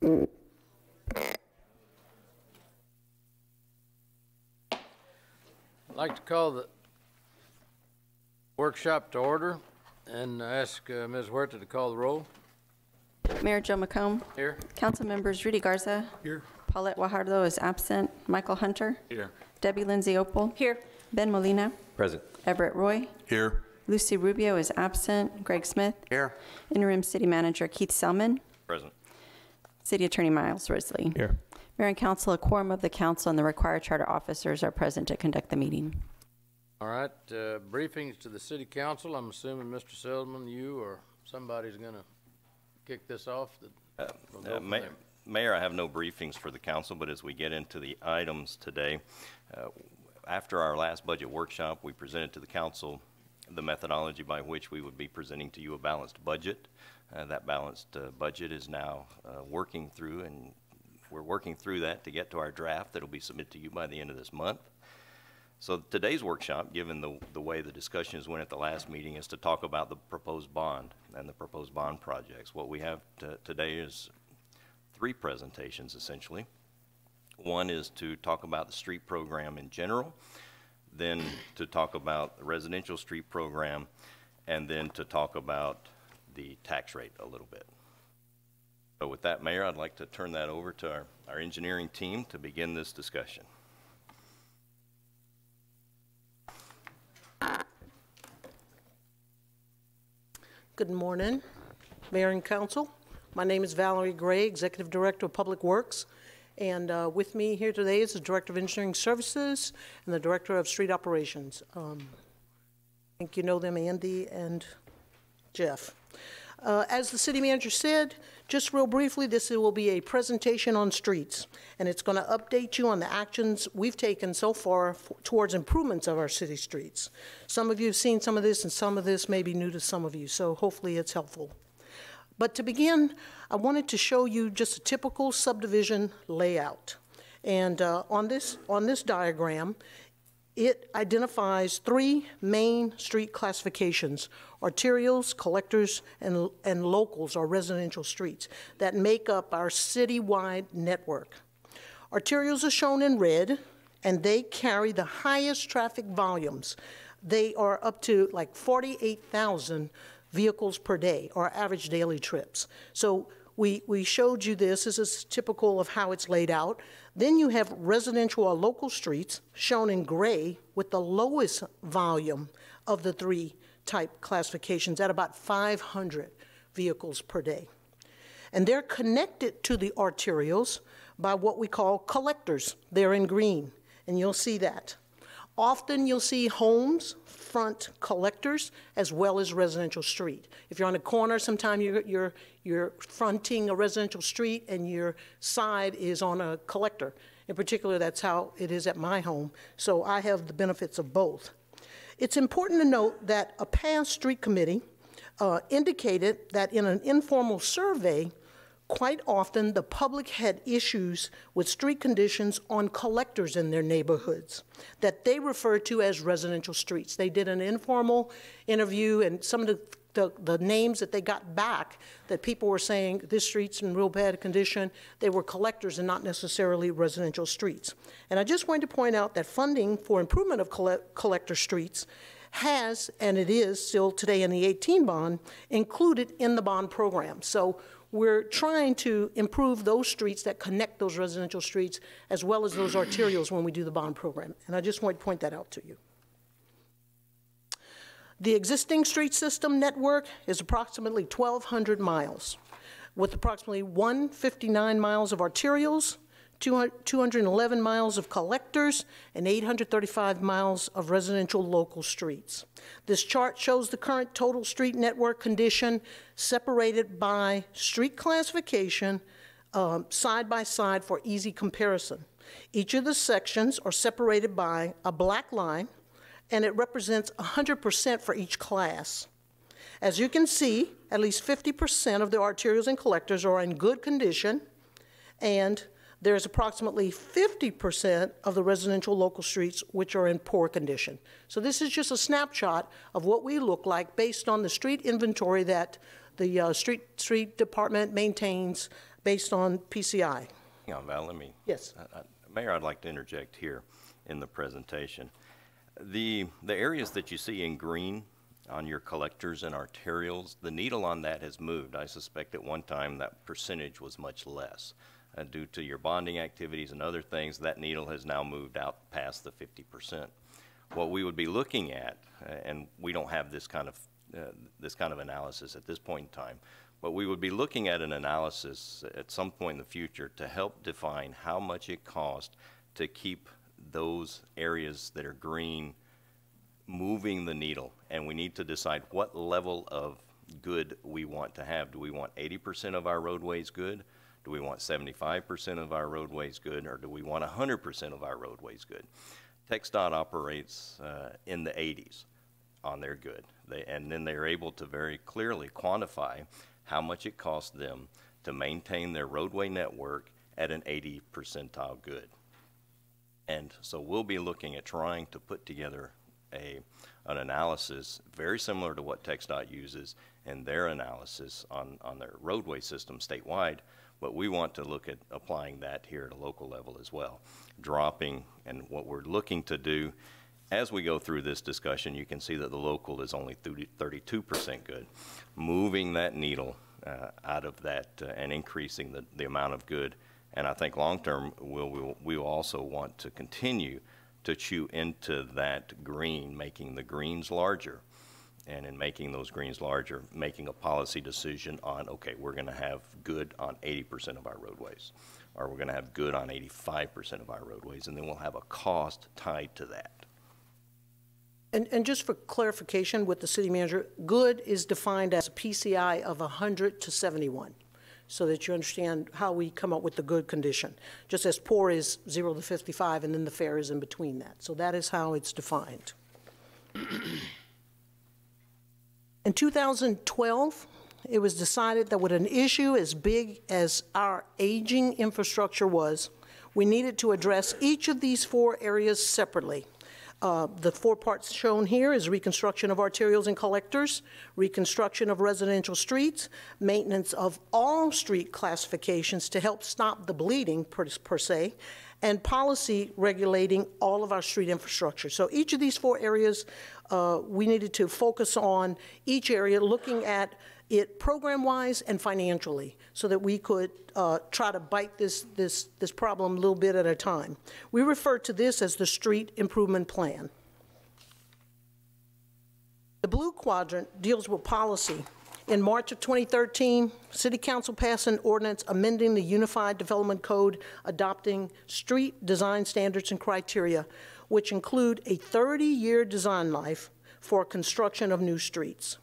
I'd like to call the workshop to order and ask Ms. Huerta to call the roll. Mayor Joe McComb. Here. Council members Rudy Garza. Here. Paulette Guajardo is absent. Michael Hunter. Here. Debbie Lindsay Opal. Here. Ben Molina. Present. Everett Roy. Here. Lucy Rubio is absent. Greg Smith. Here. Interim City Manager Keith Selman. Present. City Attorney Miles Risley. Here. Mayor and Council, a quorum of the Council and the required charter officers are present to conduct the meeting. All right, briefings to the City Council. I'm assuming Mr. Selman, you or somebody's going to kick this off. Mayor, I have no briefings for the Council, but as we get into the items today, after our last budget workshop, we presented to the Council the methodology by which we would be presenting to you a balanced budget. That balanced budget is now working through, and we're working through that to get to our draft that will be submitted to you by the end of this month. So today's workshop, given the way the discussions went at the last meeting, is to talk about the proposed bond and the proposed bond projects. What we have today is three presentations, essentially. One is to talk about the street program in general, then to talk about the residential street program, and then to talk about the tax rate a little bit. So with that, Mayor, I'd like to turn that over to our engineering team to begin this discussion. Good morning, Mayor and Council. My name is Valerie Gray, Executive Director of Public Works, and with me here today is the Director of Engineering Services and the Director of Street Operations. I think you know them, Andy and Jeff. As the City Manager said, just real briefly, this will be a presentation on streets, and it's going to update you on the actions we've taken so far towards improvements of our city streets. Some of you have seen some of this, and some of this may be new to some of you, so hopefully it's helpful. But to begin, I wanted to show you just a typical subdivision layout. And on this diagram, it identifies three main street classifications: arterials, collectors, and locals, or residential streets, that make up our citywide network. Arterials are shown in red, and they carry the highest traffic volumes. They are up to like 48,000 vehicles per day, or average daily trips. So we showed you this. This is typical of how it's laid out. Then you have residential or local streets shown in gray with the lowest volume of the three type classifications at about 500 vehicles per day. And they're connected to the arterials by what we call collectors. They're in green, and you'll see that. Often you'll see homes front collectors as well as residential street. If you're on a corner, sometimes you're fronting a residential street and your side is on a collector. In particular, that's how it is at my home. So I have the benefits of both. It's important to note that a past street committee indicated that in an informal survey, quite often the public had issues with street conditions on collectors in their neighborhoods that they referred to as residential streets. They did an informal interview, and some of the names that they got back that people were saying this street's in real bad condition, they were collectors and not necessarily residential streets. And I just wanted to point out that funding for improvement of collector streets has, and it is still today in the 18 bond, included in the bond program. So we're trying to improve those streets that connect those residential streets as well as those arterials when we do the bond program. And I just want to point that out to you. The existing street system network is approximately 1,200 miles, with approximately 159 miles of arterials, 211 miles of collectors, and 835 miles of residential local streets. This chart shows the current total street network condition separated by street classification side by side for easy comparison. Each of the sections are separated by a black line, and it represents 100% for each class. As you can see, at least 50% of the arterials and collectors are in good condition, and there's approximately 50% of the residential local streets which are in poor condition. So this is just a snapshot of what we look like based on the street inventory that the street department maintains based on PCI. Hang on, Val, let me. Yes. Mayor, I'd like to interject here in the presentation. The areas that you see in green on your collectors and arterials, the needle on that has moved. I suspect at one time that percentage was much less. Due to your bonding activities and other things, that needle has now moved out past the 50%. What we would be looking at, and we don't have this kind of analysis at this point in time, but we would be looking at an analysis at some point in the future to help define how much it costs to keep those areas that are green moving the needle. And we need to decide what level of good we want to have. Do we want 80% of our roadways good? Do we want 75% of our roadways good? Or do we want 100% of our roadways good? TxDOT operates in the 80s on their good. And then they're able to very clearly quantify how much it costs them to maintain their roadway network at an 80 percentile good. And so we'll be looking at trying to put together an analysis very similar to what TxDOT uses in their analysis on their roadway system statewide, but we want to look at applying that here at a local level as well. Dropping, and what we're looking to do as we go through this discussion, you can see that the local is only 32% good. Moving that needle out of that and increasing the amount of good. And I think long-term, we'll also want to continue to chew into that green, making the greens larger. And in making those greens larger, making a policy decision on, okay, we're going to have good on 80% of our roadways, or we're going to have good on 85% of our roadways, and then we'll have a cost tied to that. And just for clarification with the city manager, good is defined as a PCI of 100 to 71, so that you understand how we come up with the good condition. Just as poor is 0 to 55, and then the fair is in between that. So that is how it's defined. In 2012, it was decided that with an issue as big as our aging infrastructure was, we needed to address each of these 4 areas separately. The 4 parts shown here is reconstruction of arterials and collectors, reconstruction of residential streets, maintenance of all street classifications to help stop the bleeding per se, and policy regulating all of our street infrastructure. So each of these 4 areas, we needed to focus on each area, looking at it program-wise and financially, so that we could try to bite this problem a little bit at a time. We refer to this as the Street Improvement Plan. The blue quadrant deals with policy. In March of 2013, City Council passed an ordinance amending the Unified Development Code, adopting street design standards and criteria, which include a 30-year design life for construction of new streets.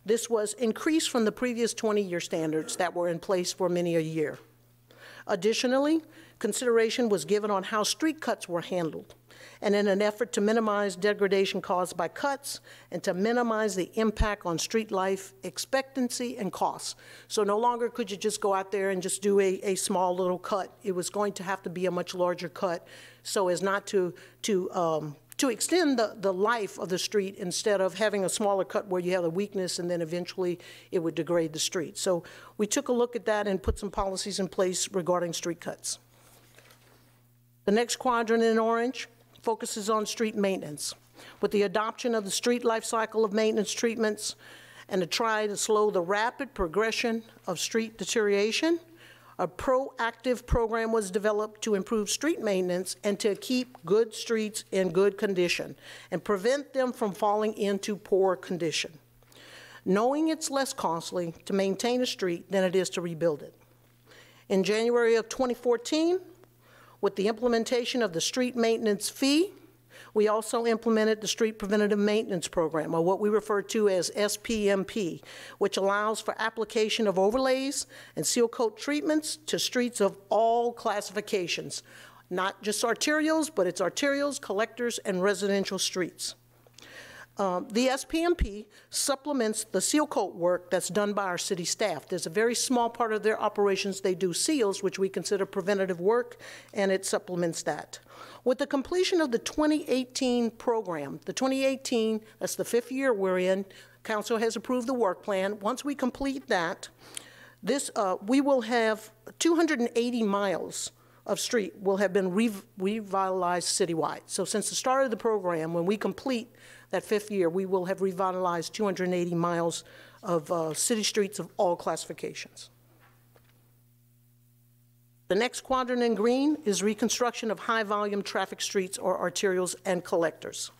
This was increased from the previous 20-year standards that were in place for many a year. Additionally, consideration was given on how street cuts were handled, and in an effort to minimize degradation caused by cuts and to minimize the impact on street life expectancy and costs. So no longer could you just go out there and just do a small little cut. It was going to have to be a much larger cut so as not to extend the life of the street, instead of having a smaller cut where you have a weakness and then eventually it would degrade the street. So we took a look at that and put some policies in place regarding street cuts. The next quadrant in orange focuses on street maintenance. With the adoption of the street life cycle of maintenance treatments and to try to slow the rapid progression of street deterioration, a proactive program was developed to improve street maintenance and to keep good streets in good condition and prevent them from falling into poor condition, knowing it's less costly to maintain a street than it is to rebuild it. In January of 2014, with the implementation of the street maintenance fee, we also implemented the Street Preventative Maintenance Program, or what we refer to as SPMP, which allows for application of overlays and seal coat treatments to streets of all classifications, not just arterials, but it's arterials, collectors, and residential streets. The SPMP supplements the seal coat work that's done by our city staff. There's a very small part of their operations they do seals, which we consider preventative work, and it supplements that. With the completion of the 2018 program, the 2018, that's the 5th year we're in, Council has approved the work plan. Once we complete that, This, we will have 280 miles of street will have been revitalized citywide. So since the start of the program, when we complete that 5th year, we will have revitalized 280 miles of city streets of all classifications. The next quadrant in green is reconstruction of high-volume traffic streets or arterials and collectors.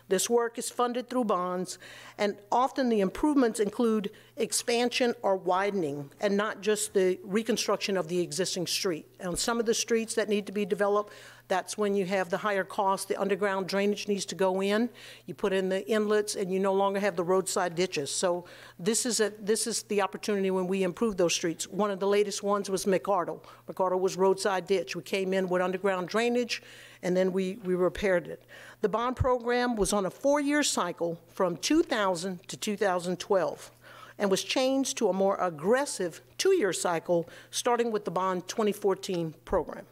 This work is funded through bonds, and often the improvements include expansion or widening, and not just the reconstruction of the existing street. And some of the streets that need to be developed, that's when you have the higher cost. The underground drainage needs to go in. You put in the inlets, and you no longer have the roadside ditches. So this is the opportunity when we improve those streets. One of the latest ones was McArdle. McArdle was roadside ditch. We came in with underground drainage, and then we repaired it. The bond program was on a 4-year cycle from 2000 to 2012 and was changed to a more aggressive 2-year cycle starting with the bond 2014 program.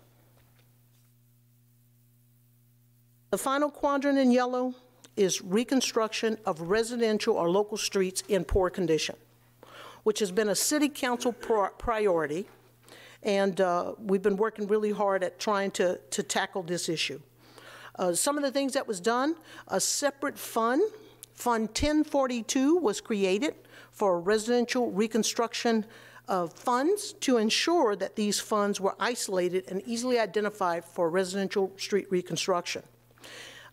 The final quadrant in yellow is reconstruction of residential or local streets in poor condition, which has been a city council priority, and we've been working really hard at trying to tackle this issue. Some of the things that was done, a separate fund, Fund 1042, was created for residential reconstruction funds to ensure that these funds were isolated and easily identified for residential street reconstruction.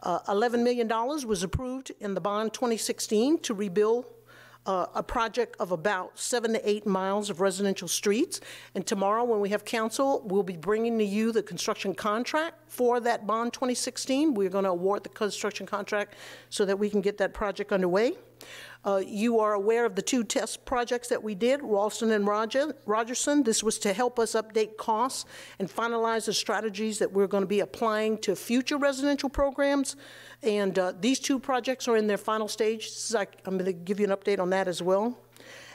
$11 million was approved in the bond 2016 to rebuild a project of about 7 to 8 miles of residential streets. And tomorrow, when we have council, we'll be bringing to you the construction contract for that bond 2016. We're going to award the construction contract so that we can get that project underway. You are aware of the 2 test projects that we did, Ralston and Rogerson. This was to help us update costs and finalize the strategies that we're going to be applying to future residential programs. And these 2 projects are in their final stage. I'm going to give you an update on that as well.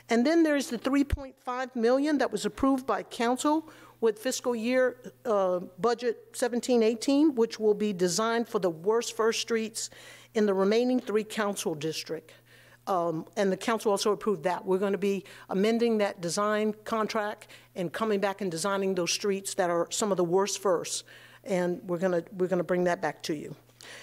And then there's the $3.5 million that was approved by council with fiscal year budget 17-18, which will be designed for the worst first streets in the remaining 3 council districts. And the council also approved that. We're going to be amending that design contract and coming back and designing those streets that are some of the worst first. And we're going to bring that back to you.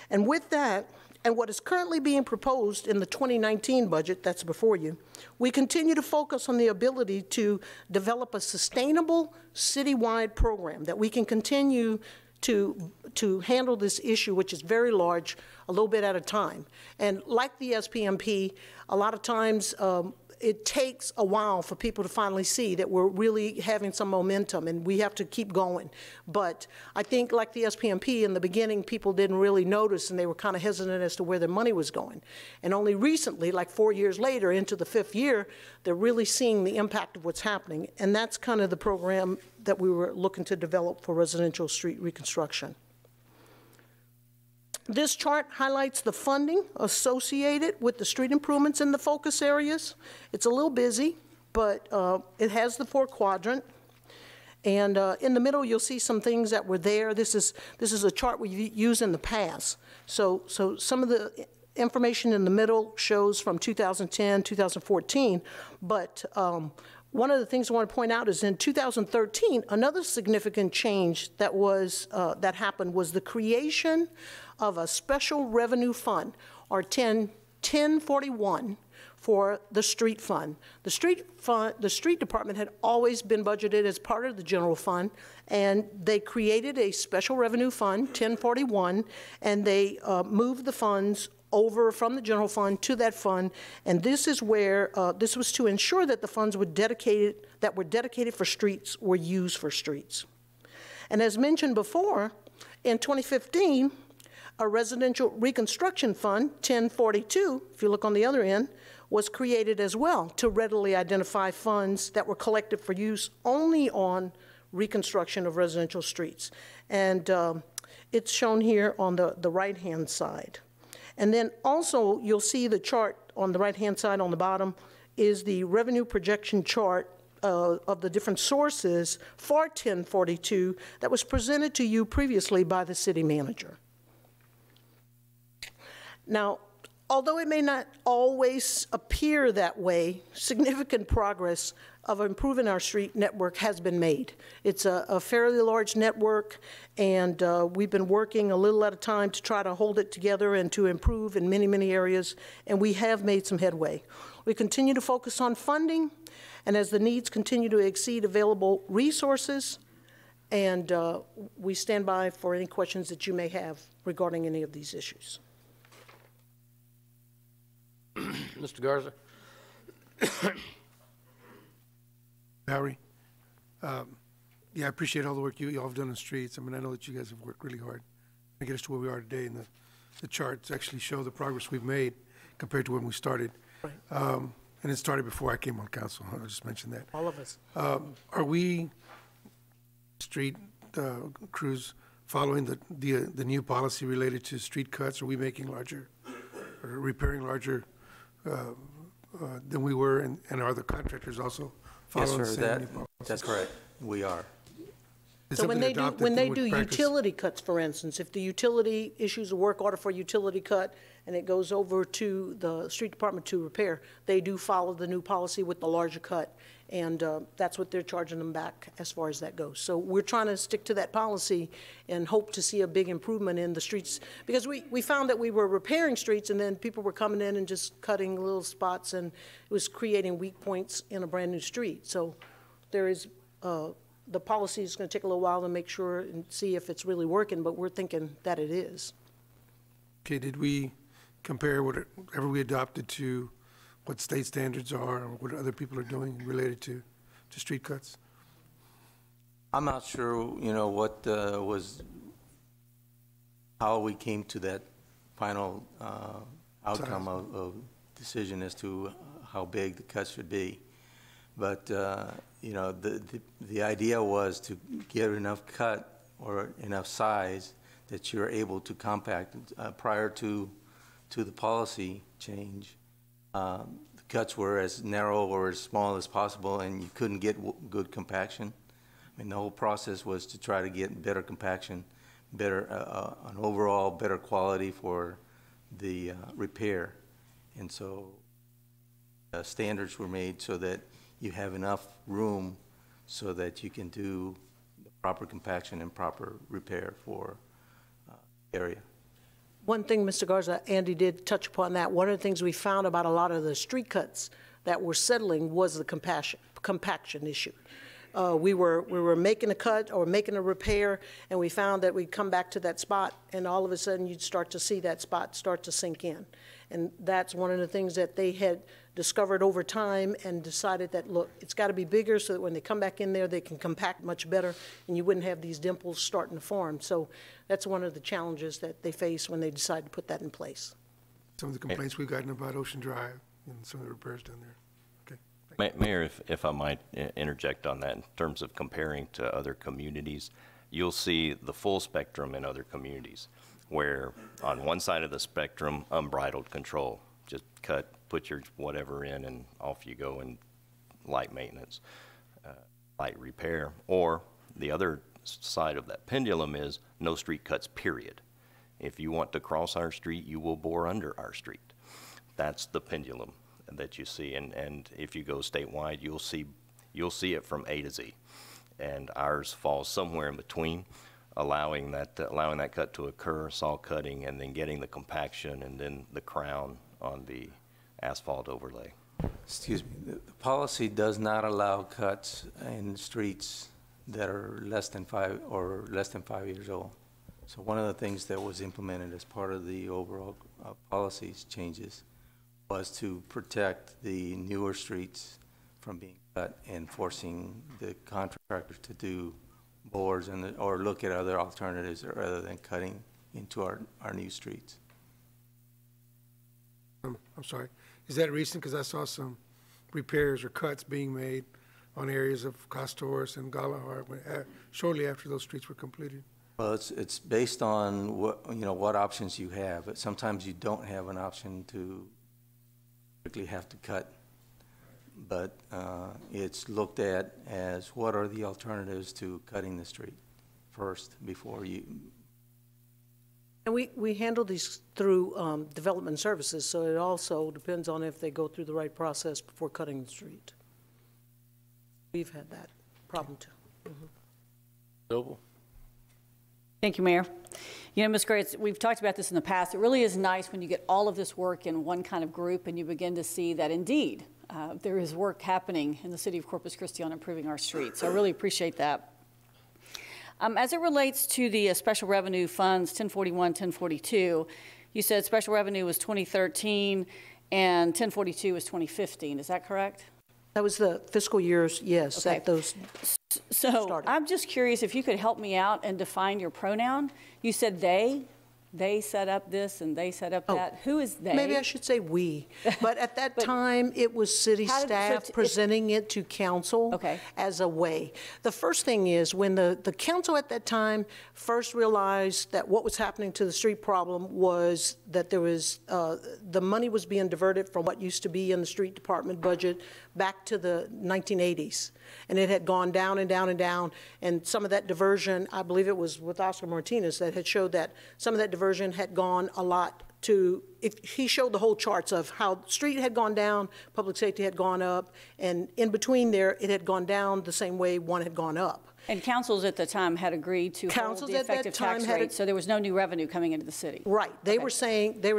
And with that, and what is currently being proposed in the 2019 budget that's before you, we continue to focus on the ability to develop a sustainable citywide program that we can continue to handle this issue, which is very large, a little bit at a time. And like the SPMP, a lot of times it takes a while for people to finally see that we're really having some momentum, and we have to keep going. But I think like the SPMP, in the beginning, people didn't really notice, and they were kind of hesitant as to where their money was going. And only recently, like 4 years later, into the 5th year, they're really seeing the impact of what's happening. And that's kind of the program that we were looking to develop for residential street reconstruction. This chart highlights the funding associated with the street improvements in the focus areas. It's a little busy, but it has the 4 quadrant. And in the middle, you'll see some things that were there. This is a chart we've used in the past. So some of the information in the middle shows from 2010, 2014. But one of the things I want to point out is in 2013, another significant change that happened was the creation of a special revenue fund, or 1041, for the street fund. The street department had always been budgeted as part of the general fund, and they created a special revenue fund, 1041, and they moved the funds over from the general fund to that fund, and this is where this was to ensure that the funds were dedicated for streets were used for streets. And as mentioned before, in 2015, a residential reconstruction fund, 1042, if you look on the other end, was created as well to readily identify funds that were collected for use only on reconstruction of residential streets. And it's shown here on the right-hand side. And then also, you'll see the chart on the right-hand side on the bottom is the revenue projection chart of the different sources for 1042 that was presented to you previously by the city manager. Now, Although it may not always appear that way, significant progress of improving our street network has been made. It's a fairly large network, and we've been working a little at a time to try to hold it together and to improve in many, many areas, and we have made some headway. We continue to focus on funding, and as the needs continue to exceed available resources, and we stand by for any questions that you may have regarding any of these issues. Mr. Garza? Valerie, yeah, I appreciate all the work you all have done on the streets. I mean, I know that you guys have worked really hard to get us to where we are today, and the charts actually show the progress we've made compared to when we started. Right. And it started before I came on council. I'll just mention that. All of us. Are we, street crews, following the new policy related to street cuts? Are we making larger, or repairing larger than we were, and are the contractors also following the same new policy? That's correct. We are. Is So when they something do, when they adopted do with practice? utility cuts, for instance, if the utility issues a work order for a utility cut and it goes over to the street department to repair, they do follow the new policy with the larger cut, and that's what they're charging them back as far as that goes. So we're trying to stick to that policy and hope to see a big improvement in the streets, because we found that we were repairing streets and then people were coming in and just cutting little spots, and it was creating weak points in a brand new street. So there is the policy is going to take a little while to make sure and see if it's really working, but we're thinking that it is. Okay, did we compare whatever we adopted to what state standards are or what other people are doing related to street cuts? I'm not sure, what how we came to that final outcome of decision as to how big the cuts should be. But, the idea was to get enough cut or enough size that you're able to compact. Prior to the policy change, the cuts were as narrow or as small as possible, and you couldn't get good compaction. I mean, the whole process was to try to get better compaction, better an overall better quality for the repair. And so standards were made so that you have enough room so that you can do the proper compaction and proper repair for area. One thing, Mr. Garza, Andy did touch upon that. One of the things we found about a lot of the street cuts that were settling was the compaction issue. We were making a cut or making a repair, and we found that we'd come back to that spot, and all of a sudden you'd start to see that spot start to sink in. And that's one of the things that they had discovered over time and decided that, look, it's got to be bigger so that when they come back in there, they can compact much better, and you wouldn't have these dimples starting to form. So that's one of the challenges that they face when they decide to put that in place. Some of the complaints we've gotten about Ocean Drive and some of the repairs down there. Mayor, if I might interject on that, in terms of comparing to other communities, you'll see the full spectrum in other communities, where on one side of the spectrum, unbridled control, just cut, put your whatever in, and off you go, and light maintenance, light repair. Or the other side of that pendulum is no street cuts, period. If you want to cross our street, you will bore under our street. That's the pendulum that you see, and if you go statewide, you'll see it from A to Z, and ours falls somewhere in between, allowing that cut to occur, saw cutting, and then getting the compaction, and then the crown on the asphalt overlay. Excuse me, the policy does not allow cuts in streets that are less than 5 years old. So one of the things that was implemented as part of the overall policies changes was to protect the newer streets from being cut and forcing the contractors to do bores or look at other alternatives rather than cutting into our new streets. I'm sorry. Is that recent? Because I saw some repairs or cuts being made on areas of Costores and Galahar shortly after those streets were completed. Well, it's based on what options you have. But sometimes you don't have an option to have to cut, but it's looked at as what are the alternatives to cutting the street first before you. And we handle these through development services, so it also depends on if they go through the right process before cutting the street. We've had that problem too. Noble? Thank you, Mayor. You know, Ms. Gray, we've talked about this in the past. It really is nice when you get all of this work in one kind of group and you begin to see that indeed there is work happening in the city of Corpus Christi on improving our streets. So I really appreciate that. As it relates to the special revenue funds, 1041, 1042, you said special revenue was 2013 and 1042 was 2015. Is that correct? That was the fiscal years, yes, Okay. that those So started. I'm just curious if you could help me out and define your pronoun. You said they set up this and they set up that. Who is they? Maybe I should say we, but at that time, it was city How did- so staff if- presenting it to council Okay. as a way. The first thing is, when the council at that time first realized that what was happening to the street problem was that there was, the money was being diverted from what used to be in the street department budget back to the 1980s. And it had gone down and down and down, and some of that diversion, I believe it was with Oscar Martinez that had showed that some of that diversion had gone a lot to, he showed the whole charts of how street had gone down, public safety had gone up, and in between there, it had gone down the same way one had gone up. And councils at the time had agreed to hold Councils the at that effective time tax had rate, so there was no new revenue coming into the city. Right. They Okay. were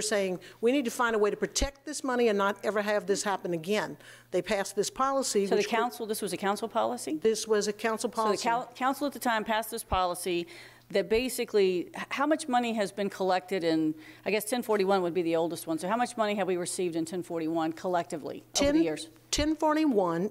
saying, we need to find a way to protect this money and not ever have this happen again. They passed this policy. So the which council, this was a council policy? This was a council So the policy. council at the time passed this policy that basically, how much money has been collected in, I guess 1041 would be the oldest one, so how much money have we received in 1041 collectively over the years? 1041,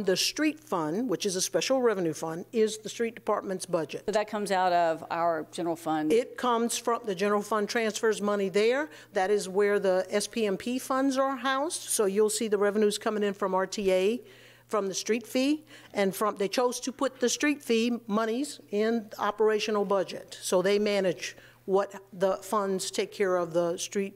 the street fund, which is a special revenue fund, is the street department's budget. So that comes out of our general fund? It comes from, the general fund transfers money there. That is where the SPMP funds are housed. So you'll see the revenues coming in from RTA, from the street fee, and from, they chose to put the street fee monies in the operational budget. So they manage what the funds take care of the street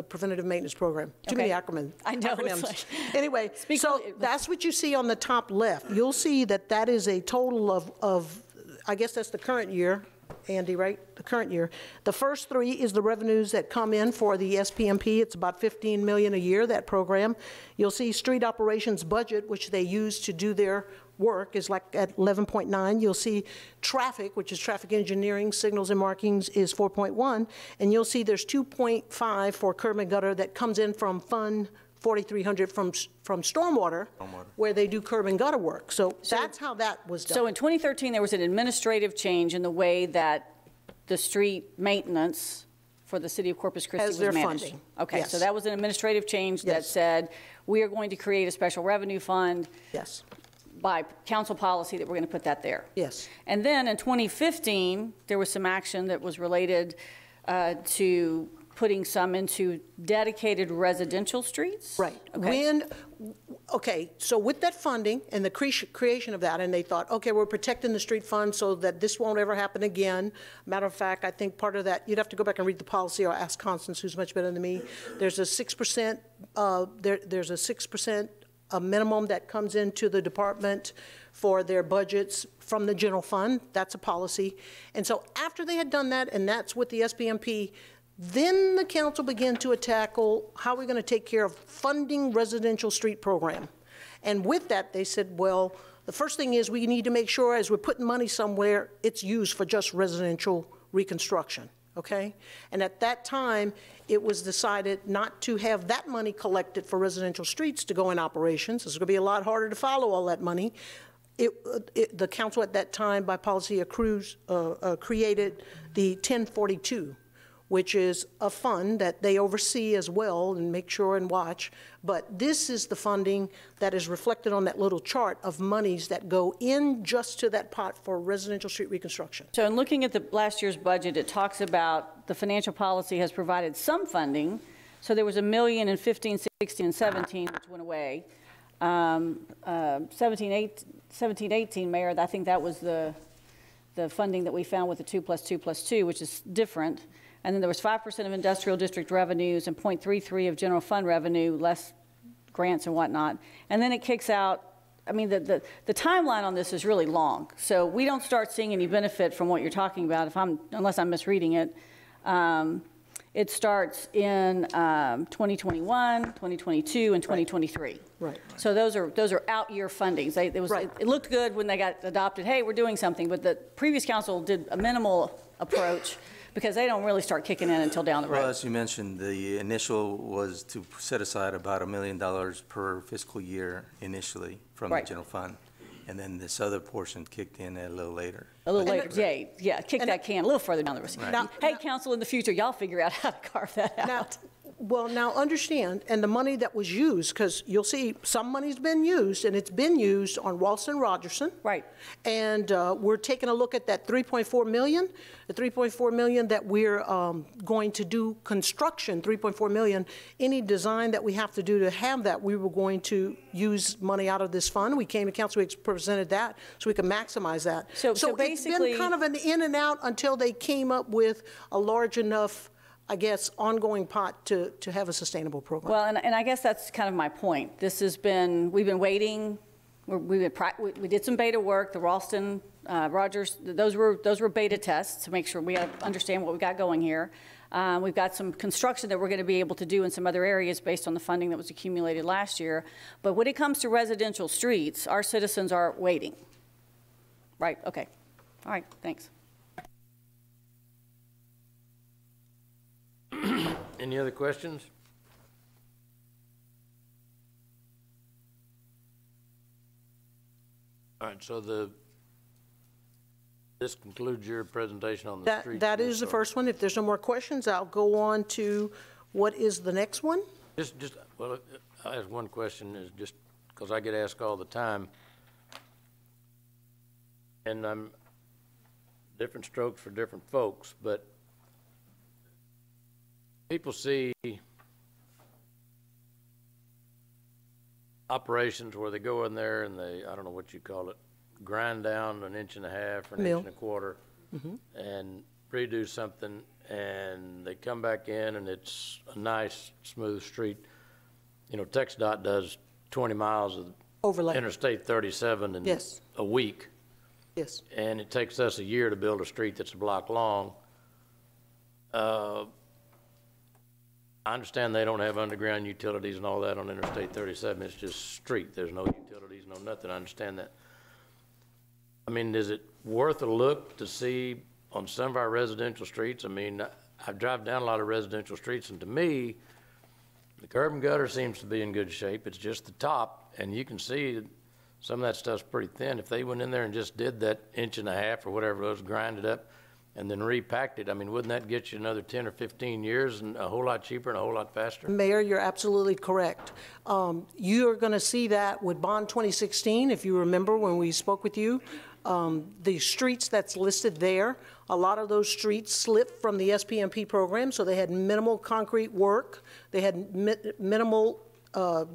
preventative maintenance program. Too many acronyms. I know, it's like- Anyway, so that's what you see on the top left. You'll see that that is a total of, I guess that's the current year, Andy, right? The current year. The first three is the revenues that come in for the SPMP. It's about $15 million a year, that program. You'll see street operations budget, which they use to do their work, is like at 11.9. You'll see traffic, which is traffic engineering, signals and markings, is 4.1. And you'll see there's 2.5 for curb and gutter that comes in from Fund 4300 from stormwater, where they do curb and gutter work. So that's how that was done. So in 2013, there was an administrative change in the way that the street maintenance for the city of Corpus Christi Has was their managed. funding. Okay, Yes. so that was an administrative change that Yes. said, we are going to create a special revenue fund Yes, by council policy that we're going to put that there. yes. And then in 2015, there was some action that was related to putting some into dedicated residential streets? Right. Okay. Okay, so with that funding and the creation of that, and they thought, okay, we're protecting the street fund so that this won't ever happen again. Matter of fact, I think part of that, you'd have to go back and read the policy or ask Constance, who's much better than me. There's a 6%, there's a 6% minimum that comes into the department for their budgets from the general fund. That's a policy. And so after they had done that, and that's with the SPMP, then the council began to tackle how we're going to take care of funding residential street program. And with that, they said, well, the first thing is we need to make sure as we're putting money somewhere, it's used for just residential reconstruction, okay? And at that time, it was decided not to have that money collected for residential streets to go in operations. It's going to be a lot harder to follow all that money. The council at that time, by policy created the 1042, which is a fund that they oversee as well and make sure and watch. But this is the funding that is reflected on that little chart of monies that go in just to that pot for residential street reconstruction. So in looking at the last year's budget, it talks about the financial policy has provided some funding. So there was $1 million in 15, 16, and 17, which went away. 17, 18, Mayor, I think that was the funding that we found with the 2+2+2, which is different. And then there was 5% of industrial district revenues and 0.33 of general fund revenue, less grants and whatnot. And then it kicks out I mean, the timeline on this is really long. So we don't start seeing any benefit from what you're talking about unless I'm misreading it. It starts in 2021, 2022, and 2023. Right. So those are out-year fundings. It looked good when they got adopted. Hey, we're doing something, but the previous council did a minimal approach because they don't really start kicking in until down the road. Well, as you mentioned, the initial was to set aside about $1 million per fiscal year initially from the general fund. And then this other portion kicked in a little later. A little later, yeah, kick that can a little further down the road. Right. Hey, council, in the future, y'all figure out how to carve that out. Now understand, and the money that was used, because you'll see some money's been used, and it's been used on Ralston-Rogerson. Right. And we're taking a look at that $3.4 million, the $3.4 million that we're going to do construction, $3.4 million. Any design that we have to do to have that, we were going to use money out of this fund. We came to council, we presented that, so we can maximize that. So basically, it's been kind of an in and out until they came up with a large enough, I guess, ongoing pot to have a sustainable program. Well, and I guess that's kind of my point. This has been, we've been waiting. We did some beta work. The Ralston, Rogers, those were beta tests to make sure we understand what we got going here. We've got some construction that we're going to be able to do in some other areas based on the funding that was accumulated last year. But when it comes to residential streets, our citizens are waiting. Right? Okay. All right. Thanks. Any other questions? All right, so this concludes your presentation on the street. That is the first one. If there's no more questions, I'll go on to what is the next one. Well, I have one question, is just because I get asked all the time, and I'm different strokes for different folks, but people see operations where they go in there and they, I don't know what you call it, grind down 1.5 inches or 1.25 inches and redo something, and they come back in and it's a nice, smooth street. You know, TxDOT does 20 miles of Overlay. Interstate 37 in a week. Yes. And it takes us a year to build a street that's a block long. I understand they don't have underground utilities and all that on Interstate 37. It's just street. There's no utilities, no nothing. I understand that. I mean, is it worth a look to see on some of our residential streets? I mean, I drive down a lot of residential streets, and to me, the curb and gutter seems to be in good shape. It's just the top, and you can see some of that stuff's pretty thin. If they went in there and just did that 1.5 inches or whatever it was, grind it up, and then repacked it, I mean, wouldn't that get you another 10 or 15 years and a whole lot cheaper and a whole lot faster? Mayor, you're absolutely correct. You're going to see that with Bond 2016, if you remember when we spoke with you. The streets that's listed there, a lot of those streets slipped from the SPMP program, so they had minimal concrete work, they had minimal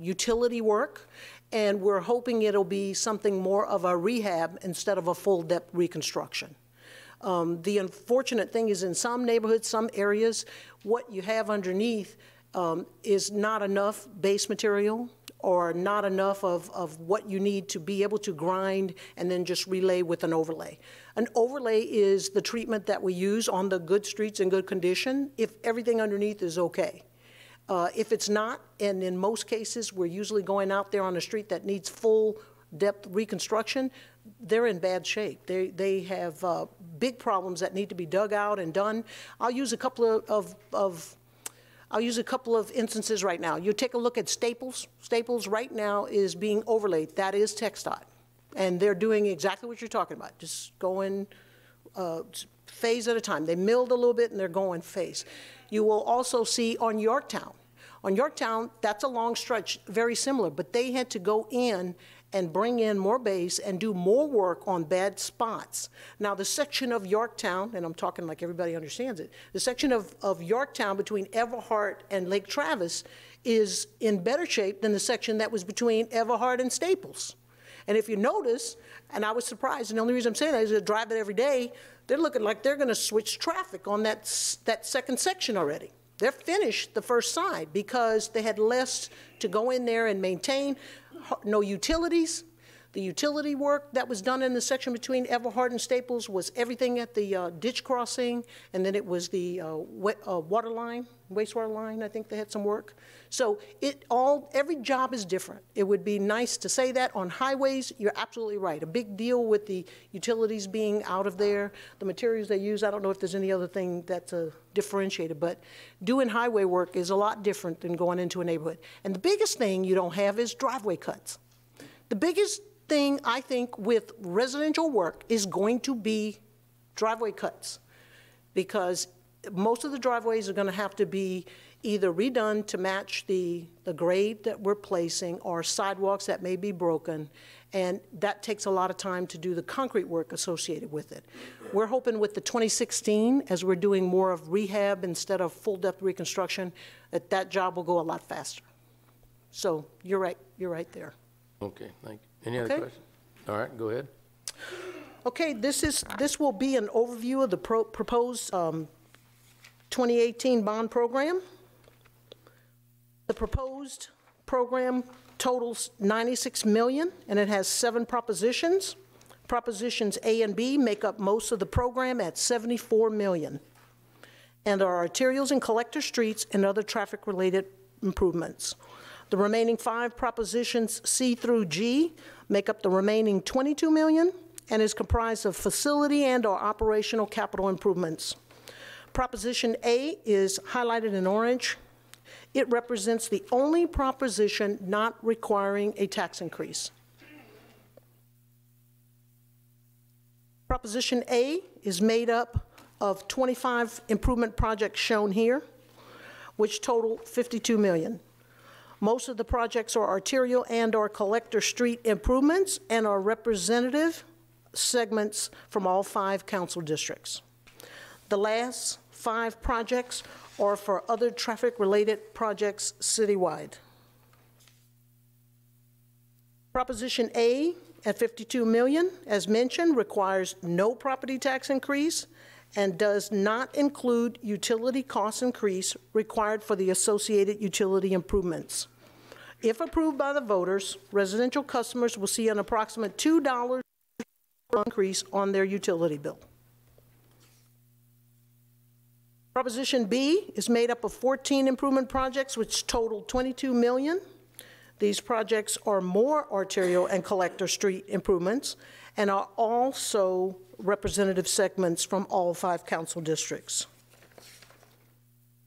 utility work, and we're hoping it'll be something more of a rehab instead of a full depth reconstruction. The unfortunate thing is in some neighborhoods, some areas, what you have underneath is not enough base material or not enough of what you need to be able to grind and then just relay with an overlay. An overlay is the treatment that we use on the good streets in good condition if everything underneath is okay. If it's not, and in most cases we're usually going out there on a street that needs full depth reconstruction, they're in bad shape. They have big problems that need to be dug out and done. I'll use a couple of instances right now. You take a look at Staples. Staples right now is being overlaid. That is TxDOT. And they're doing exactly what you're talking about, just going phase at a time. They milled a little bit and they're going phase. You will also see on Yorktown. On Yorktown, that's a long stretch, very similar, but they had to go in and bring in more base and do more work on bad spots. Now, the section of Yorktown, and I'm talking like everybody understands it, the section of Yorktown between Everhart and Lake Travis is in better shape than the section that was between Everhart and Staples. And if you notice, and I was surprised, and the only reason I'm saying that is I drive it every day, they're looking like they're gonna switch traffic on that second section already. They're finished the first side because they had less to go in there and maintain, no utilities. The utility work that was done in the section between Everhart and Staples was everything at the ditch crossing, and then it was the water line, wastewater line, I think they had some work. So every job is different. It would be nice to say that. On highways, you're absolutely right. A big deal with the utilities being out of there, the materials they use, I don't know if there's any other thing that's differentiated, but doing highway work is a lot different than going into a neighborhood. And the biggest thing you don't have is driveway cuts. The biggest thing, I think, with residential work is going to be driveway cuts, because most of the driveways are going to have to be either redone to match the grade that we're placing, or sidewalks that may be broken, and that takes a lot of time to do the concrete work associated with it. We're hoping with the 2016, as we're doing more of rehab instead of full-depth reconstruction, that job will go a lot faster. So you're right there. Okay, thank you. Any other questions? All right, go ahead. Okay, this will be an overview of the proposed 2018 bond program. The proposed program totals $96 million, and it has 7 propositions. Propositions A and B make up most of the program at $74 million, and are arterials and collector streets and other traffic-related improvements. The remaining 5 propositions, C through G, make up the remaining $22 million and is comprised of facility and/or operational capital improvements. Proposition A is highlighted in orange. It represents the only proposition not requiring a tax increase. Proposition A is made up of 25 improvement projects shown here, which total $52 million. Most of the projects are arterial and/or collector street improvements and are representative segments from all 5 council districts. The last 5 projects are for other traffic-related projects citywide. Proposition A at $52 million, as mentioned, requires no property tax increase and does not include utility cost increase required for the associated utility improvements. If approved by the voters, residential customers will see an approximate $2 increase on their utility bill. Proposition B is made up of 14 improvement projects, which total $22 million. These projects are more arterial and collector street improvements and are also representative segments from all 5 council districts.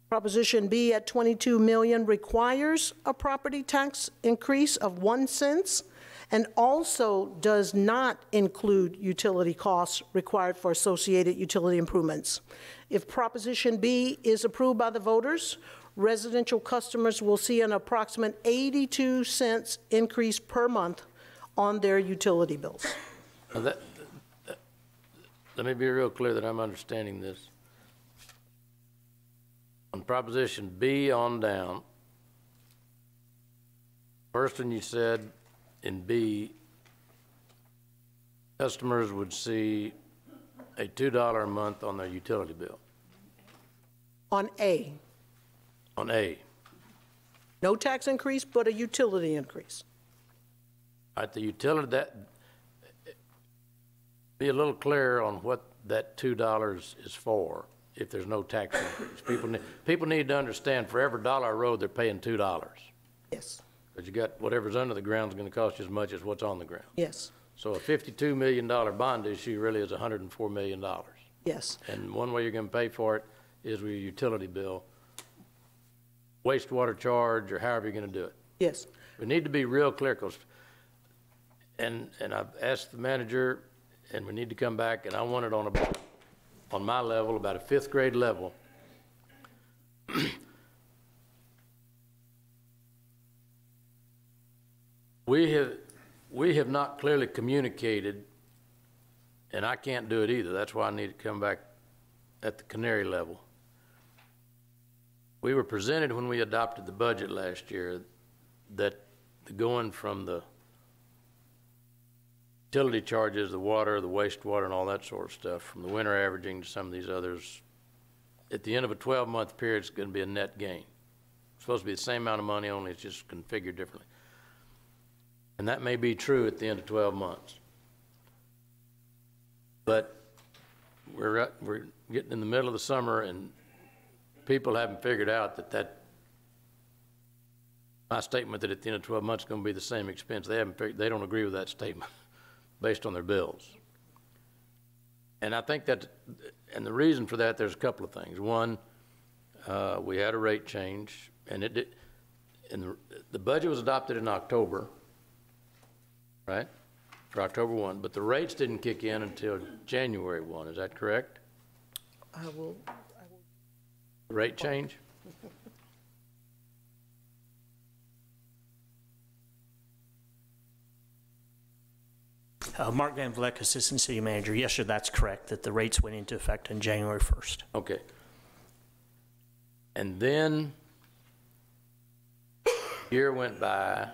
Proposition B at $22 million requires a property tax increase of 1 cent and also does not include utility costs required for associated utility improvements. If Proposition B is approved by the voters, residential customers will see an approximate 82 cents increase per month on their utility bills. Now let me be real clear that I'm understanding this. On Proposition B on down, first one you said in B, customers would see a $2 a month on their utility bill. On A. On A. No tax increase, but a utility increase. At the utility, that, be a little clearer on what that $2 is for if there's no tax increase. People need to understand for every dollar a road, they're paying $2. Yes. Because you got whatever's under the ground is going to cost you as much as what's on the ground. Yes. So a $52 million bond issue really is $104 million. Yes. And one way you're going to pay for it is with your utility bill, wastewater charge, or however you're going to do it. Yes. We need to be real clear, because, and I've asked the manager, and we need to come back, and I want it on my level, about a 5th grade level. We have not clearly communicated, and I can't do it either. That's why I need to come back at the canary level. We were presented when we adopted the budget last year that going from the utility charges, the water, the wastewater, and all that sort of stuff, from the winter averaging to some of these others, at the end of a 12-month period, it's going to be a net gain. It's supposed to be the same amount of money, only it's just configured differently. And that may be true at the end of 12 months. But we're getting in the middle of the summer, and people haven't figured out that my statement that at the end of 12 months is going to be the same expense, they don't agree with that statement based on their bills. And I think that, and the reason for that, there's a couple of things. One, we had a rate change, and the budget was adopted in October, right? For October 1, but the rates didn't kick in until January 1. Is that correct? I will. Rate change? Mark Van Vleck, Assistant City Manager. Yes, sir, that's correct, that the rates went into effect on January 1st. Okay. And then a year went by.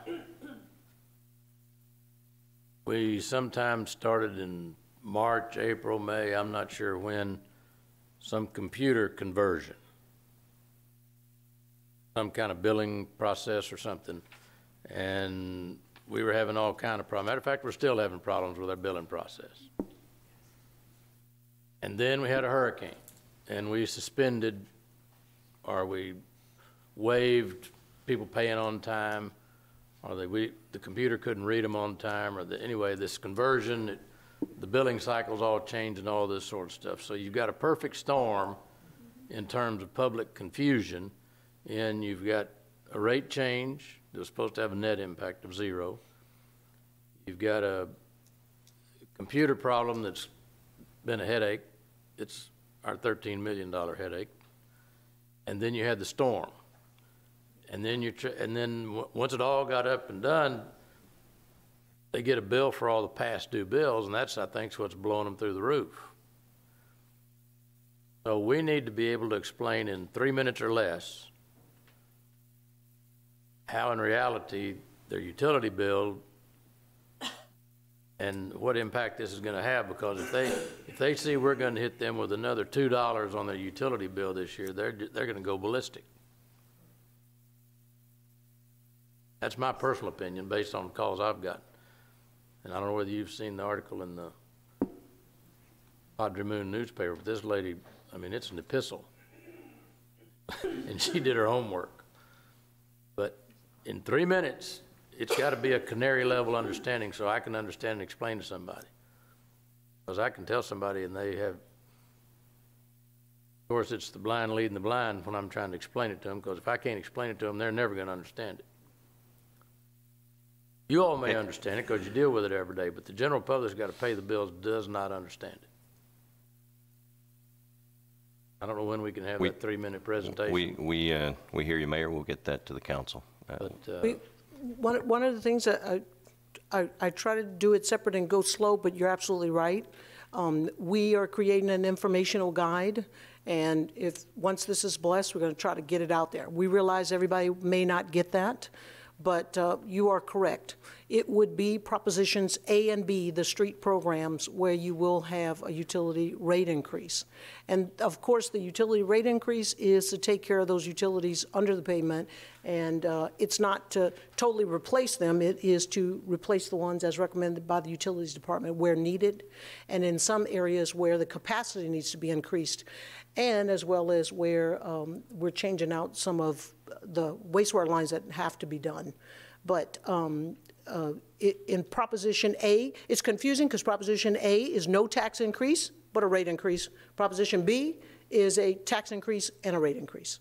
We sometimes started in March, April, May, I'm not sure when, some computer conversion, some kind of billing process or something. And we were having all kind of problems. Matter of fact, we're still having problems with our billing process. And then we had a hurricane, and we suspended, or we waived people paying on time, or the computer couldn't read them on time, or anyway, this conversion, the billing cycles all changed and all this sort of stuff. So you've got a perfect storm in terms of public confusion, and you've got a rate change that was supposed to have a net impact of 0. You've got a computer problem that's been a headache. It's our $13 million headache. And then you had the storm. And then once it all got up and done, they get a bill for all the past due bills, and that's, I think, what's blowing them through the roof. So we need to be able to explain in 3 minutes or less how in reality their utility bill and what impact this is going to have, because if they see we're going to hit them with another $2 on their utility bill this year, they're going to go ballistic. That's my personal opinion based on the calls I've gotten. And I don't know whether you've seen the article in the Padre Moon newspaper, but this lady, I mean, it's an epistle. And she did her homework. But in 3 minutes, it's got to be a canary level understanding so I can understand and explain to somebody. Because I can tell somebody and they have, of course, it's the blind leading the blind when I'm trying to explain it to them, because if I can't explain it to them, they're never going to understand it. You all may understand it because you deal with it every day, but the general public's got to pay the bills, does not understand it. I don't know when we can have that 3-minute presentation. We hear you, Mayor. We'll get that to the council. One of the things that I try to do it separate and go slow, but you're absolutely right. We are creating an informational guide, and once this is blessed, we're going to try to get it out there. We realize everybody may not get that, but you are correct. It would be propositions A and B, the street programs, where you will have a utility rate increase. And of course, the utility rate increase is to take care of those utilities under the pavement, and it's not to totally replace them. It is to replace the ones as recommended by the Utilities Department where needed, and in some areas where the capacity needs to be increased, and as well as where we're changing out some of the wastewater lines that have to be done. But in Proposition A, it's confusing because Proposition A is no tax increase, but a rate increase. Proposition B is a tax increase and a rate increase.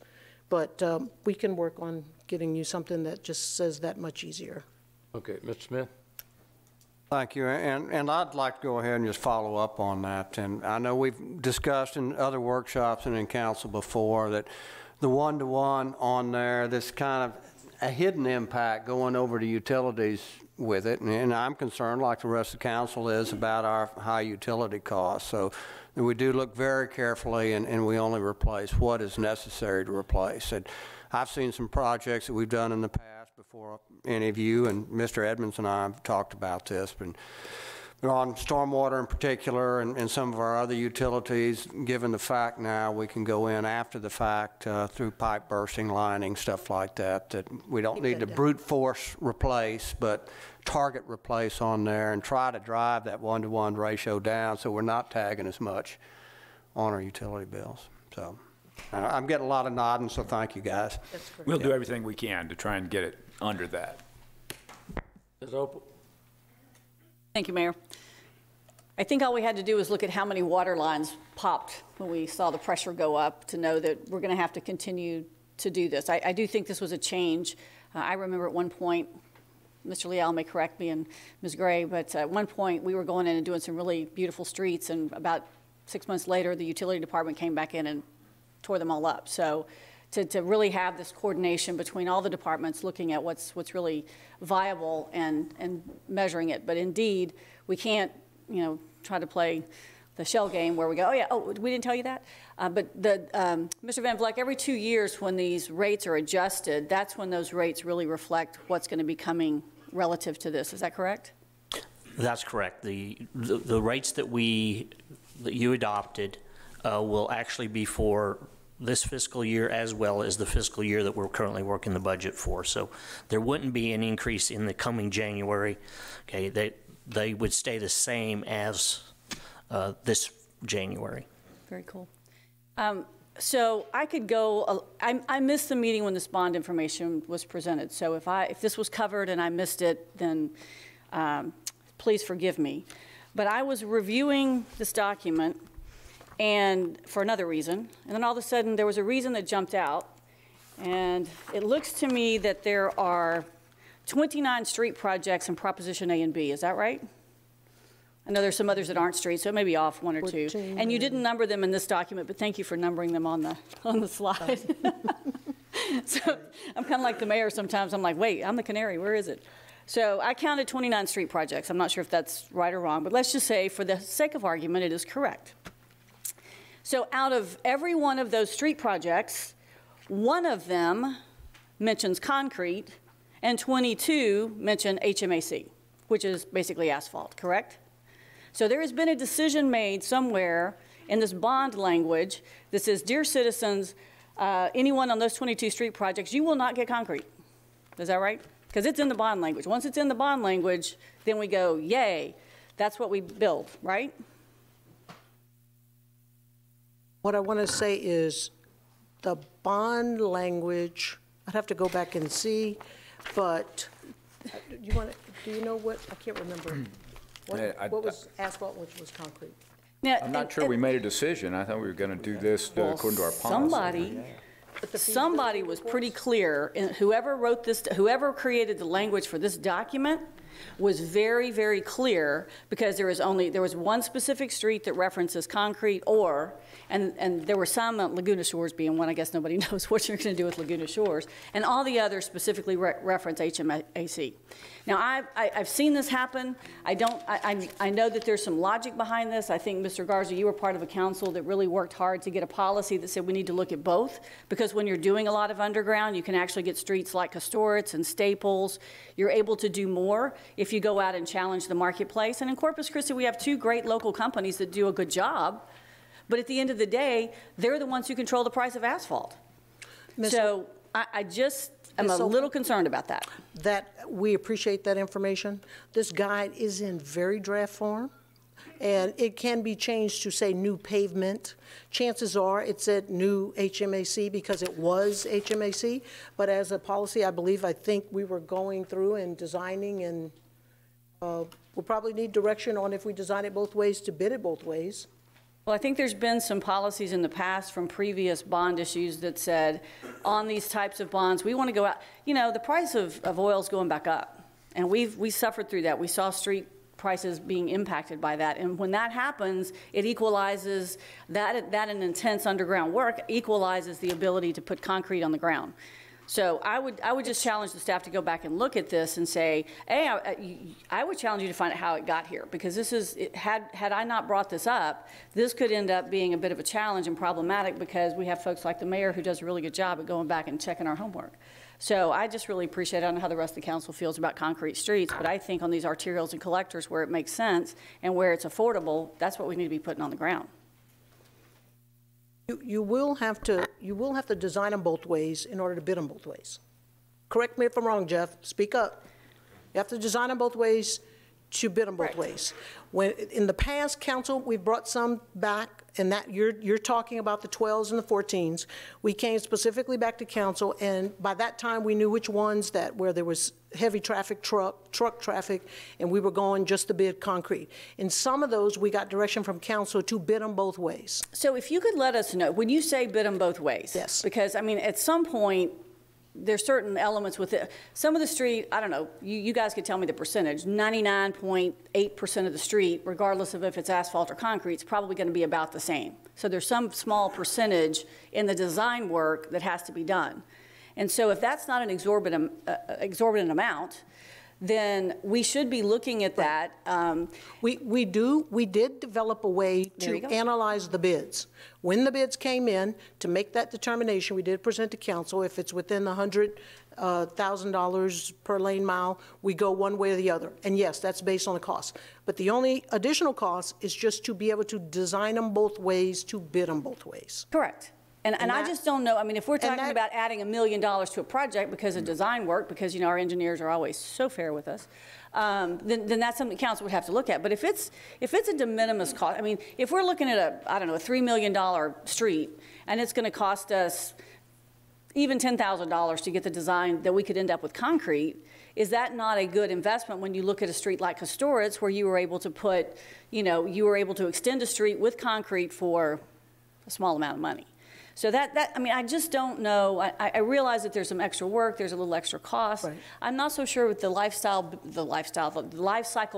But we can work on getting you something that just says that much easier. Okay, Mr. Smith? Thank you, and I'd like to go ahead and just follow up on that. And I know we've discussed in other workshops and in council before that the one-to-one on there, this kind of a hidden impact going over to utilities with it, and I'm concerned, like the rest of the council is, about our high utility costs. So we do look very carefully, and we only replace what is necessary to replace. And I've seen some projects that we've done in the past before any of you, and Mr. Edmonds and I have talked about this, on stormwater in particular and some of our other utilities, given the fact now we can go in after the fact through pipe bursting, lining, stuff like that, that we don't need to brute force replace, but target replace on there and try to drive that 1-to-1 ratio down so we're not tagging as much on our utility bills. So I'm getting a lot of nodding, so thank you, guys. We'll do everything we can to try and get it under that. Ms. Opal? Thank you, Mayor. I think all we had to do was look at how many water lines popped when we saw the pressure go up to know that we're going to have to continue to do this. I do think this was a change. I remember at one point, Mr. Leal may correct me and Ms. Gray, but at one point we were going in and doing some really beautiful streets, and about 6 months later the utility department came back in and tore them all up. So to really have this coordination between all the departments looking at what's really viable and measuring it. But indeed, we can't, try to play the shell game where we go, we didn't tell you that? But Mr. Van Vleck, every 2 years when these rates are adjusted, that's when those rates really reflect what's going to be coming relative to this. Is that correct? That's correct. The rates that you adopted will actually be for this fiscal year as well as the fiscal year that we're currently working the budget for. So there wouldn't be an increase in the coming January. Okay, they would stay the same as this January. Very cool. So I could go, I missed the meeting when this bond information was presented. So if this was covered and I missed it, then please forgive me. But I was reviewing this document and for another reason, and then all of a sudden there was a reason that jumped out, and it looks to me that there are 29 street projects in Proposition A and B. Is that right? I know there's some others that aren't streets, so it may be off one or two. And you didn't number them in this document, but thank you for numbering them on the slide. So I'm kind of like the mayor sometimes. I'm like, wait, I'm the canary. Where is it? So I counted 29 street projects. I'm not sure if that's right or wrong, but let's just say for the sake of argument, it is correct. So out of every one of those street projects, one of them mentions concrete and 22 mention HMAC, which is basically asphalt, correct? So there has been a decision made somewhere in this bond language that says, dear citizens, anyone on those 22 street projects, you will not get concrete. Is that right? Because it's in the bond language. Once it's in the bond language, then we go, yay, that's what we build, right? What I want to say is the bond language, I'd have to go back and see, but do you know what, I can't remember. What was asphalt, which was concrete? Now, I'm not sure we made a decision. I thought we were going to do this according to our policy. Somebody was pretty clear, and whoever wrote this, whoever created the language for this document was very, very clear, because there was one specific street that references concrete and there were some, Laguna Shores being one. I guess nobody knows what you're going to do with Laguna Shores, and all the others specifically reference HMAC. Now I've seen this happen. I know that there's some logic behind this. I think, Mr. Garza, you were part of a council that really worked hard to get a policy that said we need to look at both, because when you're doing a lot of underground, you can actually get streets like Castoritz and Staples. You're able to do more if you go out and challenge the marketplace. And in Corpus Christi, we have two great local companies that do a good job. But at the end of the day, they're the ones who control the price of asphalt. So I just am a little concerned about that. We appreciate that information. This guide is in very draft form, and it can be changed to say new pavement. Chances are it said new HMAC because it was HMAC, but as a policy, I think we were going through and designing, and we'll probably need direction on if we design it both ways to bid it both ways. Well, I think there's been some policies in the past from previous bond issues that said on these types of bonds, we want to go out. The price of oil is going back up, and we suffered through that. We saw street prices being impacted by that, and when that happens, it equalizes that and intense underground work equalizes the ability to put concrete on the ground. So I would just challenge the staff to go back and look at this and say, I would challenge you to find out how it got here, because this is, had I not brought this up, this could end up being a bit of a challenge and problematic, because we have folks like the mayor who does a really good job at going back and checking our homework. So I just really appreciate, I don't know how the rest of the council feels about concrete streets, but I think on these arterials and collectors where it makes sense and where it's affordable, that's what we need to be putting on the ground. You will have to design them both ways in order to bid them both ways. Correct me if I'm wrong, Jeff. Speak up. You have to design them both ways to bid them both ways. When in the past, council, we've brought some back, and that you're talking about the 12s and the 14s. We came specifically back to council, and by that time we knew which ones that where there was heavy traffic, truck traffic, and we were going just to bid concrete. In some of those, we got direction from council to bid them both ways. So if you could let us know, when you say bid them both ways. Yes. Because, I mean, at some point, there's certain elements with it. Some of the street, I don't know, you guys could tell me the percentage, 99.8% of the street, regardless of if it's asphalt or concrete, is probably going to be about the same. So there's some small percentage in the design work that has to be done. And so if that's not an exorbitant amount, then we should be looking at that. We did develop a way to analyze the bids. When the bids came in, to make that determination, we did present to council. If it's within the $100,000 per lane mile, we go one way or the other. And yes, that's based on the cost. But the only additional cost is just to be able to design them both ways, to bid them both ways. Correct. And I just don't know, I mean, if we're talking about adding $1 million to a project because of design work, because, you know, our engineers are always so fair with us, then that's something council would have to look at. But if it's a de minimis cost, I mean, if we're looking at a $3 million street, and it's going to cost us even $10,000 to get the design that we could end up with concrete, is that not a good investment when you look at a street like Historitz, where you were able to put, you know, you were able to extend a street with concrete for a small amount of money? So I mean, I just don't know. I realize that there's some extra work, there's a little extra cost. Right. I'm not so sure with the life cycle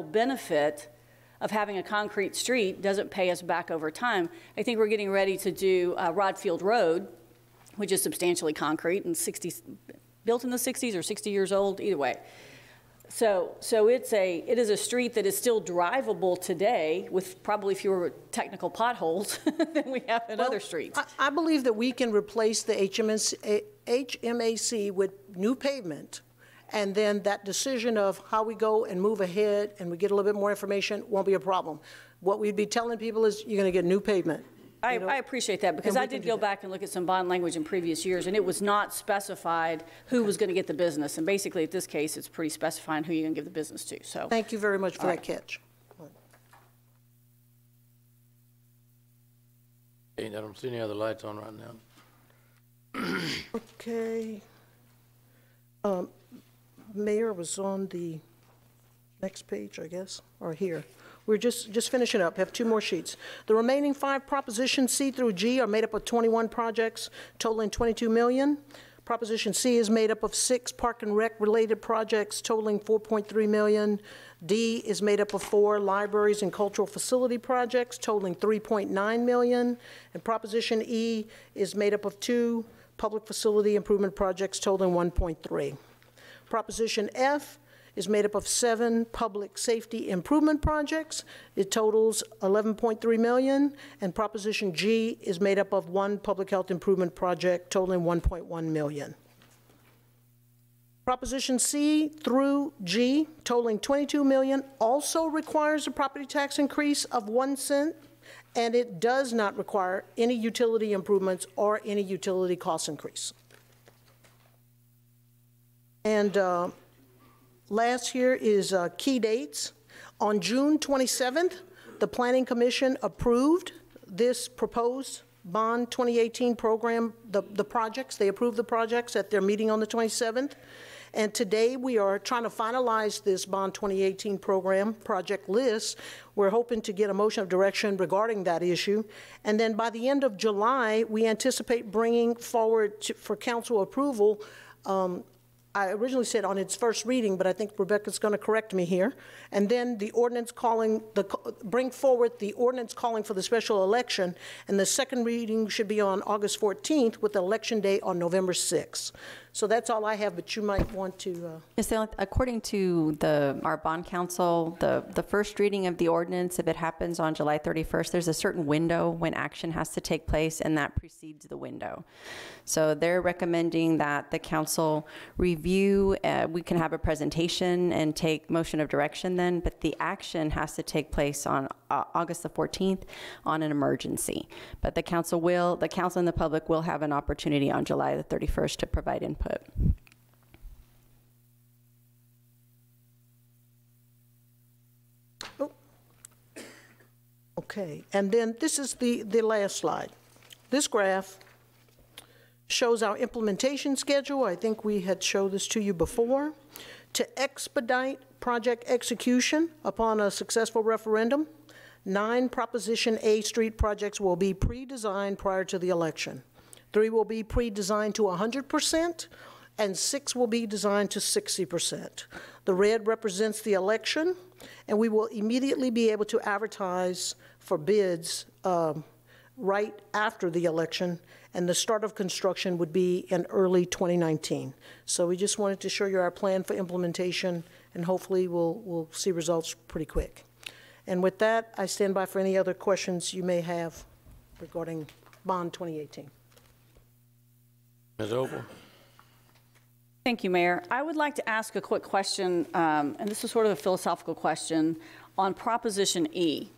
benefit of having a concrete street doesn't pay us back over time. I think we're getting ready to do Rodfield Road, which is substantially concrete and built in the 60s or 60 years old, either way. So it is a street that is still drivable today with probably fewer technical potholes than we have in other streets. I believe that we can replace the HMAC with new pavement, and then that decision of how we go and move ahead and we get a little bit more information won't be a problem. What we'd be telling people is you're going to get new pavement. I appreciate that, because I did go back and look at some bond language in previous years, and it was not specified who was going to get the business. And basically, at this case, it's pretty specifying who you're going to give the business to. So thank you very much for that catch. I don't see any other lights on right now. Okay. Mayor was on the next page, I guess, or here. We're just finishing up. Have 2 more sheets. The remaining 5 propositions C through G are made up of 21 projects totaling $22 million. Proposition C is made up of 6 park and rec related projects totaling $4.3 million. D is made up of 4 libraries and cultural facility projects totaling $3.9 million. And Proposition E is made up of 2 public facility improvement projects totaling $1.3. Proposition F is made up of 7 public safety improvement projects. It totals $11.3 million, and Proposition G is made up of 1 public health improvement project totaling $1.1 million. Proposition C through G totaling $22 million also requires a property tax increase of 1 cent, and it does not require any utility improvements or any utility cost increase. And last here is key dates. On June 27th, the Planning Commission approved this proposed Bond 2018 program, the projects. They approved the projects at their meeting on the 27th. And today we are trying to finalize this Bond 2018 program project list. We're hoping to get a motion of direction regarding that issue. And then by the end of July, we anticipate bringing forward for council approval I originally said on its first reading, but I think Rebecca's going to correct me here. And then the ordinance bring forward the ordinance calling for the special election, and the second reading should be on August 14th with the election day on November 6th. So that's all I have, but you might want to... Yes, according to our bond counsel, the first reading of the ordinance, if it happens on July 31st, there's a certain window when action has to take place, and that precedes the window. So they're recommending that the council review, we can have a presentation and take motion of direction then, but the action has to take place on August the 14th on an emergency. But the council and the public will have an opportunity on July the 31st to provide input. Oh. Okay, and then this is the last slide. This graph shows our implementation schedule. I think we had showed this to you before. To expedite project execution upon a successful referendum, 9 Proposition A street projects will be pre-designed prior to the election. 3 will be pre-designed to 100%, and 6 will be designed to 60%. The red represents the election, and we will immediately be able to advertise for bids right after the election, and the start of construction would be in early 2019. So we just wanted to show you our plan for implementation, and hopefully we'll see results pretty quick. And with that, I stand by for any other questions you may have regarding Bond 2018. Ms. Opal? Thank you, Mayor. I would like to ask a quick question, and this is sort of a philosophical question, on Proposition E.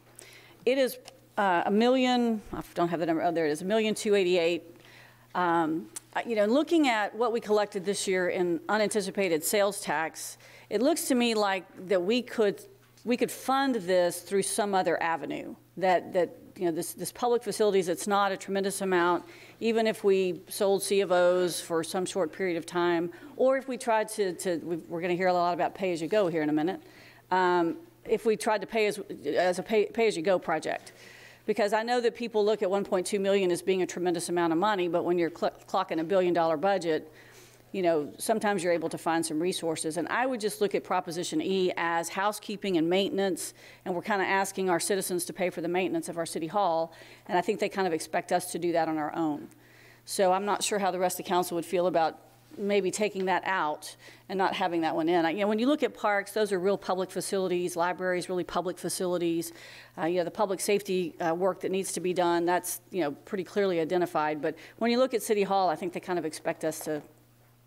It is $1 million, I don't have the number, oh, there it is, $1,288,000. You know, looking at what we collected this year in unanticipated sales tax, it looks to me like that we could fund this through some other avenue. That you know, this public facilities, it's not a tremendous amount, even if we sold C of Os for some short period of time, or if we tried we're going to hear a lot about pay-as-you-go here in a minute, if we tried to pay as a pay-as-you-go project. Because I know that people look at $1.2 million as being a tremendous amount of money, but when you're clocking $1 billion budget, you know, sometimes you're able to find some resources. And I would just look at Proposition E as housekeeping and maintenance, and we're kind of asking our citizens to pay for the maintenance of our city hall, and I think they kind of expect us to do that on our own. So I'm not sure how the rest of the council would feel about maybe taking that out and not having that one in. You know, when you look at parks, those are real public facilities, libraries, really public facilities. You know, the public safety work that needs to be done, that's, you know, pretty clearly identified. But when you look at City Hall, I think they kind of expect us to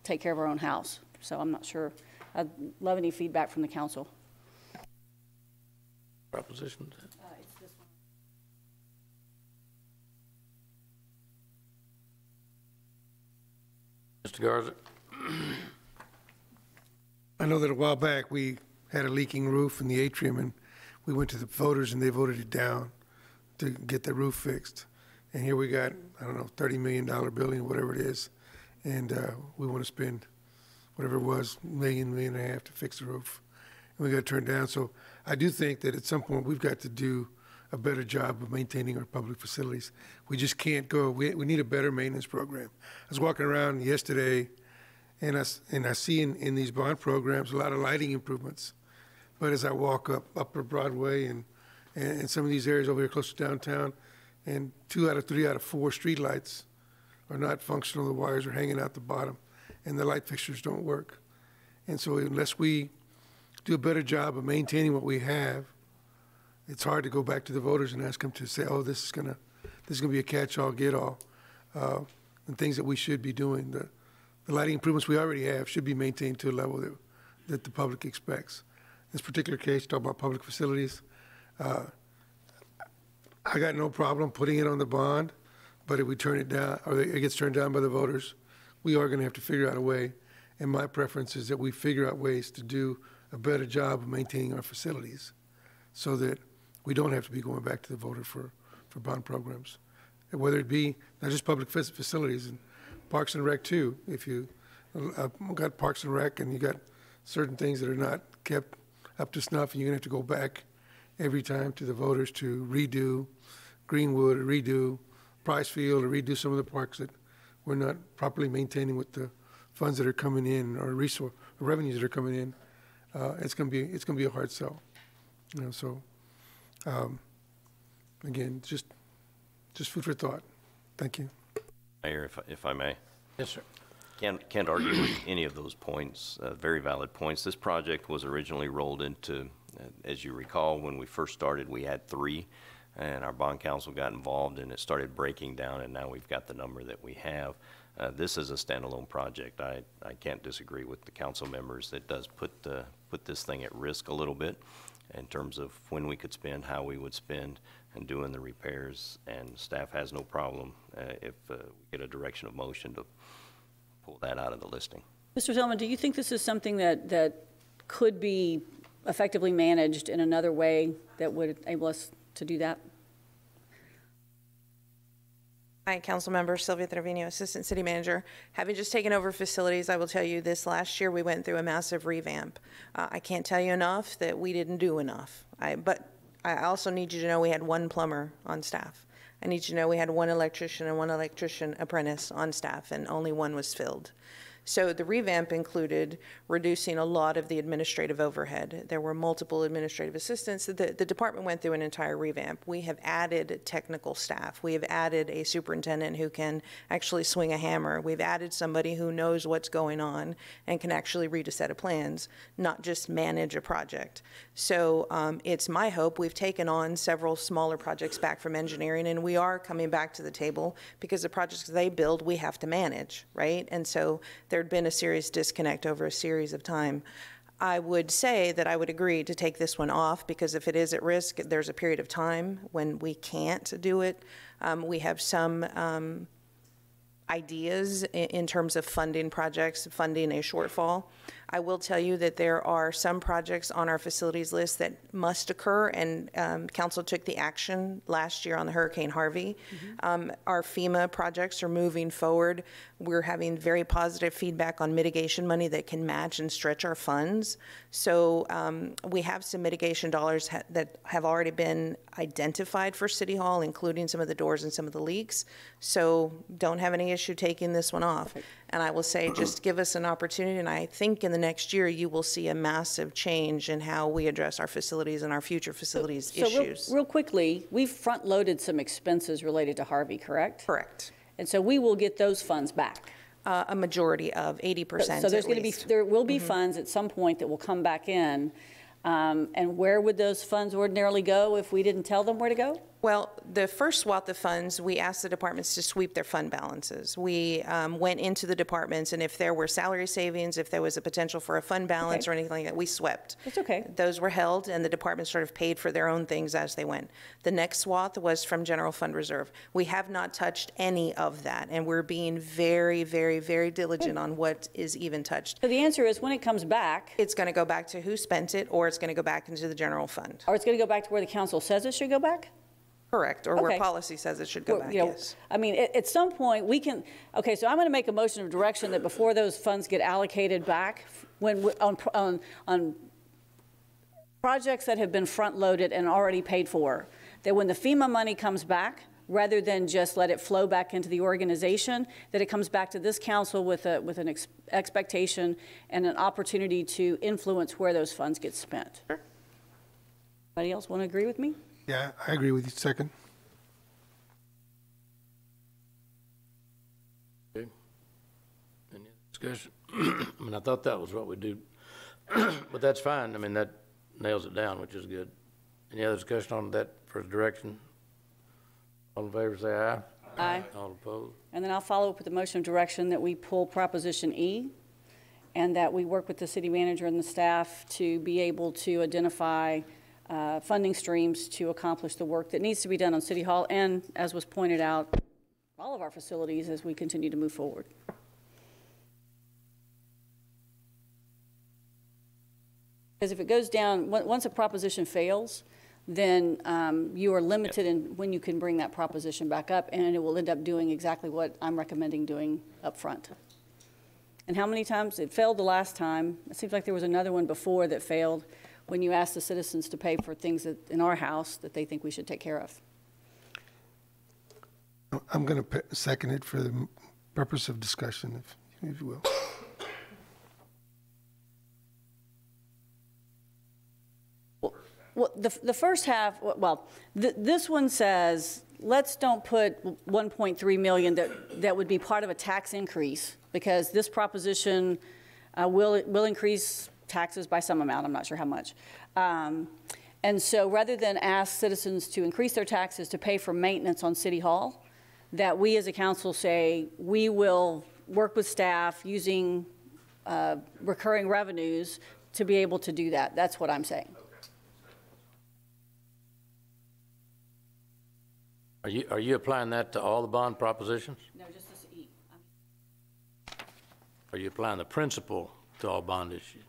take care of our own house. So I'm not sure. I'd love any feedback from the council. Proposition? It's this one. Mr. Garza? I know that a while back we had a leaking roof in the atrium, and we went to the voters and they voted it down to get the roof fixed. And here we got, I don't know, $30 million building, whatever it is, and we want to spend whatever it was, $1.5 million to fix the roof, and we got turned down. So I do think that at some point we've got to do a better job of maintaining our public facilities. We just can't go. We need a better maintenance program. I was walking around yesterday, and I see in these bond programs a lot of lighting improvements. But as I walk up Upper Broadway and some of these areas over here close to downtown, and 2 out of 3 out of 4 street lights are not functional. The wires are hanging out the bottom, and the light fixtures don't work. And so unless we do a better job of maintaining what we have, it's hard to go back to the voters and ask them to say, oh, this is gonna be a catch-all, get-all, and things that we should be doing. The lighting improvements we already have should be maintained to a level that the public expects. In this particular case, talk about public facilities. I got no problem putting it on the bond, but if we turn it down, or it gets turned down by the voters, we are going to have to figure out a way. And my preference is that we figure out ways to do a better job of maintaining our facilities so that we don't have to be going back to the voter for bond programs. And whether it be not just public facilities, and Parks and Rec too. If you got Parks and Rec and you got certain things that are not kept up to snuff, and you're going to have to go back every time to the voters to redo Greenwood or redo Price Field or redo some of the parks that we're not properly maintaining with the funds that are coming in or revenues that are coming in, it's going to be a hard sell. You know, so again, just food for thought. Thank you. Mayor, if I may. Yes, sir. Can't argue with any of those points, very valid points. This project was originally rolled into, as you recall, when we first started, we had 3, and our bond council got involved, and it started breaking down, and now we've got the number that we have. This is a standalone project. I can't disagree with the council members. It does put this thing at risk a little bit in terms of when we could spend, how we would spend, and doing the repairs, and staff has no problem if we get a direction of motion to pull that out of the listing. Mr. Tillman, do you think this is something that could be effectively managed in another way that would enable us to do that? Hi, Council Member Sylvia Trevino, Assistant City Manager. Having just taken over facilities, I will tell you this last year we went through a massive revamp. I can't tell you enough that we didn't do enough. But I also need you to know we had 1 plumber on staff. I need you to know we had 1 electrician and 1 electrician apprentice on staff, and only 1 was filled. So the revamp included reducing a lot of the administrative overhead. There were multiple administrative assistants. The department went through an entire revamp. We have added technical staff. We have added a superintendent who can actually swing a hammer. We've added somebody who knows what's going on and can actually read a set of plans, not just manage a project. So it's my hope. We've taken on several smaller projects back from engineering, and we are coming back to the table because the projects they build, we have to manage, right? And so there'd been a serious disconnect over a series of time. I would say that I would agree to take this one off, because if it is at risk, there's a period of time when we can't do it. We have some ideas in terms of funding projects, funding a shortfall. I will tell you that there are some projects on our facilities list that must occur, and council took the action last year on the Hurricane Harvey. Our FEMA projects are moving forward. We're having very positive feedback on mitigation money that can match and stretch our funds. So we have some mitigation dollars that have already been identified for City Hall, including some of the doors and some of the leaks. So don't have any issue taking this one off. And I will say, just give us an opportunity, and I think in the next year you will see a massive change in how we address our facilities and our future facilities issues. So real quickly, we've front-loaded some expenses related to Harvey, correct? Correct. And so we will get those funds back. A majority of 80%. So there will be funds at some point that will come back in. And where would those funds ordinarily go if we didn't tell them where to go? Well, the first swath of funds, we asked the departments to sweep their fund balances. We went into the departments, and if there were salary savings, if there was a potential for a fund balance or anything like that, we swept. That's okay. Those were held, and the departments sort of paid for their own things as they went. The next swath was from general fund reserve. We have not touched any of that, and we're being very, very, very diligent on what is even touched. So the answer is, when it comes back, it's going to go back to who spent it, or it's going to go back into the general fund. Or it's going to go back to where the council says it should go back? Correct, or where policy says it should go back, yes. I mean, at some point, we can, okay, so I'm going to make a motion of direction that before those funds get allocated back, on projects that have been front-loaded and already paid for, that when the FEMA money comes back, rather than just let it flow back into the organization, that it comes back to this council with an expectation and an opportunity to influence where those funds get spent. Sure. Anybody else want to agree with me? Yeah, I agree with you. Second. Okay. Any discussion? I mean, I thought that was what we do, but that's fine. I mean, that nails it down, which is good. Any other discussion on that first direction? All in favor, say aye. Aye. All opposed? And then I'll follow up with the motion of direction that we pull Proposition E, and that we work with the city manager and the staff to be able to identify funding streams to accomplish the work that needs to be done on City Hall and, as was pointed out, all of our facilities as we continue to move forward. Because if it goes down, once a proposition fails, then you are limited in when you can bring that proposition back up, and it will end up doing exactly what I'm recommending doing up front. And how many times? It failed the last time. It seems like there was another one before that failed, when you ask the citizens to pay for things that, in our house, that they think we should take care of. I'm going to second it for the purpose of discussion, if you will. Well, the first half, well, this one says, let's don't put 1.3 million that would be part of a tax increase, because this proposition will increase taxes by some amount. I'm not sure how much. And so rather than ask citizens to increase their taxes to pay for maintenance on City Hall, that we as a council say, we will work with staff using recurring revenues to be able to do that. That's what I'm saying. Are you applying that to all the bond propositions? No, just this E. Are you applying the principle to all bond issues?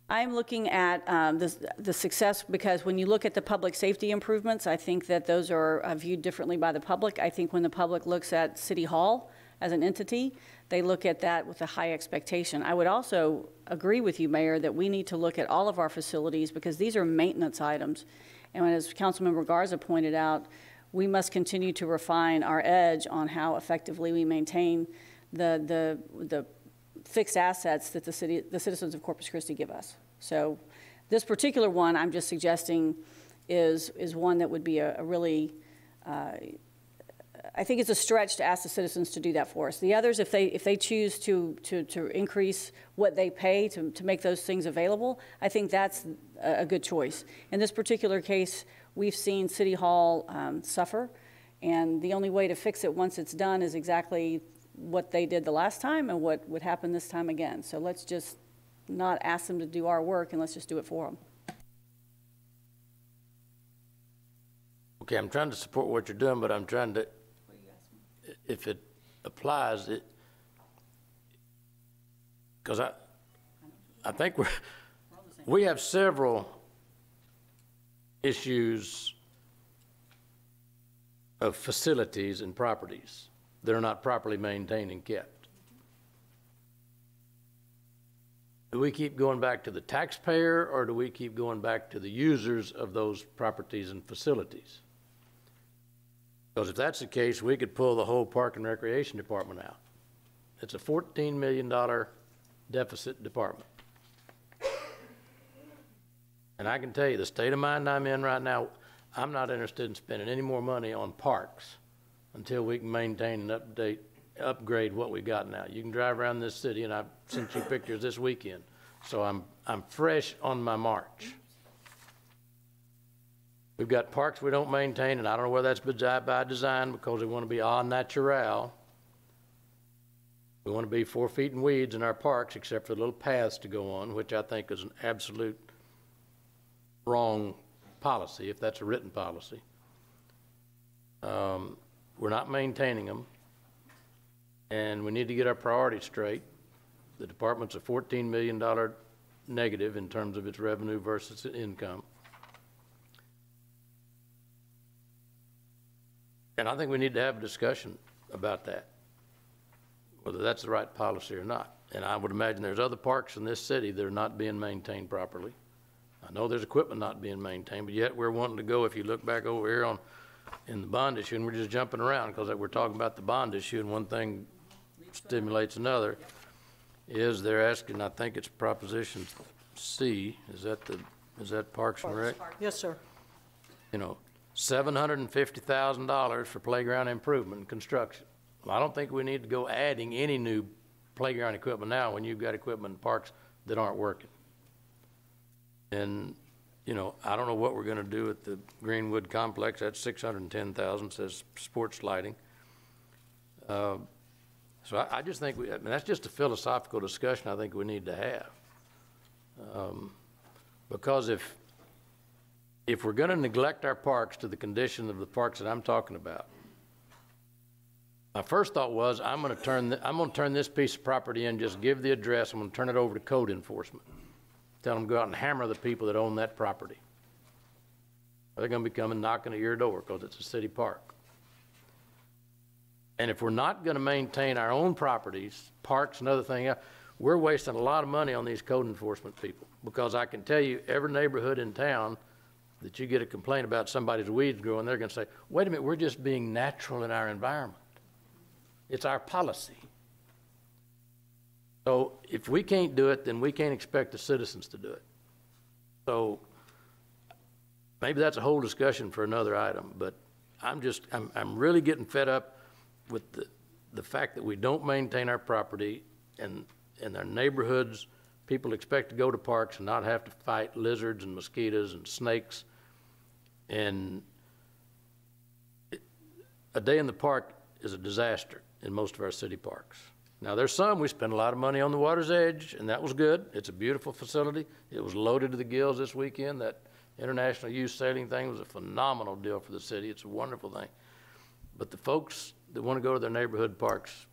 I'm looking at the success, because when you look at the public safety improvements, I think that those are viewed differently by the public. I think when the public looks at City Hall as an entity, they look at that with a high expectation. I would also agree with you, Mayor, that we need to look at all of our facilities, because these are maintenance items. And as Councilmember Garza pointed out, we must continue to refine our edge on how effectively we maintain the fixed assets that the citizens of Corpus Christi give us. So this particular one, I'm just suggesting, is one that would be a really, I think it's a stretch to ask the citizens to do that for us. The others, if they choose to increase what they pay to make those things available, I think that's a good choice. In this particular case, we've seen City Hall suffer, and the only way to fix it once it's done is exactly what they did the last time and what would happen this time again. So let's just not ask them to do our work, and let's just do it for them. Okay, I'm trying to support what you're doing, but I'm trying to, if it applies, because I think we have several issues of facilities and properties that are not properly maintained and kept. Do we keep going back to the taxpayer, or do we keep going back to the users of those properties and facilities? Because if that's the case, we could pull the whole Park and Recreation Department out. It's a $14 million deficit department. And I can tell you, the state of mind I'm in right now, I'm not interested in spending any more money on parks until we can maintain and upgrade what we got now. You can drive around this city, and I've sent you pictures this weekend. So I'm fresh on my march. We've got parks we don't maintain, and I don't know whether that's by design, because we want to be au naturel. We want to be 4 feet in weeds in our parks, except for the little paths to go on, which I think is an absolute wrong policy, if that's a written policy. We're not maintaining them, and we need to get our priorities straight. The department's a $14 million negative in terms of its revenue versus its income. And I think we need to have a discussion about that, whether that's the right policy or not. And I would imagine there's other parks in this city that are not being maintained properly. I know there's equipment not being maintained, but yet we're wanting to go, if you look back over here in the bond issue, and we're just jumping around because we're talking about the bond issue, and one thing stimulates another, is they're asking, I think it's Proposition C, is that Parks and Rec? Yes, sir. You know, $750,000 for playground improvement and construction. Well, I don't think we need to go adding any new playground equipment now when you've got equipment in parks that aren't working. And, you know, I don't know what we're going to do at the Greenwood Complex. That's $610,000, says sports lighting. So I just think, I mean, that's just a philosophical discussion I think we need to have. Because if we're going to neglect our parks to the condition of the parks that I'm talking about, my first thought was I'm going to turn this piece of property in, just give the address. I'm going to turn it over to code enforcement. Tell them to go out and hammer the people that own that property. They're going to be coming knocking at your door because it's a city park. And if we're not going to maintain our own properties, parks and other things, we're wasting a lot of money on these code enforcement people. Because I can tell you, every neighborhood in town that you get a complaint about somebody's weeds growing, they're going to say, wait a minute, we're just being natural in our environment. It's our policy. So if we can't do it, then we can't expect the citizens to do it. So maybe that's a whole discussion for another item, but I'm really getting fed up with the fact that we don't maintain our property, and in our neighborhoods, people expect to go to parks and not have to fight lizards and mosquitoes and snakes. And a day in the park is a disaster in most of our city parks. Now, there's some, we spend a lot of money on the water's edge, and that was good. It's a beautiful facility. It was loaded to the gills this weekend. That international youth sailing thing was a phenomenal deal for the city. It's a wonderful thing. But the folks that want to go to their neighborhood parks,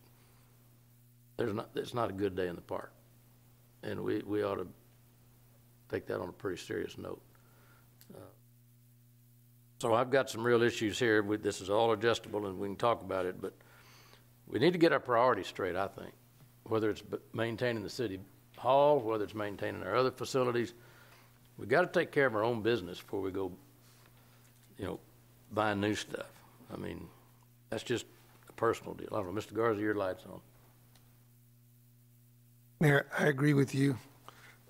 it's not a good day in the park. And we ought to take that on a pretty serious note. So I've got some real issues here. This is all adjustable, and we can talk about it, but we need to get our priorities straight, I think, whether it's maintaining the city hall, whether it's maintaining our other facilities. We've got to take care of our own business before we go, buying new stuff. I mean, that's just a personal deal. I don't know, Mr. Garza, your light's on. Mayor, I agree with you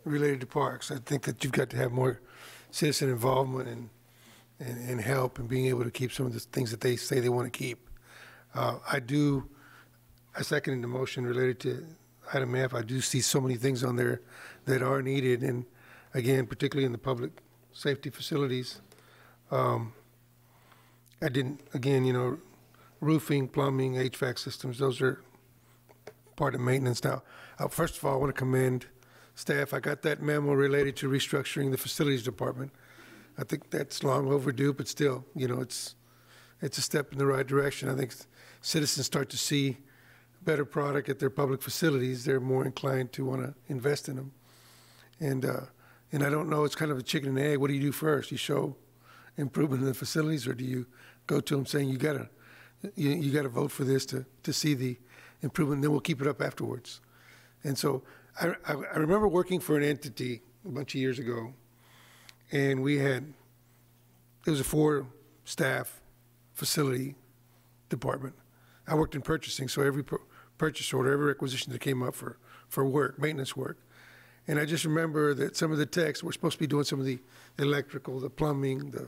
related to parks. I think that you've got to have more citizen involvement and help in being able to keep some of the things that they say they want to keep. I second the motion related to item F. I do see so many things on there that are needed, and again, particularly in the public safety facilities. Roofing, plumbing, HVAC systems, those are part of maintenance. Now, first of all, I want to commend staff. I got that memo related to restructuring the facilities department. I think that's long overdue, but still, it's a step in the right direction. I think citizens start to see better product at their public facilities. They're more inclined to want to invest in them. And I don't know, it's kind of a chicken and egg. What do you do first? You show improvement in the facilities, or do you go to them saying you gotta vote for this to see the improvement, and then we'll keep it up afterwards? And so I remember working for an entity a bunch of years ago, and it was a 4-staff facility department. I worked in purchasing, so every purchase order, every requisition that came up for work, maintenance work. And I just remember that some of the techs were supposed to be doing some of the electrical, the plumbing, the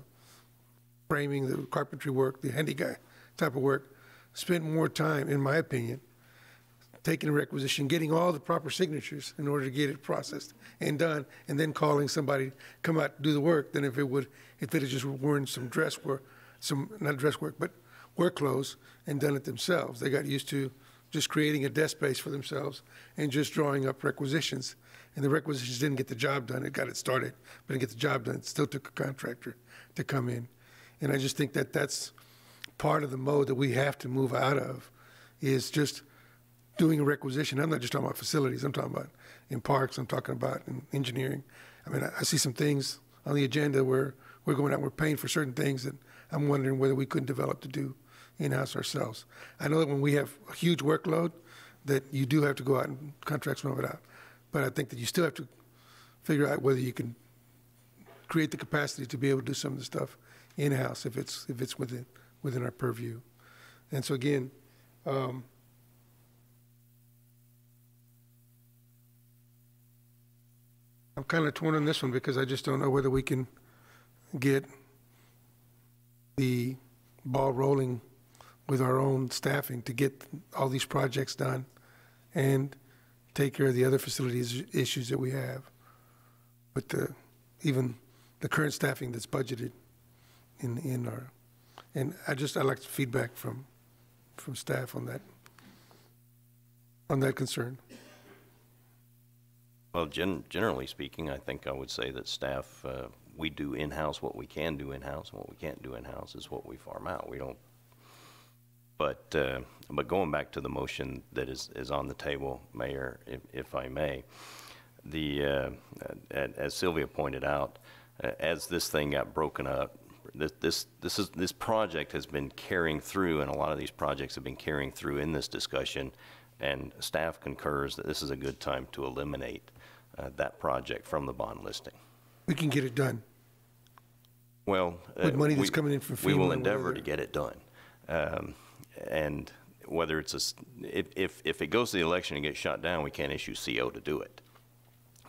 framing, the carpentry work, the handy guy type of work, spent more time, in my opinion, taking a requisition, getting all the proper signatures in order to get it processed and done, and then calling somebody to come out to do the work than if it had just worn some dress work, not dress work, but work clothes, and done it themselves. They got used to just creating a desk space for themselves and just drawing up requisitions. And the requisitions didn't get the job done. It got it started, but didn't get the job done. It still took a contractor to come in. And I just think that that's part of the mode that we have to move out of, is just doing a requisition. I'm not just talking about facilities. I'm talking about in parks. I'm talking about in engineering. I mean, I see some things on the agenda where we're going out and we're paying for certain things that I'm wondering whether we couldn't develop to do in-house ourselves. I know that when we have a huge workload, that you do have to go out and contract some of it out. But I think that you still have to figure out whether you can create the capacity to be able to do some of the stuff in-house if it's within our purview. And so again, I'm kind of torn on this one because I just don't know whether we can get the ball rolling with our own staffing to get all these projects done and take care of the other facilities issues that we have. But even the current staffing that's budgeted in our, and I'd like feedback from staff on that concern. Well, generally speaking, I think I would say that staff, we do in-house what we can do in-house, and what we can't do in-house is what we farm out. We don't. But going back to the motion that is on the table, Mayor, if I may, as Sylvia pointed out, as this thing got broken up, this project has been carrying through, and a lot of these projects have been carrying through in this discussion, and staff concurs that this is a good time to eliminate that project from the bond listing. We can get it done. Well, with money that's coming in from FEMA, we will endeavor to get it done. And whether it's if it goes to the election and gets shot down, we can't issue CO to do it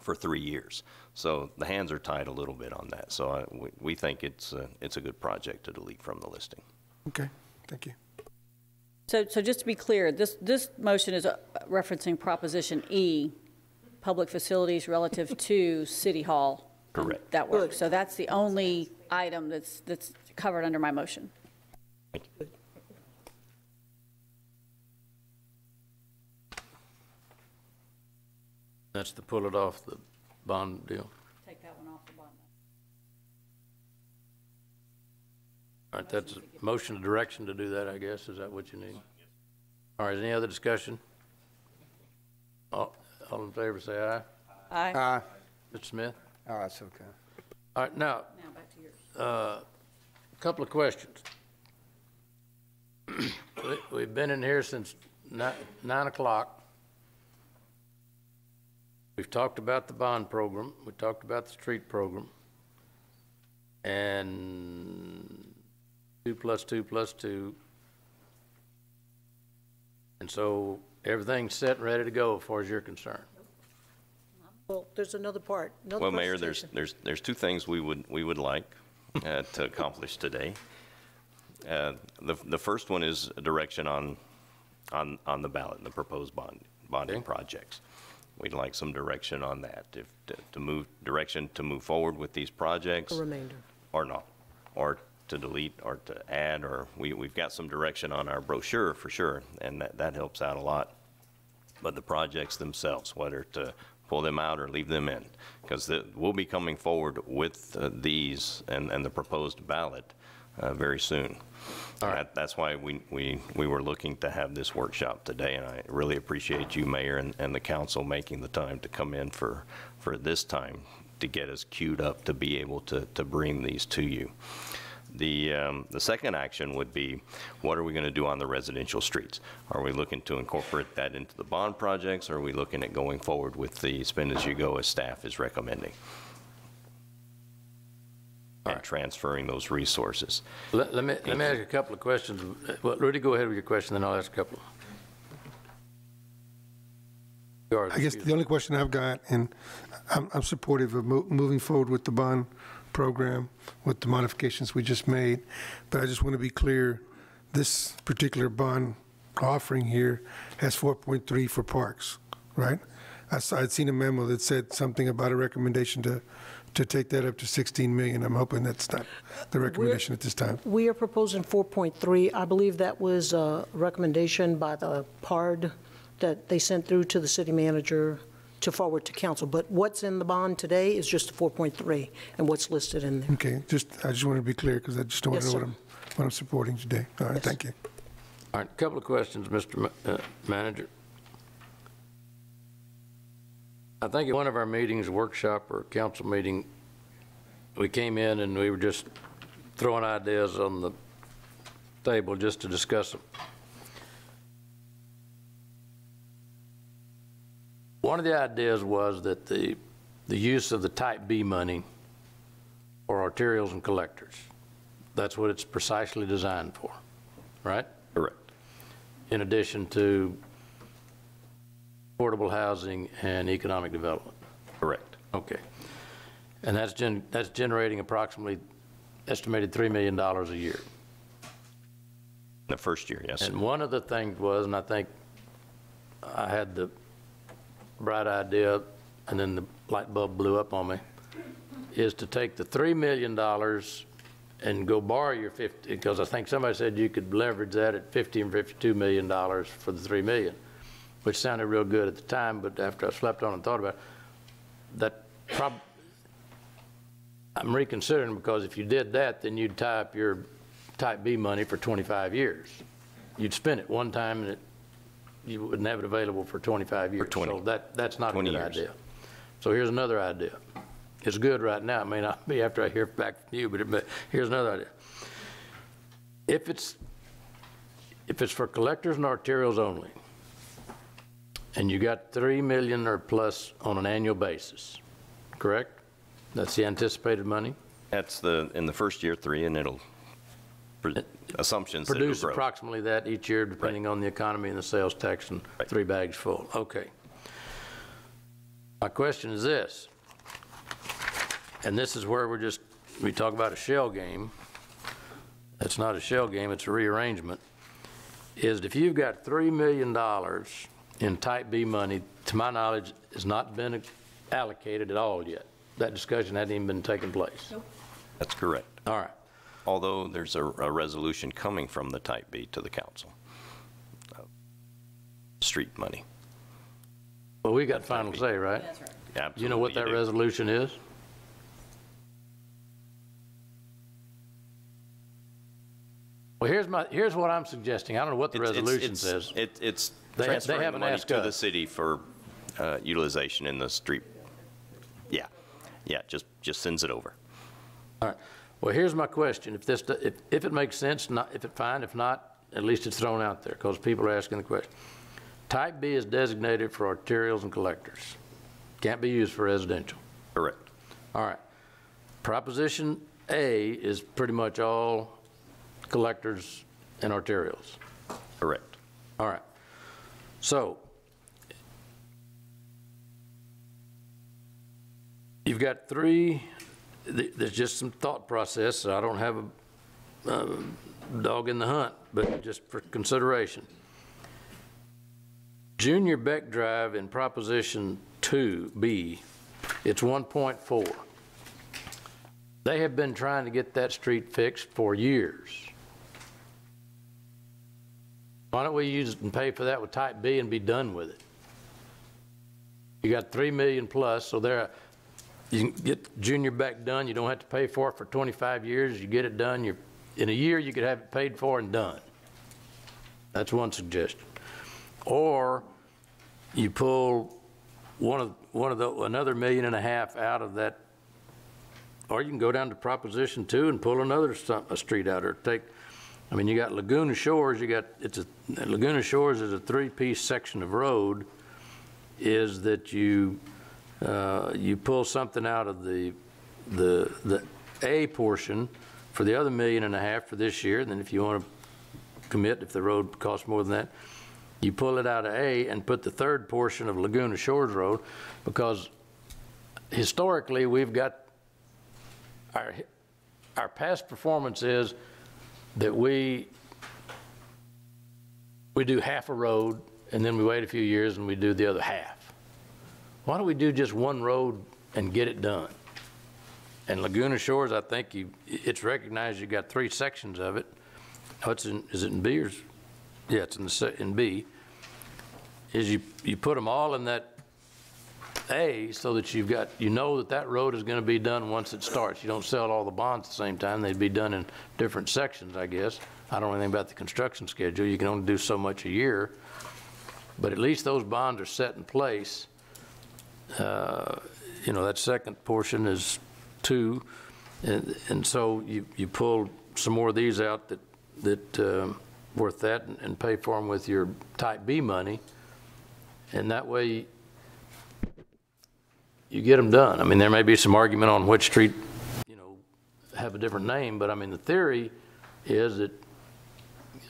for 3 years. So the hands are tied a little bit on that. So we think it's a good project to delete from the listing. Okay, thank you. So just to be clear, this motion is referencing Proposition E, public facilities relative to City Hall. Correct. That works. So that's the only item that's covered under my motion. Thank you. That's to pull it off the bond deal. Take that one off the bottom. All right, that's a motion of direction to do that, I guess. Is that what you need? All right, any other discussion? All in favor, say aye. Aye. Aye. Mr. Smith? Oh, that's okay. All right, now, Now back to yours. a couple of questions. We've been in here since 9 o'clock. We've talked about the bond program. We talked about the street program. And 2 + 2 + 2. And so everything's set and ready to go as far as you're concerned. Well, there's another part. Well, Mayor, there's two things we would like to accomplish today. The first one is a direction on the ballot, the proposed bonding projects. We'd like some direction on that, to move forward with these projects. A remainder. Or not, or to delete, or to add, or we've got some direction on our brochure for sure, and that helps out a lot. But the projects themselves, whether to pull them out or leave them in, because we'll be coming forward with these and the proposed ballot very soon. All right. That's why we were looking to have this workshop today, and I really appreciate you, Mayor, and the council making the time to come in for this time to get us queued up to be able to bring these to you. The second action would be, what are we going to do on the residential streets? Are we looking to incorporate that into the bond projects, or are we looking at going forward with the spend as you go as staff is recommending? And transferring those resources. Let me ask a couple of questions. Well, Rudy, go ahead with your question, then I'll ask a couple. I guess the only question I've got, and I'm supportive of moving forward with the bond program with the modifications we just made, but I just want to be clear, this particular bond offering here has 4.3 for parks, right? I'd seen a memo that said something about a recommendation to take that up to 16 million. I'm hoping that's not the recommendation at this time. We are proposing 4.3. I believe that was a recommendation by the PARD that they sent through to the city manager to forward to council. But what's in the bond today is just 4.3 and what's listed in there. Okay, I just want to be clear because I just don't Yes, know what I'm supporting today. All right, Yes. Thank you. All right, a couple of questions, Mr. Manager. I think at one of our meetings, workshop or council meeting, we came in and we were just throwing ideas on the table just to discuss them. One of the ideas was that the use of the Type B money for arterials and collectors, that's what it's precisely designed for, right? Correct. In addition to affordable housing and economic development. Correct. Okay. And that's generating approximately estimated $3 million a year. The first year, yes. And one of the things was, and I think I had the bright idea, and then the light bulb blew up on me, is to take the $3 million and go borrow your 50, because I think somebody said you could leverage that at $50 and $52 million for the $3 million, which sounded real good at the time, but after I slept on and thought about it, I'm reconsidering, because if you did that, then you'd tie up your Type B money for 25 years. You'd spend it one time and you wouldn't have it available for 25 years. For 20. So that's not a good years. idea. So here's another idea. It's good right now. It may not be after I hear back from you, but here's another idea. If it's for collectors and arterials only, and you got $3 million or plus on an annual basis, correct? That's the anticipated money? That's in the first year, 3, and it'll, assumptions that Produce it'll grow. approximately that each year, depending on the economy and the sales tax, and 3 bags full. Okay. My question is this, and this is where we talk about a shell game. It's not a shell game, it's a rearrangement, is if you've got $3 million in Type B money, to my knowledge, has not been allocated at all yet. That discussion hadn't even been taking place. Nope. That's correct. All right. Although there's a resolution coming from the Type B to the council. Street money. Well, we got final say, right? That's right. Absolutely. You know what that do. resolution is? Well, here's what I'm suggesting. I don't know what the resolution says. It's They transferring the haven't money asked to the us. city for utilization in the street. Yeah, just sends it over. All right. Well, here's my question. If it makes sense, if it's fine, if not, at least it's thrown out there because people are asking the question. Type B is designated for arterials and collectors. Can't be used for residential. Correct. All right. Proposition A is pretty much all collectors and arterials. Correct. All right. So you've got three, there's just some thought process. So I don't have a dog in the hunt, but just for consideration. Junior Beck Drive in Proposition 2B, it's 1.4. They have been trying to get that street fixed for years. Why don't we use it and pay for that with Type B and be done with it? You got $3 million plus, so you can get Junior Beck done. You don't have to pay for it for 25 years. You get it done. In a year, you could have it paid for and done. That's one suggestion. Or you pull another $1.5 million out of that, or you can go down to Proposition 2 and pull a street out, or you got Laguna Shores. Laguna Shores is a three-piece section of road. Is that you pull something out of the A portion for the other $1.5 million for this year, and then if you want to commit, if the road costs more than that, you pull it out of A and put the third portion of Laguna Shores Road, because historically we've got our past performance is that we do half a road and then we wait a few years and we do the other half. Why don't we do just one road and get it done? And Laguna Shores, I think it's recognized you got three sections of it. Is it in B or? Yeah, it's in B. Is you put them all in that A so that you know that road is going to be done once it starts. You don't sell all the bonds at the same time. They'd be done in different sections, I guess. I don't know anything about the construction schedule. You can only do so much a year. But at least those bonds are set in place. That second portion is 2. And so you pull some more of these out that worth that and pay for them with your Type B money. And that way you get them done. I mean, there may be some argument on which street, have a different name, but I mean, the theory is that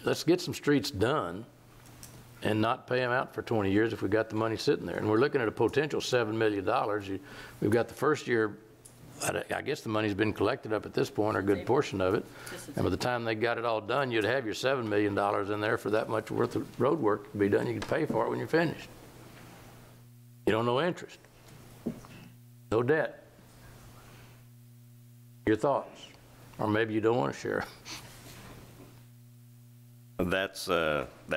let's get some streets done and not pay them out for 20 years if we got the money sitting there. And we're looking at a potential $7 million. We've got the first year, I guess the money's been collected up at this point, or a good portion of it. And by the time they got it all done, you'd have your $7 million in there for that much worth of road work to be done. You could pay for it when you're finished. You don't know interest. No debt. Your thoughts? Or maybe you don't want to share. That's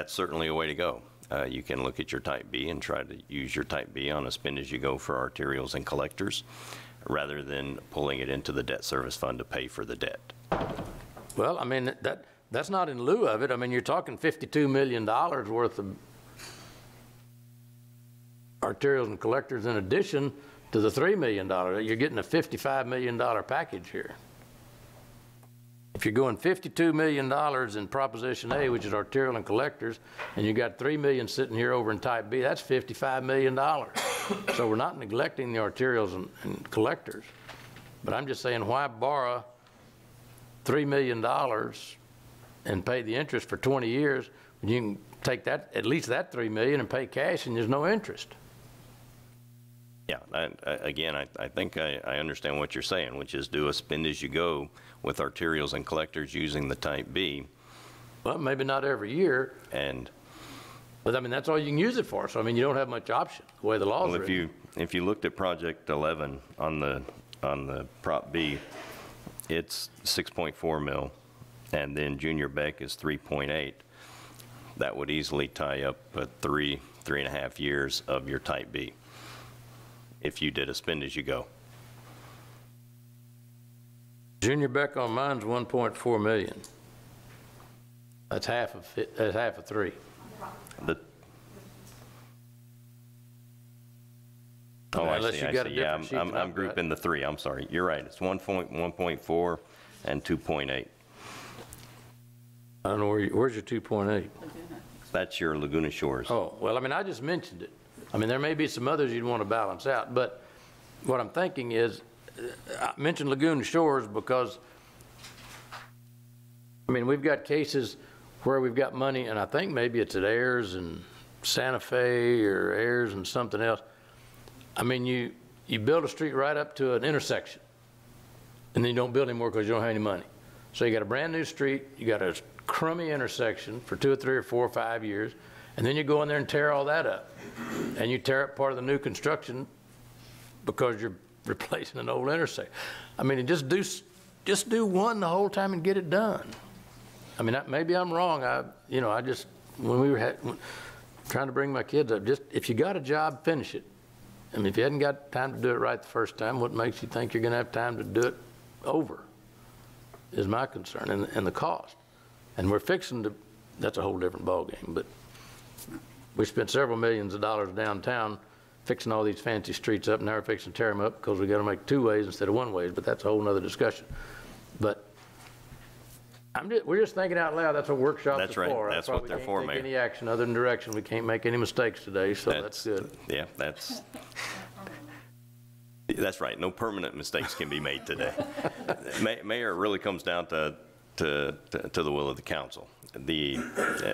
certainly a way to go. You can look at your Type B and try to use your Type B on a spend-as-you-go for arterials and collectors, rather than pulling it into the debt service fund to pay for the debt. Well, I mean, that's not in lieu of it. I mean, you're talking $52 million worth of arterials and collectors in addition to the $3 million. You're getting a $55 million package here. If you're going $52 million in Proposition A, which is arterial and collectors, and you got $3 million sitting here over in Type B, that's $55 million. So we're not neglecting the arterials and collectors. But I'm just saying, why borrow $3 million and pay the interest for 20 years when you can take that, at least that $3 million, and pay cash and there's no interest? Yeah, again, I think I understand what you're saying, which is do a spend as you go with arterials and collectors using the type B. Well, maybe not every year, but I mean, that's all you can use it for. So, I mean, you don't have much option, the way the law's Well, written. if you looked at Project 11 on the Prop B, it's 6.4 mil, and then Junior Beck is 3.8. That would easily tie up 3.5 years of your type B if you did a spend as you go. Junior Beck on mine's 1.4 million. That's half of it, that's half of 3. Oh, I Unless see, you I got a see. Yeah, different sheet than I'm I've grouping the 3. I'm sorry. You're right. It's 1.4 and 2.8. I don't know where's your 2.8? That's your Laguna Shores. Oh, well, I mean, I just mentioned it. I mean, there may be some others you'd want to balance out, but what I'm thinking is, I mentioned Laguna Shores because, I mean, we've got cases where we've got money, and I think maybe it's at Ayers and Santa Fe or Ayers and something else. I mean, you build a street right up to an intersection, and then you don't build anymore because you don't have any money. So you got a brand new street, you got a crummy intersection for 2 or 3 or 4 or 5 years, and then you go in there and tear all that up. And you tear up part of the new construction because you're replacing an old intersection. I mean, just do one the whole time and get it done. I mean, maybe I'm wrong. When we were trying to bring my kids up, just if you got a job, finish it. I mean, if you hadn't got time to do it right the first time, what makes you think you're going to have time to do it over is my concern, and the cost. And we're fixing to, that's a whole different ballgame, but we spent several millions of dollars downtown fixing all these fancy streets up, and now we're fixing to tear them up because we got to make 2 ways instead of 1 ways, but that's a whole nother discussion. But we're just thinking out loud. That's what workshops are for. That's what they're for, Mayor. We can't take any action other than direction. We can't make any mistakes today, so that's good. Yeah, that's right. No permanent mistakes can be made today. Mayor, it really comes down to the will of the council,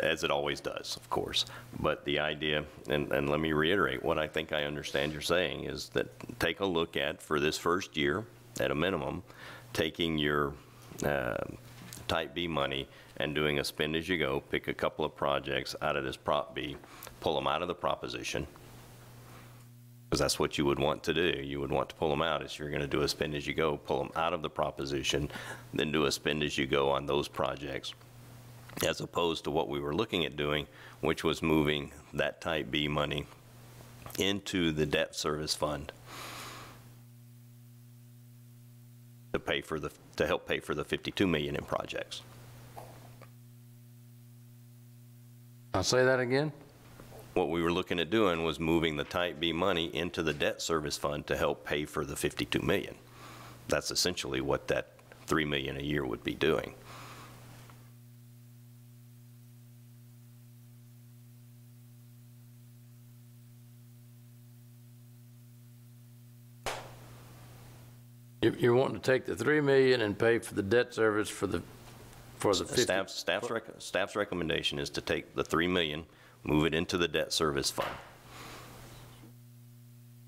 as it always does, of course. But the idea, and let me reiterate, what I think I understand you're saying is that take a look at, for this first year, at a minimum, taking your Type B money and doing a spend as you go, pick a couple of projects out of this Prop B, pull them out of the proposition, because that's what you would want to do. You would want to pull them out. If you're going to do a spend as you go, pull them out of the proposition, then do a spend as you go on those projects, as opposed to what we were looking at doing, which was moving that Type B money into the debt service fund to help pay for the $52 million in projects. I'll say that again. What we were looking at doing was moving the Type B money into the debt service fund to help pay for the $52 million. That's essentially what that $3 million a year would be doing. You're wanting to take the $3 million and pay for the debt service for the 50. Staff's recommendation is to take the $3 million, move it into the debt service fund.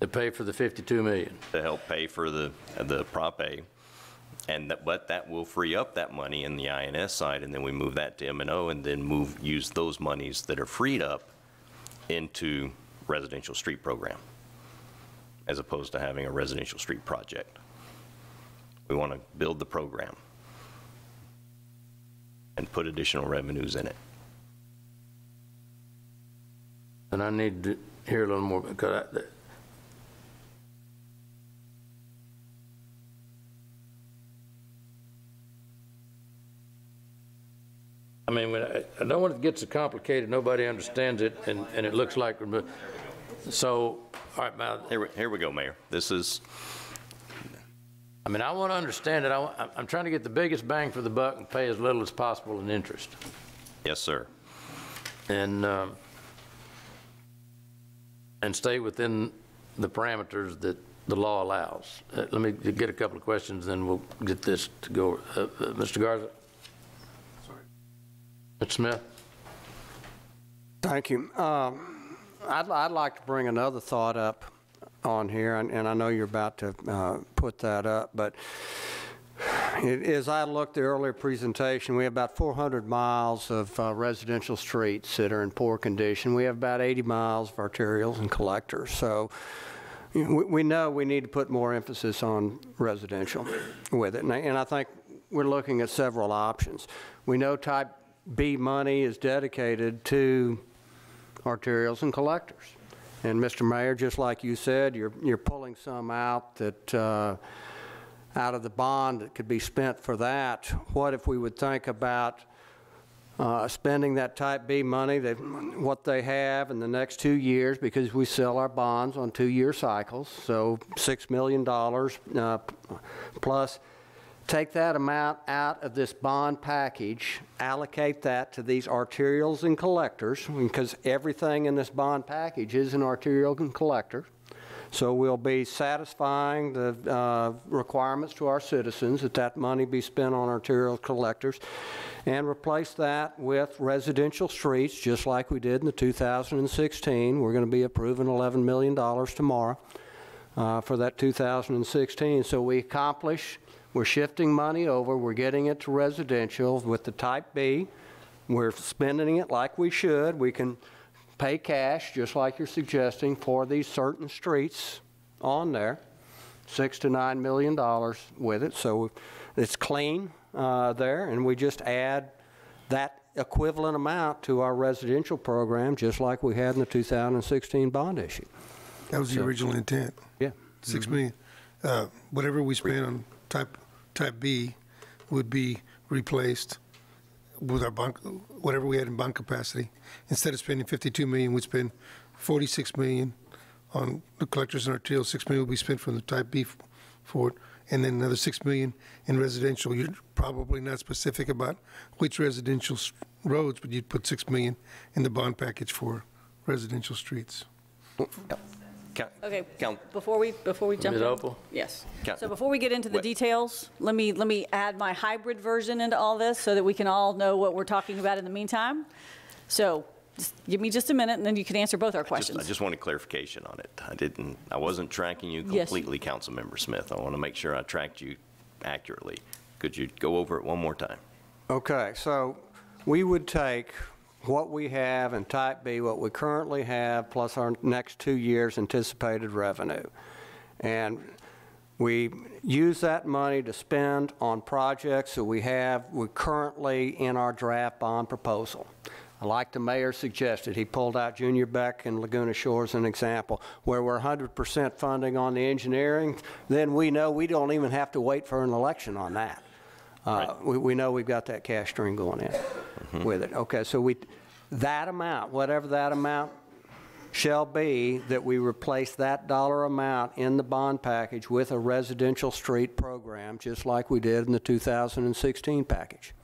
To pay for the $52 million. To help pay for the Prop A, but that will free up that money in the INS side, and then we move that to M&O, and then use those monies that are freed up into residential street program, as opposed to having a residential street project. We want to build the program and put additional revenues in it. And I need to hear a little more, because I mean, I don't want it to get so complicated, nobody understands it, and it looks like, so, all right, now. Here we go, Mayor. This is, I mean, I want to understand it. I'm trying to get the biggest bang for the buck and pay as little as possible in interest. yes, sir. And stay within the parameters that the law allows. Let me get a couple of questions, then we'll get this to go. Mr. Garza? Sorry. Mr. Smith? Thank you. I'd like to bring another thought up. on here, and I know you're about to put that up, but as I looked at the earlier presentation, we have about 400 miles of residential streets that are in poor condition. We have about 80 miles of arterials and collectors. So we know we need to put more emphasis on residential with it. And I think we're looking at several options. We know Type B money is dedicated to arterials and collectors. And Mr. Mayor, just like you said, you're pulling some out that out of the bond that could be spent for that. What if we would think about spending that Type B money, what they have in the next 2 years, because we sell our bonds on 2-year cycles, so $6 million plus. Take that amount out of this bond package, allocate that to these arterials and collectors, because everything in this bond package is an arterial and collector. So we'll be satisfying the requirements to our citizens that money be spent on arterial collectors, and replace that with residential streets, just like we did in the 2016. We're going to be approving $11 million tomorrow for that 2016. So we're shifting money over, we're getting it to residential with the Type B. We're spending it like we should. We can pay cash, just like you're suggesting, for these certain streets on there, $6 to $9 million with it. So it's clean there, and we just add that equivalent amount to our residential program, just like we had in the 2016 bond issue. That was the original intent. Yeah. $6 million. Whatever we spend on Type B would be replaced with our bond, whatever we had in bond capacity. Instead of spending $52 million, we'd spend $46 million on the collectors and arterials. $6 million will be spent from the Type B for it, and then another $6 million in residential. You're probably not specific about which residential roads, but you'd put $6 million in the bond package for residential streets. Okay, before we jump in. Opal? Yes. So before we get into the details, let me add my hybrid version into all this so that we can all know what we're talking about in the meantime. So just give me just a minute, and then you can answer both our questions. I just wanted clarification on it. I wasn't tracking you completely, yes. Councilmember Smith. I want to make sure I tracked you accurately. Could you go over it one more time? Okay, so we would take what we have in Type B, what we currently have, plus our next 2 years' anticipated revenue. And we use that money to spend on projects that we're currently in our draft bond proposal. Like the mayor suggested, he pulled out Junior Beck and Laguna Shore as an example, where we're 100% funding on the engineering. Then we know we don't even have to wait for an election on that. Right. We know we've got that cash stream going in with it. Okay, so that amount, whatever that amount shall be, that we replace that dollar amount in the bond package with a residential street program, just like we did in the 2016 package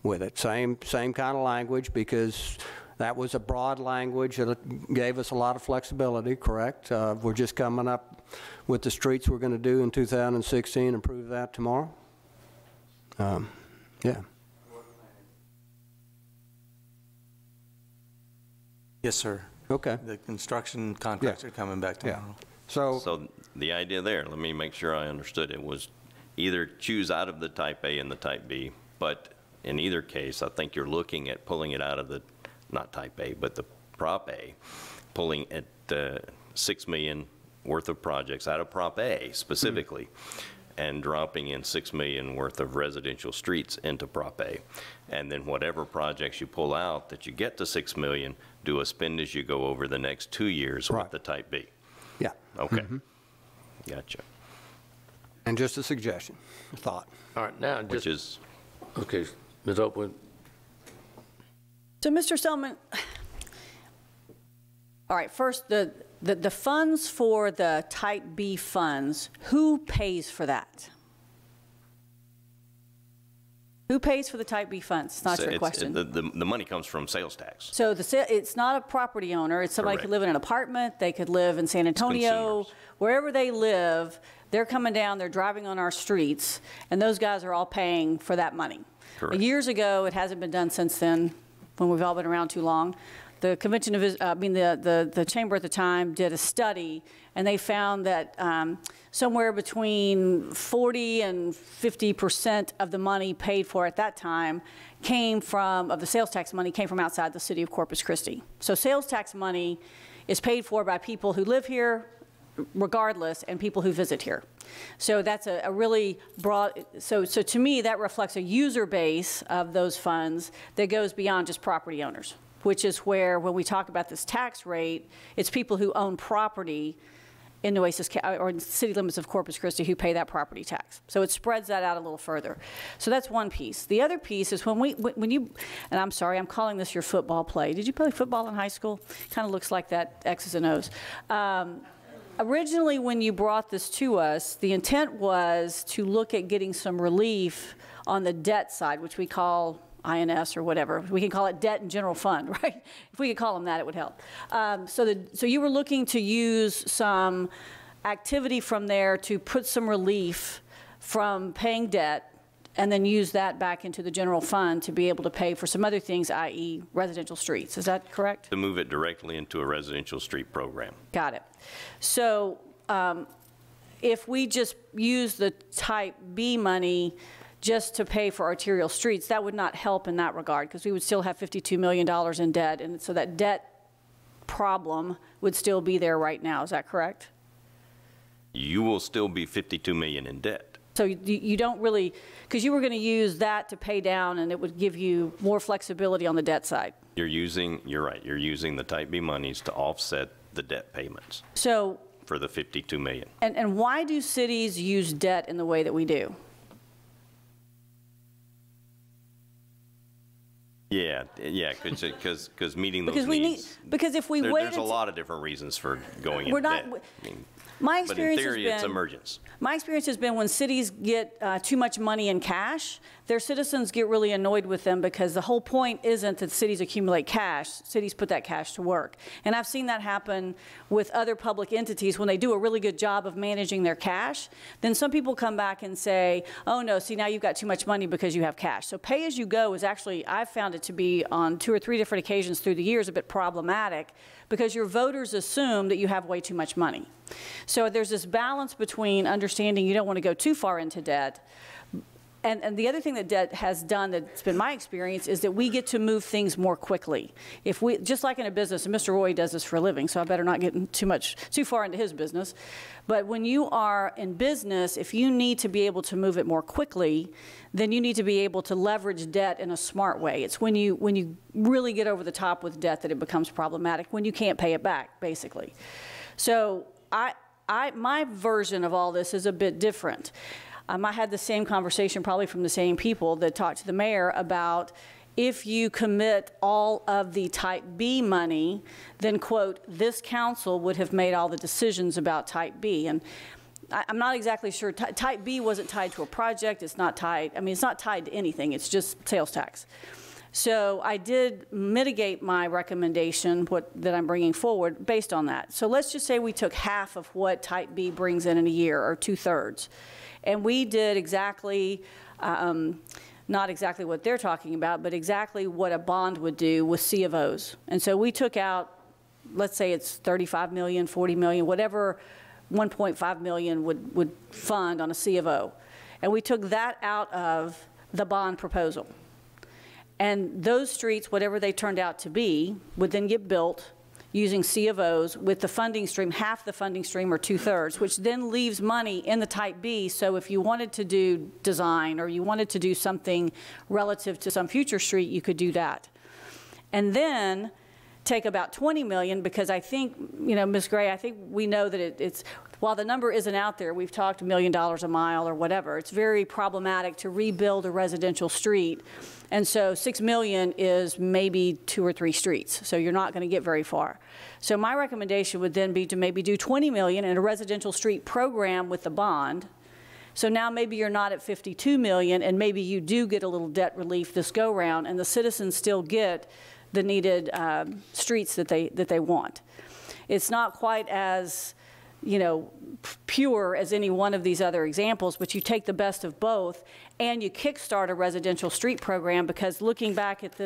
with it. Same kind of language, because that was a broad language that gave us a lot of flexibility, correct? We're just coming up with the streets we're going to do in 2016 and prove that tomorrow. Yeah. Yes, sir. Okay. The construction contracts are coming back tomorrow. Yeah. So the idea there, let me make sure I understood it, was either choose out of the Type A and the Type B, but in either case, I think you're looking at pulling it out of the, not Type A, but the Prop A, pulling at $6 million worth of projects out of Prop A specifically, and dropping in $6 million worth of residential streets into Prop A. And then whatever projects you pull out that you get to $6 million, do a spend as you go over the next 2 years with the Type B. Yeah. Okay. Gotcha. And just a suggestion, a thought. All right, now just. Which is? Okay, Ms. Oakwood. So, Mr. Selman, all right, first, the funds for the Type B funds, who pays for that? Who pays for the Type B funds? It's not a trick question. The money comes from sales tax. So it's not a property owner. It's somebody could live in an apartment. They could live in San Antonio. Wherever they live, they're coming down, they're driving on our streets, and those guys are all paying for that money. Correct. Years ago, it hasn't been done since then, when we've all been around too long, the convention of, the chamber at the time did a study, and they found that somewhere between 40 and 50% of the money paid for at that time of the sales tax money came from outside the city of Corpus Christi. So sales tax money is paid for by people who live here regardless and people who visit here. So that's a really broad, so to me that reflects a user base of those funds that goes beyond just property owners, which is where when we talk about this tax rate, it's people who own property in Nueces or in city limits of Corpus Christi who pay that property tax. So it spreads that out a little further. So that's one piece. The other piece is when you, and I'm sorry, I'm calling this your football play. Did you play football in high school? Kind of looks like that, X's and O's. Originally, when you brought this to us, the intent was to look at getting some relief on the debt side, which we call INS or whatever. We can call it debt and general fund, right? If we could call them that, it would help. So you were looking to use some activity from there to put some relief from paying debt and then use that back into the general fund to be able to pay for some other things, i.e. residential streets. Is that correct? To move it directly into a residential street program. Got it. So if we just use the type B money just to pay for arterial streets, that would not help in that regard because we would still have $52 million in debt. And so that debt problem would still be there right now. Is that correct? You will still be $52 million in debt. So you don't really, because you were going to use that to pay down and it would give you more flexibility on the debt side. You're right, you're using the type B monies to offset the debt payments. So for the $52 million. And why do cities use debt in the way that we do? Yeah, because meeting those needs. Because if we wait, there's a lot of different reasons for going into debt. My experience but in theory, it's emergence. My experience has been when cities get too much money in cash, their citizens get really annoyed with them because the whole point isn't that cities accumulate cash. Cities put that cash to work. And I've seen that happen with other public entities when they do a really good job of managing their cash. Then some people come back and say, oh no, see now you've got too much money because you have cash. So pay as you go is actually, I've found it to be on 2 or 3 different occasions through the years a bit problematic because your voters assume that you have way too much money. So there's this balance between understanding you don't want to go too far into debt. And the other thing that debt has done that's been my experience is that we get to move things more quickly. If we, just like in a business, and Mr. Roy does this for a living, so I better not get too far into his business. But when you are in business, if you need to be able to move it more quickly, then you need to be able to leverage debt in a smart way. It's when you really get over the top with debt that it becomes problematic, when you can't pay it back, basically. So my version of all this is a bit different. I had the same conversation probably from the same people that talked to the mayor about if you commit all of the type B money, then quote, this council would have made all the decisions about type B. And I'm not exactly sure. Type B wasn't tied to a project. It's not tied. I mean, it's not tied to anything. It's just sales tax. So I did mitigate my recommendation that I'm bringing forward based on that. So let's just say we took half of what type B brings in a year, or 2/3. And we did exactly, not exactly what they're talking about, but exactly what a bond would do with C of Os. And so we took out, let's say it's 35 million, 40 million, whatever 1.5 million would fund on a C of O. And we took that out of the bond proposal. And those streets, whatever they turned out to be, would then get built using C of Os with the funding stream, half the funding stream or 2/3, which then leaves money in the type B. So if you wanted to do design or you wanted to do something relative to some future street, you could do that. And then take about 20 million, because I think, you know, Ms. Gray, I think we know that it's, while the number isn't out there, we've talked $1 million a mile or whatever, it's very problematic to rebuild a residential street. And so 6 million is maybe 2 or 3 streets. So you're not going to get very far. So my recommendation would then be to maybe do 20 million in a residential street program with the bond. So now maybe you're not at 52 million and maybe you do get a little debt relief this go round and the citizens still get the needed streets that they want. It's not quite as, you know, pure as any one of these other examples, but you take the best of both and you kickstart a residential street program, because looking back at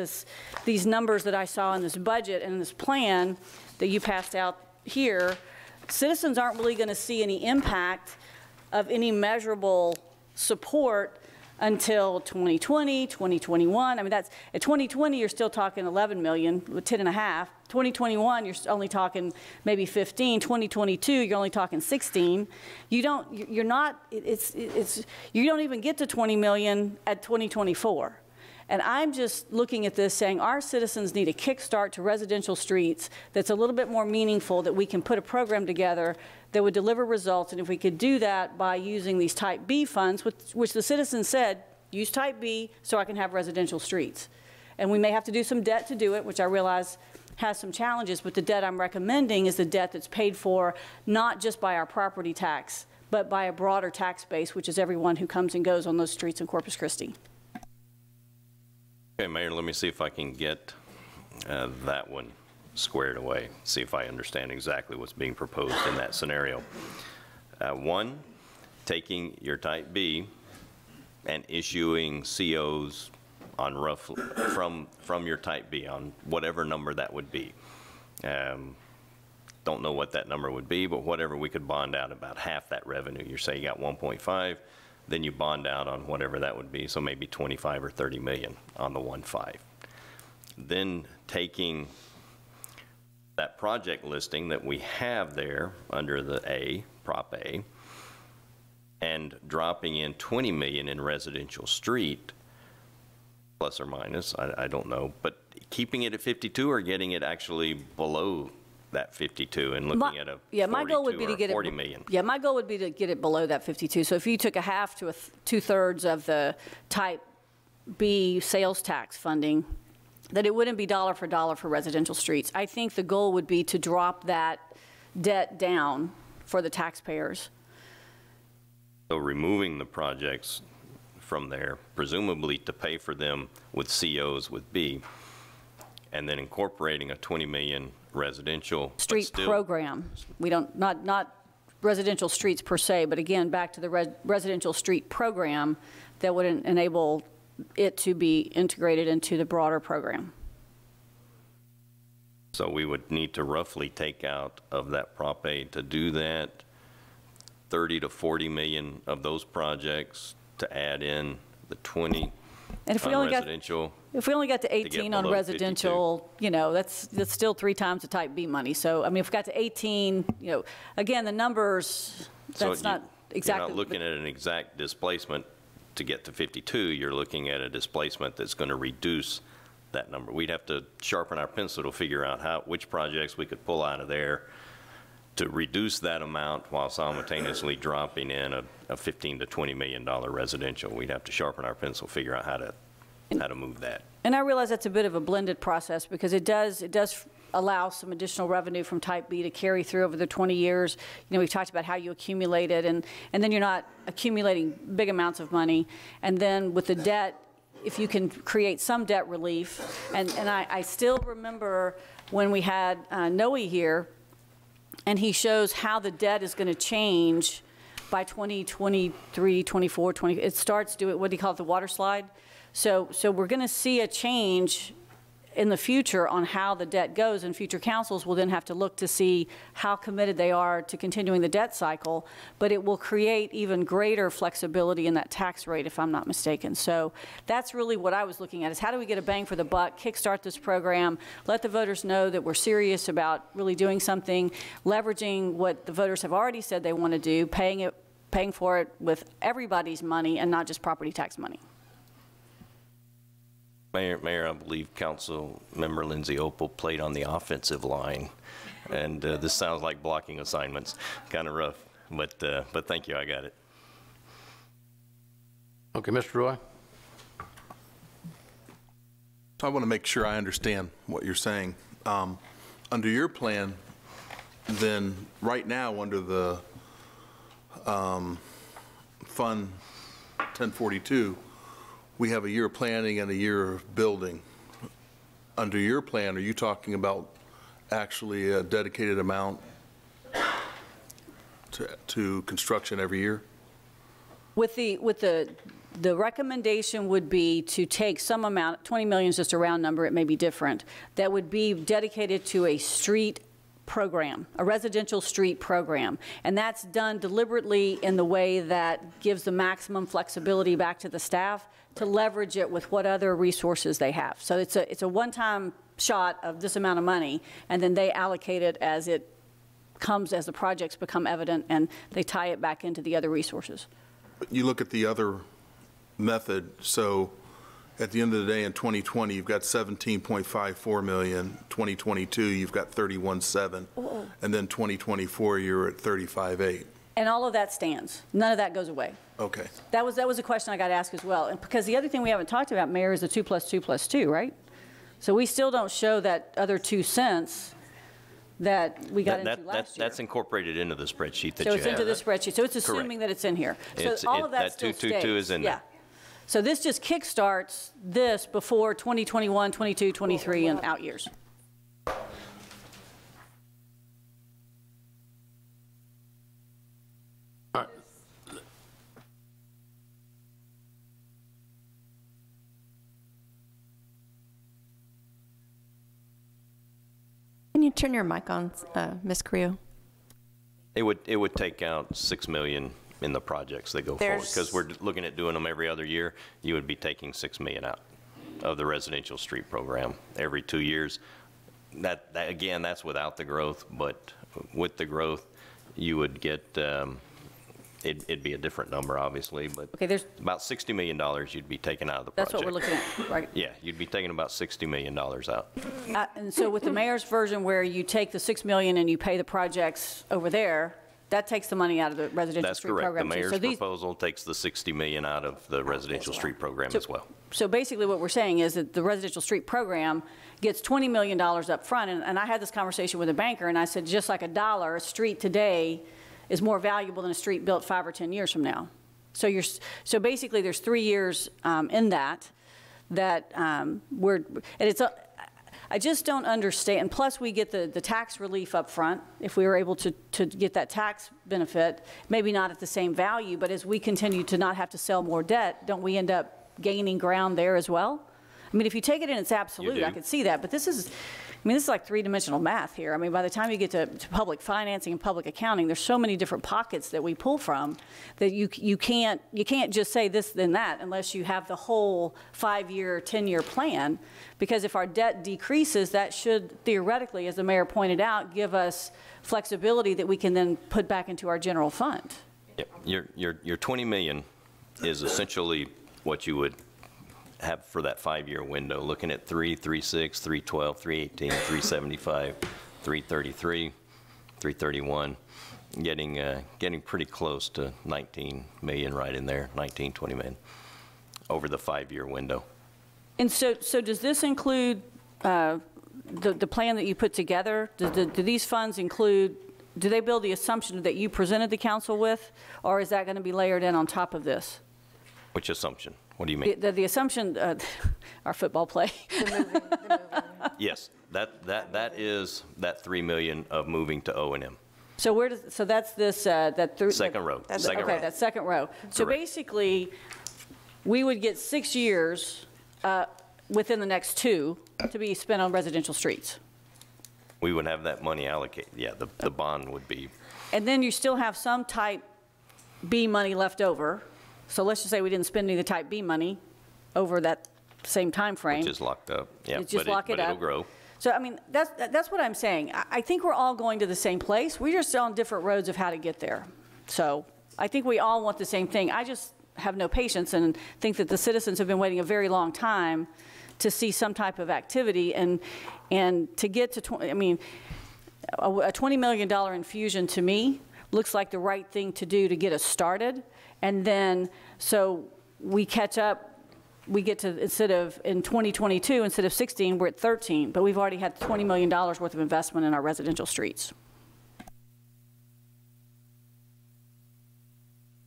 these numbers that I saw in this budget and in this plan that you passed out here, citizens aren't really going to see any impact of any measurable support until 2020, 2021. I mean, that's at 2020, you're still talking 11 million with 10.5. 2021, you're only talking maybe 15. 2022, you're only talking 16. You don't even get to 20 million at 2024. And I'm just looking at this saying our citizens need a kickstart to residential streets that's a little bit more meaningful, that we can put a program together that would deliver results. And if we could do that by using these Type B funds, which the citizens said, use Type B so I can have residential streets. And we may have to do some debt to do it, which I realize has some challenges, but the debt I'm recommending is the debt that's paid for not just by our property tax, but by a broader tax base, which is everyone who comes and goes on those streets in Corpus Christi. Okay, Mayor, let me see if I can get that one squared away, see if I understand exactly what's being proposed in that scenario. One, taking your Type B and issuing COs on roughly from your Type B on whatever number that would be. Don't know what that number would be, but whatever, we could bond out about half that revenue. You say you got 1.5, then you bond out on whatever that would be, so maybe 25 or 30 million on the 1.5. Then taking that project listing that we have there under the A, Prop A, and dropping in 20 million in residential street, plus or minus, I don't know, but keeping it at 52 or getting it actually below that 52 and looking at a 40 million. Yeah, my goal would be to get it below that 52. So if you took a half to two-thirds of the Type B sales tax funding, that it wouldn't be dollar for residential streets. I think the goal would be to drop that debt down for the taxpayers. So removing the projects from there, presumably to pay for them with COs with B, and then incorporating a 20 million residential street program. We don't, not residential streets per se, but again, back to the residential street program that would enable it to be integrated into the broader program. So we would need to roughly take out of that Prop A to do that 30 to 40 million of those projects to add in the 20 and if we only got to 18 on residential, 52. You know, that's still 3 times the Type B money. So I mean, if we got to 18, you know, again, the numbers, that's not exactly. You're not looking at an exact displacement to get to 52. You're looking at a displacement that's going to reduce that number. We'd have to sharpen our pencil to figure out which projects we could pull out of there to reduce that amount while simultaneously dropping in a 15 to 20 million dollar residential. We'd have to sharpen our pencil, figure out how to move that. And I realize that's a bit of a blended process, because it does allow some additional revenue from Type B to carry through over the 20 years. You know, we've talked about how you accumulate it, and then you're not accumulating big amounts of money. And then with the debt, if you can create some debt relief, and I still remember when we had Noe here, and he shows how the debt is going to change by 2023, 24, 20. It starts doing, what do you call it, the water slide? So we're going to see a change in the future on how the debt goes, and future councils will then have to look to see how committed they are to continuing the debt cycle, but it will create even greater flexibility in that tax rate, if I'm not mistaken. So that's really what I was looking at, is how do we get a bang for the buck, kickstart this program, let the voters know that we're serious about really doing something, leveraging what the voters have already said they want to do, paying for it with everybody's money and not just property tax money. Mayor, I believe Council Member Lindsay Opal played on the offensive line, and this sounds like blocking assignments, kind of rough, but thank you, I got it. Okay, Mr. Roy. I want to make sure I understand what you're saying. Under your plan, then right now under the Fund 1042, we have a year of planning and a year of building. Under your plan, are you talking about actually a dedicated amount to construction every year? With the recommendation would be to take some amount, 20 million is just a round number, it may be different, that would be dedicated to a street program, a residential street program. And that's done deliberately in the way that gives the maximum flexibility back to the staff to leverage it with what other resources they have. So it's a one-time shot of this amount of money, and then they allocate it as it comes, as the projects become evident, and they tie it back into the other resources. You look at the other method, so at the end of the day in 2020, you've got 17.54 million, 2022, you've got 31.7, and then 2024, you're at 35.8. And all of that stands. None of that goes away. Okay. That was a question I got asked as well. And because the other thing we haven't talked about, Mayor, is the 2 + 2 + 2, right? So we still don't show that other 2 cents that we got into last year. That's incorporated into the spreadsheet that so you have. it's into the spreadsheet. So it's assuming that it's in here. So all of that still stays. 222 is in there. So this just kickstarts this before 2021, 22, 23, and out years. Can you turn your mic on, Ms. Carrillo? It would take out $6 million in the projects that go forward, because we're looking at doing them every other year. You would be taking $6 million out of the residential street program every 2 years. That again, that's without the growth, but with the growth, you would get, it'd be a different number, obviously, but okay, there's about $60 million you'd be taking out of the that's project. That's what we're looking at, right? Yeah, you'd be taking about $60 million out. And so with the mayor's version, where you take the $6 million and you pay the projects over there, that takes the money out of the residential street program. That's correct. The mayor's proposal takes the $60 million out of the residential street program as well. So basically what we're saying is that the residential street program gets $20 million up front. And I had this conversation with a banker, and I said, just like $1, a street today is more valuable than a street built 5 or 10 years from now. So basically there's 3 years in that and it's I just don't understand. And plus, we get the tax relief up front if we were able to get that tax benefit, maybe not at the same value, but as we continue to not have to sell more debt, don't we end up gaining ground there as well? I mean, if you take it in its absolute, I could see that. But this is like three-dimensional math here. I mean, by the time you get to public financing and public accounting, there's so many different pockets that we pull from that you can't just say this then that unless you have the whole 5-year, 10-year plan. Because if our debt decreases, that should theoretically, as the mayor pointed out, give us flexibility that we can then put back into our general fund. Yep. Your 20 million is essentially what you would have for that 5-year window, looking at 3, 3.6, 3.12, 3.18, 3.75, 3.33, 3.31, getting pretty close to 19 million right in there, 19, 20 million over the 5-year window. And so does this include the plan that you put together? Do these funds include, do they build the assumption that you presented the council with, or is that going to be layered in on top of this? Which assumption? What do you mean? The assumption, our football play. The moving. Yes, that is that 3 million of moving to O&M. So so that's this second row. That second row. So basically, we would get 6 years within the next 2 to be spent on residential streets. We would have that money allocated. Yeah, the bond would be. And then you still have some type B money left over. So let's just say we didn't spend any of the type B money over that same time frame. Which is locked up. Yeah, just lock it up. It'll grow. So, I mean, that's what I'm saying. I think we're all going to the same place. We're just on different roads of how to get there. So I think we all want the same thing. I just have no patience and think that the citizens have been waiting a very long time to see some type of activity. And to get to, a $20 million infusion to me looks like the right thing to do to get us started. And then, so we catch up, we get to, instead of in 2022, instead of 16, we're at 13, but we've already had $20 million worth of investment in our residential streets.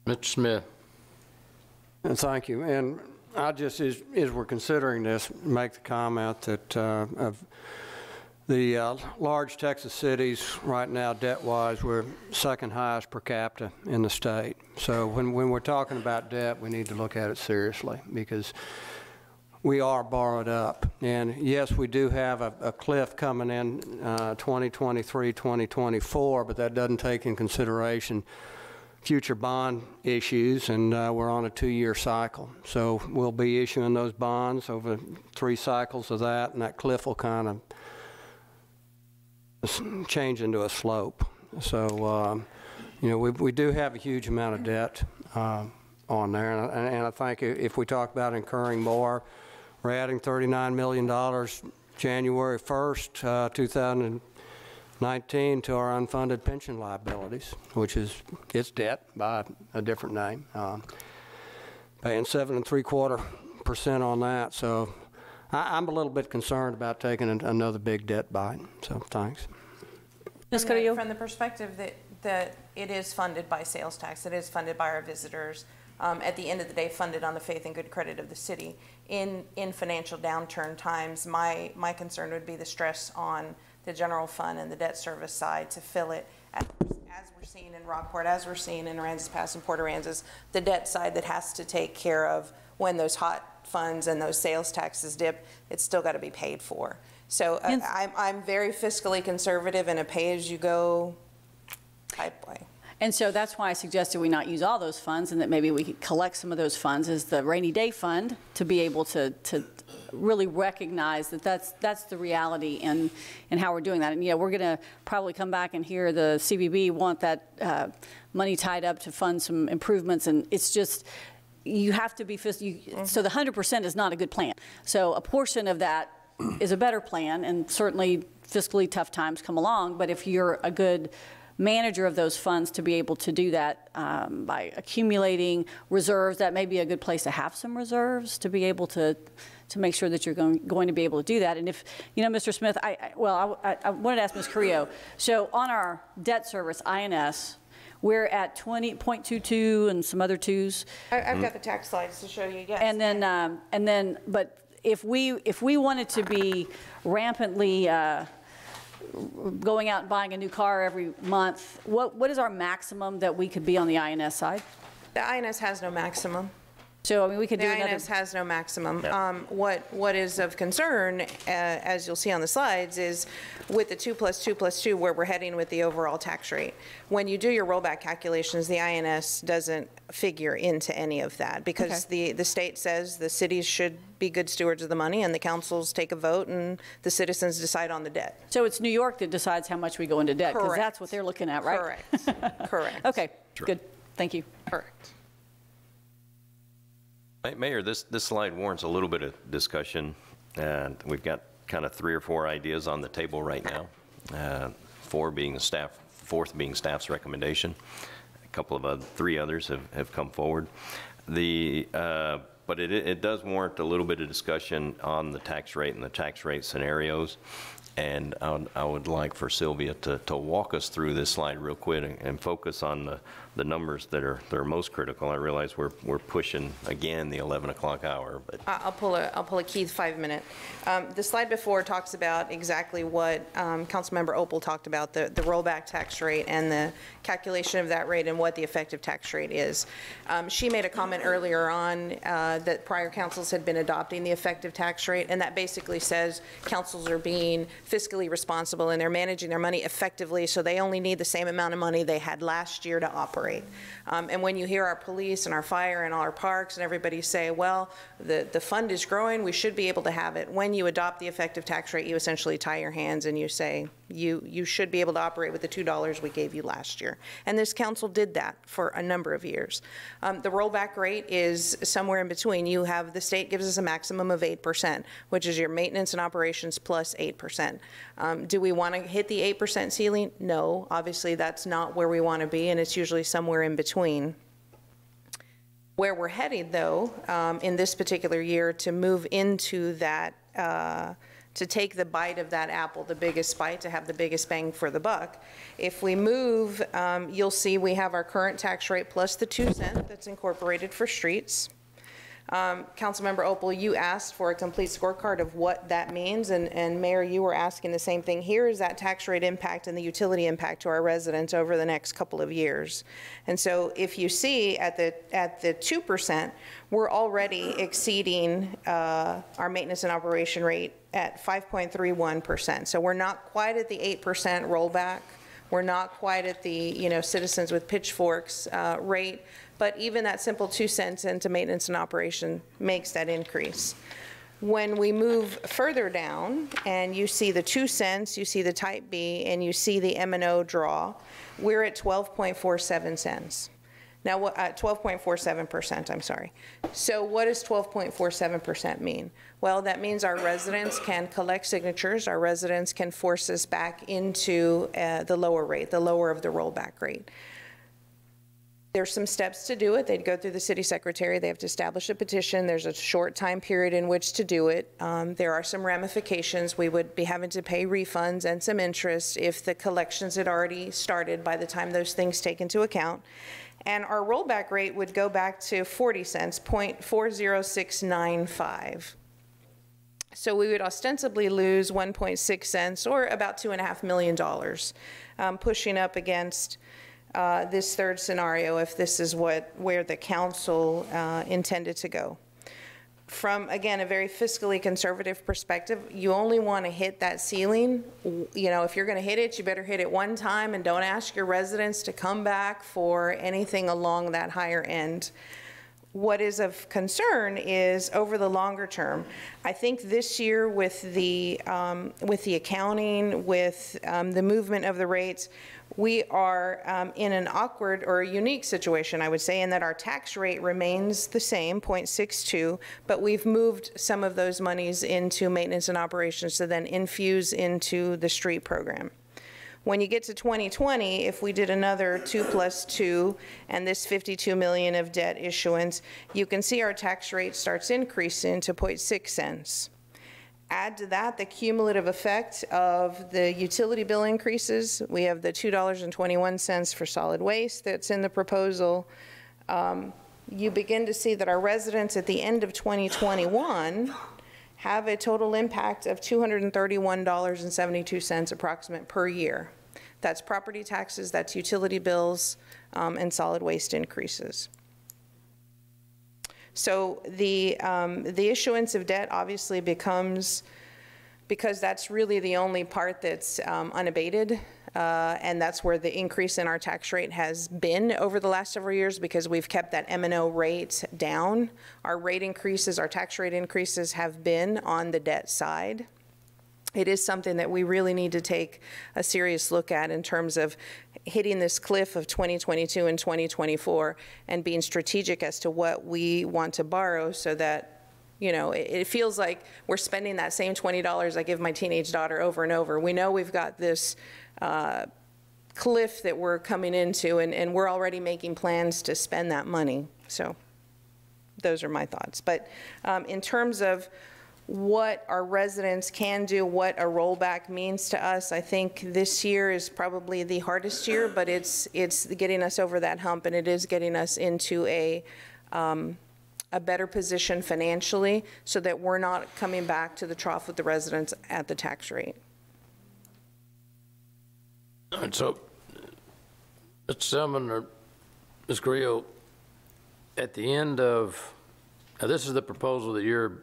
Mr. Smith. And thank you. And I just, as we're considering this, make the comment that The large Texas cities right now, debt-wise, we're second highest per capita in the state. So when we're talking about debt, we need to look at it seriously because we are borrowed up. And yes, we do have a cliff coming in 2023, 2024, but that doesn't take in consideration future bond issues, and we're on a 2-year cycle. So we'll be issuing those bonds over 3 cycles of that, and that cliff will kind of change into a slope. So, you know, we do have a huge amount of debt on there, and I think if we talk about incurring more, we're adding $39 million January 1st, 2019 to our unfunded pension liabilities, which is it's debt by a different name, paying 7 3/4% on that. So I'm a little bit concerned about taking another big debt bite. So thanks. Ms. Carrillo? From the perspective that it is funded by sales tax, it is funded by our visitors. At the end of the day, funded on the faith and good credit of the city. In financial downturn times, my concern would be the stress on the general fund and the debt service side to fill it, as we're seeing in Rockport, as we're seeing in Aransas Pass and Port Aransas, the debt side that has to take care of when those hot funds and those sales taxes dip, it's still got to be paid for. So I'm very fiscally conservative in a pay-as-you-go type way. And so that's why I suggested we not use all those funds, and that maybe we could collect some of those funds as the rainy day fund to be able to really recognize that that's the reality and how we're doing that. And, you know, we're going to probably come back and hear the CVB want that money tied up to fund some improvements, and it's just, you have to be, so the 100% is not a good plan. So a portion of that is a better plan, and certainly fiscally tough times come along, but if you're a good manager of those funds to be able to do that by accumulating reserves, that may be a good place to have some reserves to be able to make sure that you're going to be able to do that. And if, you know, Mr. Smith, I wanted to ask Ms. Carrillo, so on our debt service, INS, we're at 20.22 and some other twos. I've got the tax slides to show you, yes. And then, but if we wanted to be rampantly going out and buying a new car every month, what is our maximum that we could be on the INS side? The INS has no maximum. So, I mean, we could do the another. INS has no maximum. Yeah. What is of concern, as you'll see on the slides, is with the 2+2+2, where we're heading with the overall tax rate. When you do your rollback calculations, the INS doesn't figure into any of that because the state says the cities should be good stewards of the money, and the councils take a vote, and the citizens decide on the debt. So it's New York that decides how much we go into debt, because that's what they're looking at, right? Correct. Correct. Okay, good. Thank you. Correct. Mayor, this slide warrants a little bit of discussion, and we've got kind of 3 or 4 ideas on the table right now. 4th being staff's recommendation. A couple of 3 others have come forward. But it does warrant a little bit of discussion on the tax rate and the tax rate scenarios. And I would like for Sylvia to walk us through this slide real quick and focus on the numbers that are most critical. I realize we're pushing again the 11 o'clock hour, but I'll pull a Keith 5-minute. The slide before talks about exactly what Councilmember Opal talked about, the rollback tax rate and the calculation of that rate and what the effective tax rate is. She made a comment earlier on that prior councils had been adopting the effective tax rate, and that basically says councils are being fiscally responsible and they're managing their money effectively, so they only need the same amount of money they had last year to operate. And when you hear our police and our fire and all our parks and everybody say, well, the fund is growing, we should be able to have it. When you adopt the effective tax rate, you essentially tie your hands and you say, you should be able to operate with the $2 we gave you last year. And this council did that for a number of years. The rollback rate is somewhere in between. You have, the state gives us a maximum of 8%, which is your maintenance and operations plus 8%. Do we want to hit the 8% ceiling? No, obviously that's not where we want to be, and it's usually somewhere in between. Where we're headed, though, in this particular year, to move into that, to take the bite of that apple, the biggest bite, to have the biggest bang for the buck. If we move, you'll see we have our current tax rate plus the 2 cents that's incorporated for streets. Councilmember Opal, you asked for a complete scorecard of what that means, and Mayor, you were asking the same thing. Here is that tax rate impact and the utility impact to our residents over the next couple of years. And so if you see at the 2%, we're already exceeding our maintenance and operation rate at 5.31%. So we're not quite at the 8% rollback. We're not quite at the, citizens with pitchforks rate, but even that simple 2 cents into maintenance and operation makes that increase. When we move further down and you see the 2 cents, you see the type B, and you see the M&O draw, we're at 12.47 cents. Now, 12.47%, I'm sorry. So what does 12.47% mean? Well, that means our residents can collect signatures, our residents can force us back into the lower rate, the lower of the rollback rate. There's some steps to do it. They'd go through the city secretary. They have to establish a petition. There's a short time period in which to do it. There are some ramifications. We would be having to pay refunds and some interest if the collections had already started by the time those things take into account. And our rollback rate would go back to 40 cents, 0.40695. So we would ostensibly lose 1.6 cents, or about $2.5 million, pushing up against this third scenario if this is where the council intended to go. From, again, a very fiscally conservative perspective, you only want to hit that ceiling. If you're going to hit it, you better hit it one time and don't ask your residents to come back for anything along that higher end. What is of concern is over the longer term. I think this year with the accounting, with the movement of the rates, we are in an awkward or a unique situation, I would say, in that our tax rate remains the same, 0.62, but we've moved some of those monies into maintenance and operations to then infuse into the street program. When you get to 2020, if we did another 2 + 2 and this $52 million of debt issuance, you can see our tax rate starts increasing to 0.6 cents. Add to that the cumulative effect of the utility bill increases. We have the $2.21 for solid waste that's in the proposal. You begin to see that our residents at the end of 2021 have a total impact of $231.72 approximate per year. That's property taxes, that's utility bills, and solid waste increases. So the issuance of debt obviously becomes, because that's really the only part that's unabated, and that's where the increase in our tax rate has been over the last several years, because we've kept that M&O rate down. Our rate increases, our tax rate increases have been on the debt side. It is something that we really need to take a serious look at in terms of hitting this cliff of 2022 and 2024 and being strategic as to what we want to borrow, so that, it feels like we're spending that same $20 I give my teenage daughter over and over. We know we've got this cliff that we're coming into, and we're already making plans to spend that money. So those are my thoughts. But in terms of what our residents can do, what a rollback means to us, I think this year is probably the hardest year, but it's getting us over that hump, and it is getting us into a better position financially, so that we're not coming back to the trough with the residents at the tax rate. And so, Mr. Selman or Ms. Grillo, at the end of, now this is the proposal that you're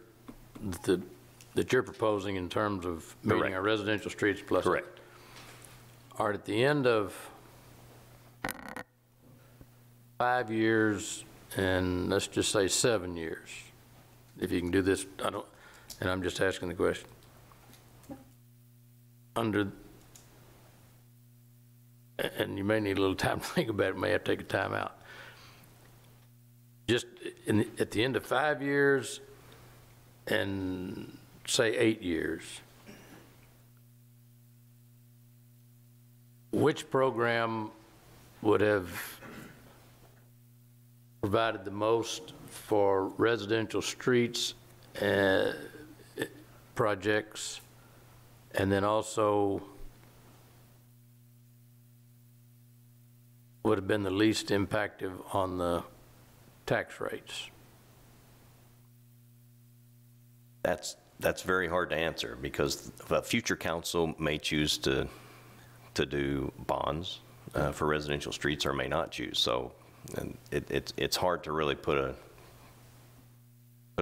proposing in terms of meeting our residential streets plus. Correct. Are at the end of 5 years, and let's just say 7 years, if you can do this, and I'm just asking the question. And you may need a little time to think about it, may have to take a time out. Just at the end of 5 years, and say 8 years, which program would have provided the most for residential streets projects, and then also would have been the least impactful on the tax rates? That's very hard to answer, because a future council may choose to do bonds for residential streets, or may not choose. So, and it's hard to really put a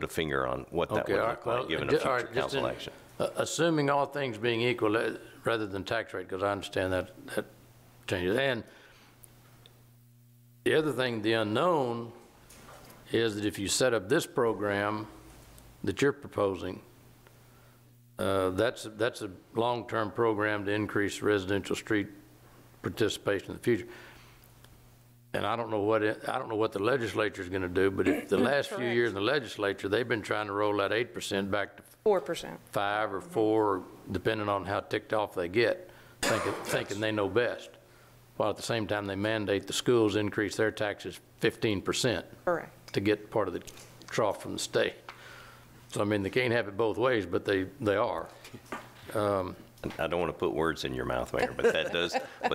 finger on what that would look like given a future council action. Assuming all things being equal, rather than tax rate, because I understand that changes. And the other thing, the unknown, is that if you set up this program that you're proposing, that's a long-term program to increase residential street participation in the future. And I don't know what the legislature is going to do, but if the last few years in the legislature, they've been trying to roll that 8% back to 4%, 5 or 4, depending on how ticked off they get, thinking they know best. While at the same time they mandate the schools increase their taxes 15%. Correct. To get part of the trough from the state. So I mean, they can't have it both ways, but they are. I don't want to put words in your mouth, Mayor, but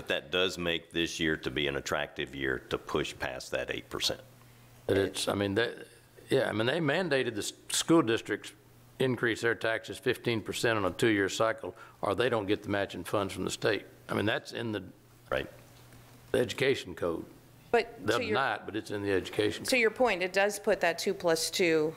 that does make this year to be an attractive year to push past that 8%. I mean, they mandated the school districts increase their taxes 15% on a 2-year cycle, or they don't get the matching funds from the state. I mean, that's in the education code. But they'll deny it, but it's in the education code. To your point, it does put that 2+2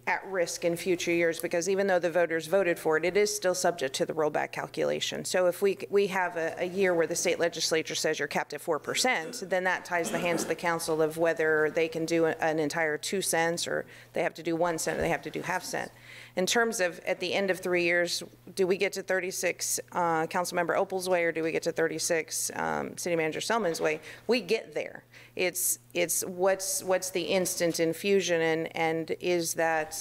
at risk in future years, because even though the voters voted for it, it is still subject to the rollback calculation. So if we have a year where the state legislature says you're capped at 4%, then that ties the hands of the council of whether they can do an entire 2 cents, or they have to do 1 cent, or they have to do ½ cent. In terms of at the end of 3 years, do we get to 36 Councilmember Opal's way, or do we get to 36 City Manager Selman's way? We get there. It's what's the instant infusion, and is that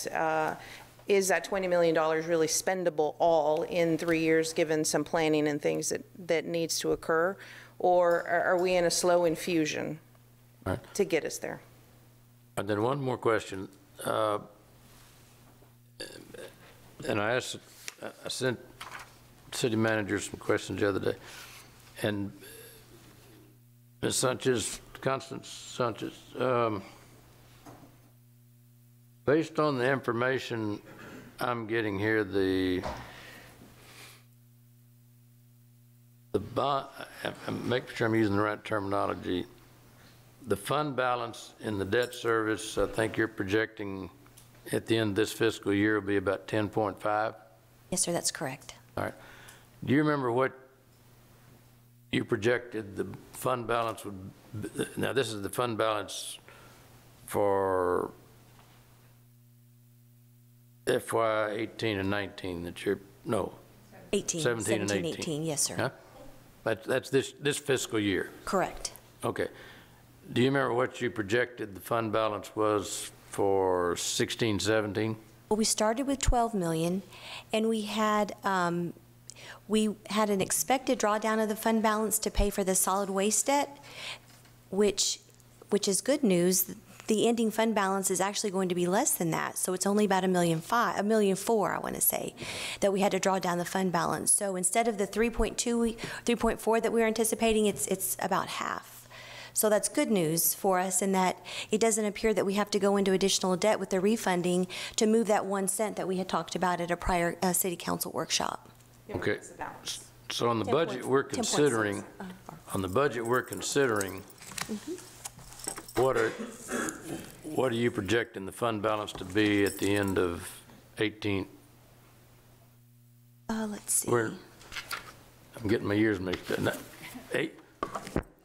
$20 million really spendable all in 3 years, given some planning and things that needs to occur, or are we in a slow infusion to get us there? And then one more question. And I sent city managers some questions the other day, and Ms. Sanchez, Constance Sanchez, based on the information I'm getting here, the bond, make sure I'm using the right terminology, the fund balance in the debt service, I think you're projecting at the end of this fiscal year will be about 10.5? Yes, sir, that's correct. All right. Do you remember what you projected the fund balance would be? Now, this is the fund balance for FY 18 and 19 that you're, no. 17 and 18. Yes, sir. Huh? That's this fiscal year? Correct. Okay. Do you remember what you projected the fund balance was for 16, 17? Well, we started with 12 million, and we had an expected drawdown of the fund balance to pay for the solid waste debt, which is good news. The ending fund balance is actually going to be less than that, so it's only about $1.4 million, I want to say, that we had to draw down the fund balance. So instead of the 3.4 that we were anticipating, it's about half. So that's good news for us, in that it doesn't appear that we have to go into additional debt with the refunding to move that 1 cent that we had talked about at a prior city council workshop. Okay. So on the budget we're considering, what are you projecting the fund balance to be at the end of 18? Let's see. I'm getting my years mixed up.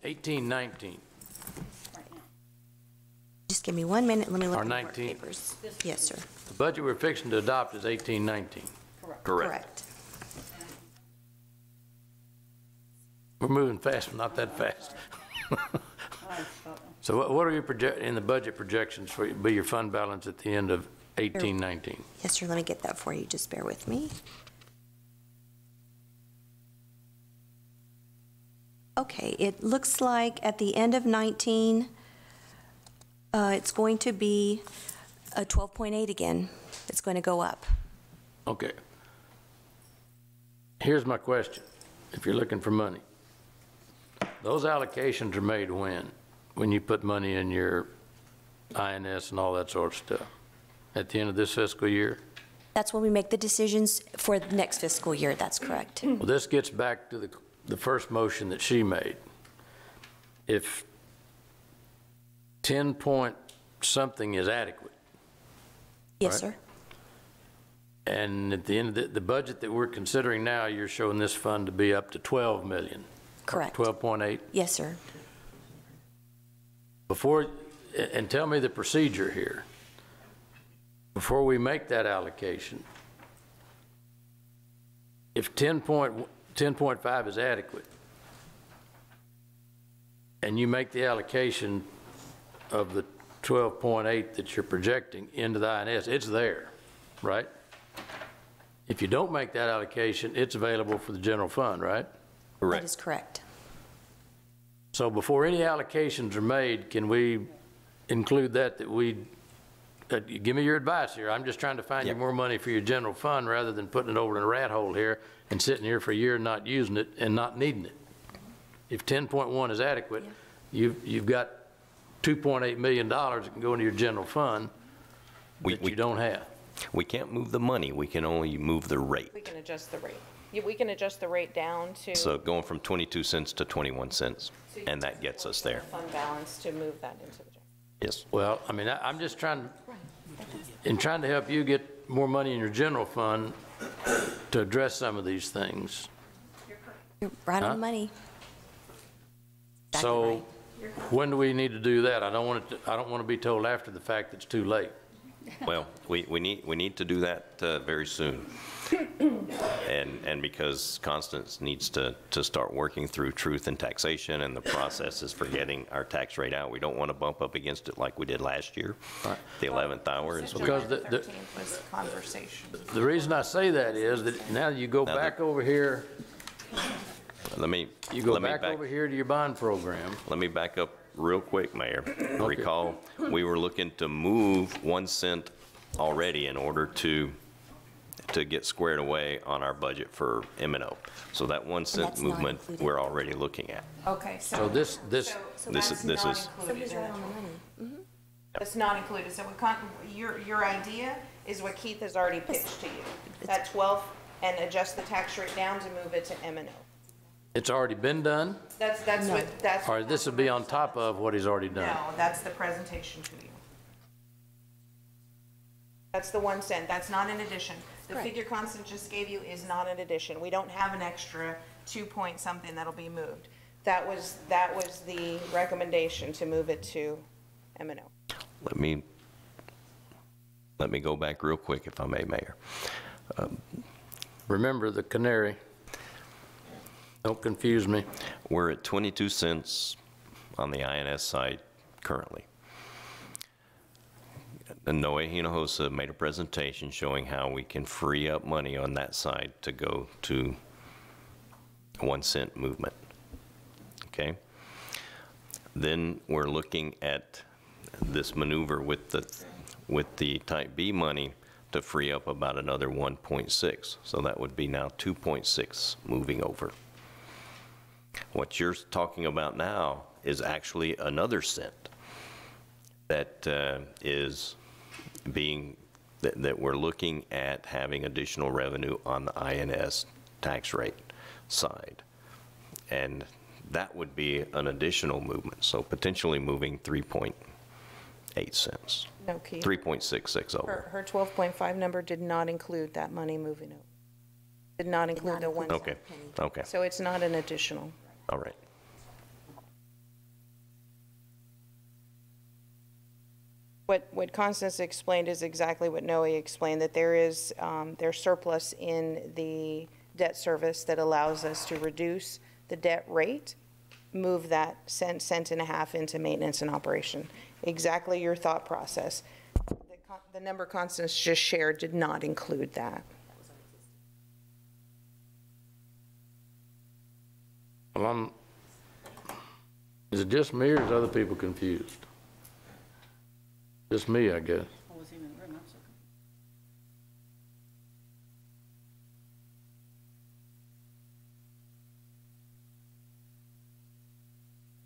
18, 19. Just give me 1 minute. Let me look Or at my 19. papers. Yes, sir. The budget we're fixing to adopt is 18, 19. Correct. We're moving fast, but not that fast. So what are you in the budget projections for be your fund balance at the end of 18, 19? Yes, sir. Let me get that for you. Just bear with me. Okay, it looks like at the end of 19, it's going to be a 12.8 again. It's going to go up. Okay. Here's my question. If you're looking for money, those allocations are made when you put money in your INS and all that sort of stuff. At the end of this fiscal year? That's when we make the decisions for the next fiscal year, that's correct. Well, this gets back to the first motion that she made. If 10 point something is adequate. Yes, right? sir. And at the end of the budget that we're considering now, you're showing this fund to be up to 12 million. Correct. 12.8? Yes, sir. And tell me the procedure here. Before we make that allocation, if 10.5 is adequate, and you make the allocation of the 12.8 that you're projecting into the INS, it's there, right? If you don't make that allocation, it's available for the general fund, right? Correct. That is correct. So before any allocations are made, can we include that give me your advice here. I'm just trying to find you more money for your general fund rather than putting it over in a rat hole here and sitting here for a year and not using it and not needing it. If 10.1 is adequate, you've got $2.8 million that can go into your general fund that you don't have. We can't move the money. We can only move the rate. We can adjust the rate. We can adjust the rate down to. So going from 22 cents to 21 cents, and that gets us there. Fund balance to move that into the general. Yes. Well, I mean, I'm just trying to help you get more money in your general fund to address some of these things. You're right on the money. Exactly So right. when do we need to do that? I don't want to be told after the fact it's too late. Well, we need to do that very soon. And because Constance needs to start working through truth and taxation and the processes for getting our tax rate out. We don't want to bump up against it like we did last year, the 11th hour. Because the reason I say that is that now you go back over here. You go back over here to your bond program. Let me back up real quick, Mayor. Okay. Recall, we were looking to move 1 cent already in order to get squared away on our budget for M&O. So that 1 cent movement we're already looking at. Okay, so this is Somebody's right on the money. Mm-hmm. It's not included. So your idea is what Keith has already pitched to you. That 12 and adjust the tax rate down to move it to M&O. It's already been done? Or this would be on top of what he's already done? No, that's the presentation to you. That's the 1 cent. That's not in addition. The figure Constance just gave you is not an addition. We don't have an extra 2 point something that'll be moved. That was the recommendation to move it to M&O. Let me go back real quick, if I may, Mayor. Remember the canary. Don't confuse me. We're at 22 cents on the INS side currently. Noe Hinojosa made a presentation showing how we can free up money on that side to go to 1 cent movement. Okay? Then we're looking at this maneuver with the type B money to free up about another 1.6. So that would be now 2.6 moving over. What you're talking about now is actually another cent that is being, that we're looking at having additional revenue on the INS tax rate side. And that would be an additional movement. So potentially moving 3.8 cents. No, Keith. 3.66 over. Her 12.5 number did not include that money moving over. Did not include the 1 cent. Okay. Okay. So it's not an additional. All right. What Constance explained is exactly what Noe explained, that there is there's surplus in the debt service that allows us to reduce the debt rate, move that cent and a half into maintenance and operation. Exactly your thought process. The number Constance just shared did not include that. Well, is it just me or is other people confused? Just me, I guess.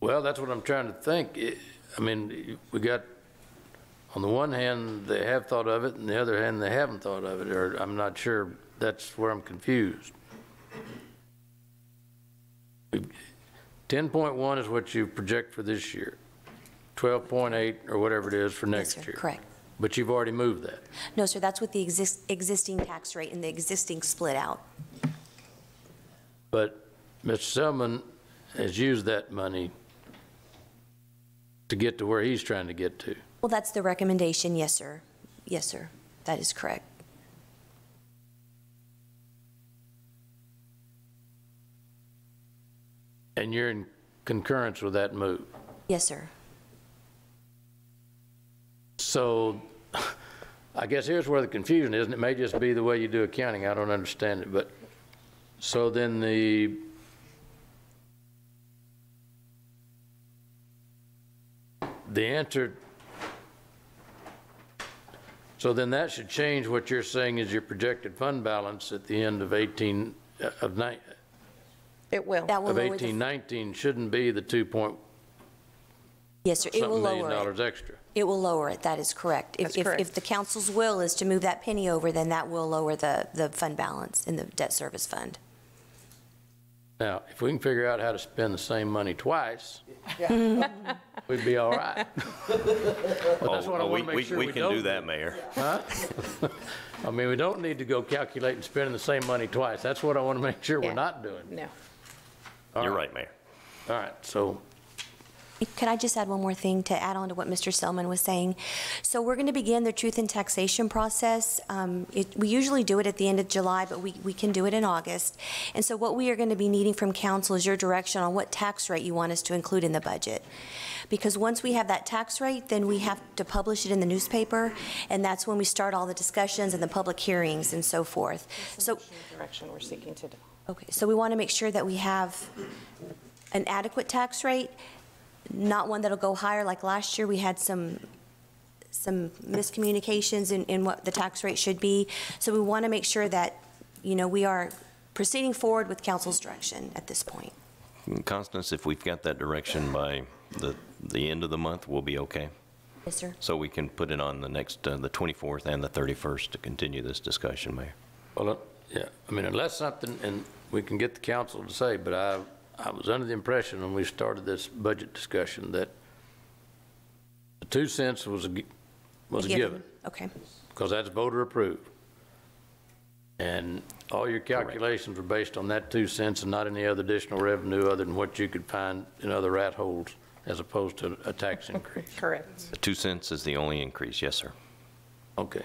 Well, that's what I'm trying to think. I mean, we got on the one hand, they have thought of it, and the other hand, they haven't thought of it, or I'm not sure. That's where I'm confused. 10.1 is what you project for this year. 12.8 or whatever it is for next year. Correct. But you've already moved that. No, sir, that's with the existing tax rate and the existing split out. But Mr. Selman has used that money to get to where he's trying to get to. Well, that's the recommendation, yes, sir. Yes, sir, that is correct. And you're in concurrence with that move? Yes, sir. So I guess here's where the confusion is, and it may just be the way you do accounting. I don't understand it. But so then the answer, so then that should change what you're saying is your projected fund balance at the end of 18, of 9. It will. That will Of lower 1819 shouldn't be the 2 point yes, sir, it will something lower million it. extra. It will lower it, that is correct. That's correct. If the council's will is to move that penny over, then that will lower the fund balance in the debt service fund. Now, if we can figure out how to spend the same money twice, we'd be all right. But that's what I want to make sure we can don't do that, Mayor. Huh? I mean, we don't need to go calculate and spending the same money twice. That's what I want to make sure Yeah. we're not doing. No. All You're right, Mayor. All right, so Could I just add one more thing to add on to what Mr. Selman was saying? So we're going to begin the truth in taxation process. We usually do it at the end of July, but we can do it in August. And so what we are going to be needing from council is your direction on what tax rate you want us to include in the budget. Because once we have that tax rate, then we have to publish it in the newspaper, and that's when we start all the discussions and the public hearings and so forth. So Direction we're seeking to do. okay, so we want to make sure that we have an adequate tax rate, not one that'll go higher. Like last year, we had some miscommunications in what the tax rate should be. So we want to make sure that, you know, we are proceeding forward with council's direction at this point. Constance, if we've got that direction by the end of the month, we'll be okay. Yes, sir. So we can put it on the next, the 24th and the 31st to continue this discussion, Mayor. well, yeah, I mean, unless something, and we can get the council to say, but I was under the impression when we started this budget discussion that the 2 cents was a given. Okay. Because that's voter approved. And all your calculations were based on that 2 cents and not any other additional revenue other than what you could find in other rat holes as opposed to a tax increase. Correct. The 2 cents is the only increase, yes, sir. Okay.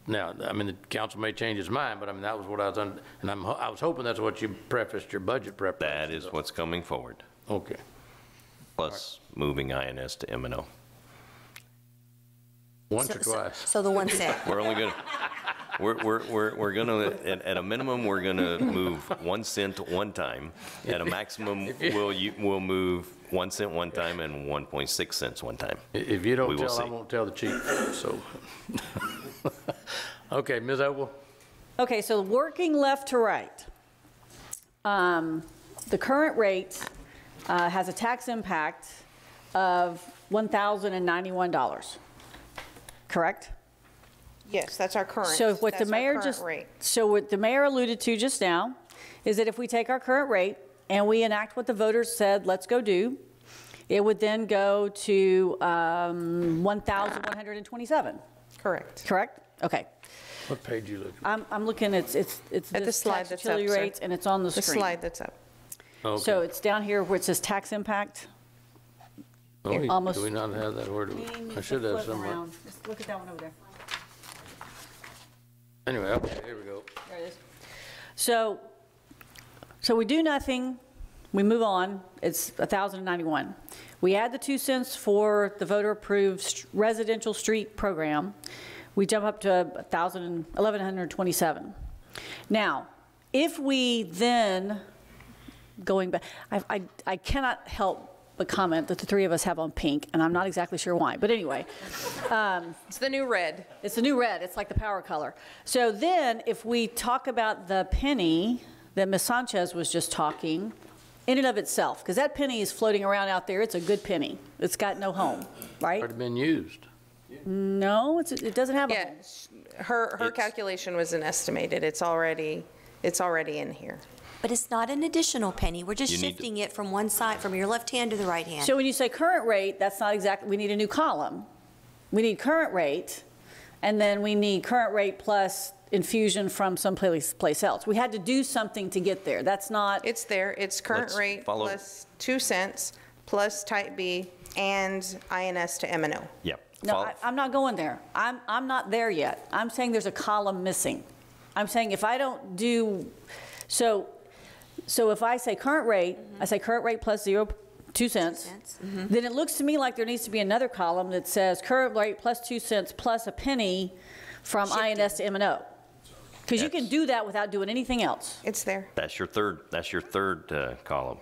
Now, I mean, the council may change its mind, but I mean, that was what I was under, and I was hoping that's what you prefaced your budget preparation. That is what's coming forward, Okay. plus moving INS to M&O. Once or twice. So the 1 cent. We're only going to, we're going to, at a minimum, we're going to move 1 cent one time. At a maximum, we'll move 1 cent one time and 1.6 cents one time. If you don't We will tell, I see. won't tell the chief, so. Okay, Ms. Ogle? Okay, so working left to right. The current rate has a tax impact of $1,091, correct? Yes, that's our current. So what the that's our mayor current just, rate. so what the mayor alluded to just now is that if we take our current rate and we enact what the voters said, let's go do, it would then go to 1,127. Correct. Correct? Okay. What page you looking at? I'm looking, it's At the this slide tax that's utility up, sir. rates, and it's on the The screen. slide that's up. Okay. So it's down here where it says tax impact. Oh, almost- do we not have that? Where do we? I should have somewhere. Just look at that one over there. Anyway, okay, here we go. There it is. So we do nothing, we move on, it's 1,091. We add the 2 cents for the voter-approved residential street program, we jump up to 1,127. Now, if we then, going back, I cannot help but comment that the three of us have on pink, and I'm not exactly sure why, but anyway. It's the new red. It's the new red. It's like the power color. So then if we talk about the penny that Ms. Sanchez was just talking, in and of itself, because that penny is floating around out there, it's a good penny. It's got no home, right? Already been used. No, it doesn't have a Yeah, her calculation was an estimated. It's already in here. But it's not an additional penny. We're just You need to- shifting it from one side, from your left hand to the right hand. So when you say current rate, that's not exactly, we need a new column. We need current rate, and then we need current rate plus infusion from someplace else. We had to do something to get there. That's not. It's there. It's current Let's rate follow. plus 2 cents plus type B and INS to M&O. Yep. No, I'm not going there. I'm not there yet. I'm saying there's a column missing. I'm saying if I don't do, so if I say current rate, I say current rate plus 2 cents, then it looks to me like there needs to be another column that says current rate plus 2 cents plus a penny from INS to M&O. Because you can do that without doing anything else. It's there. That's your third column.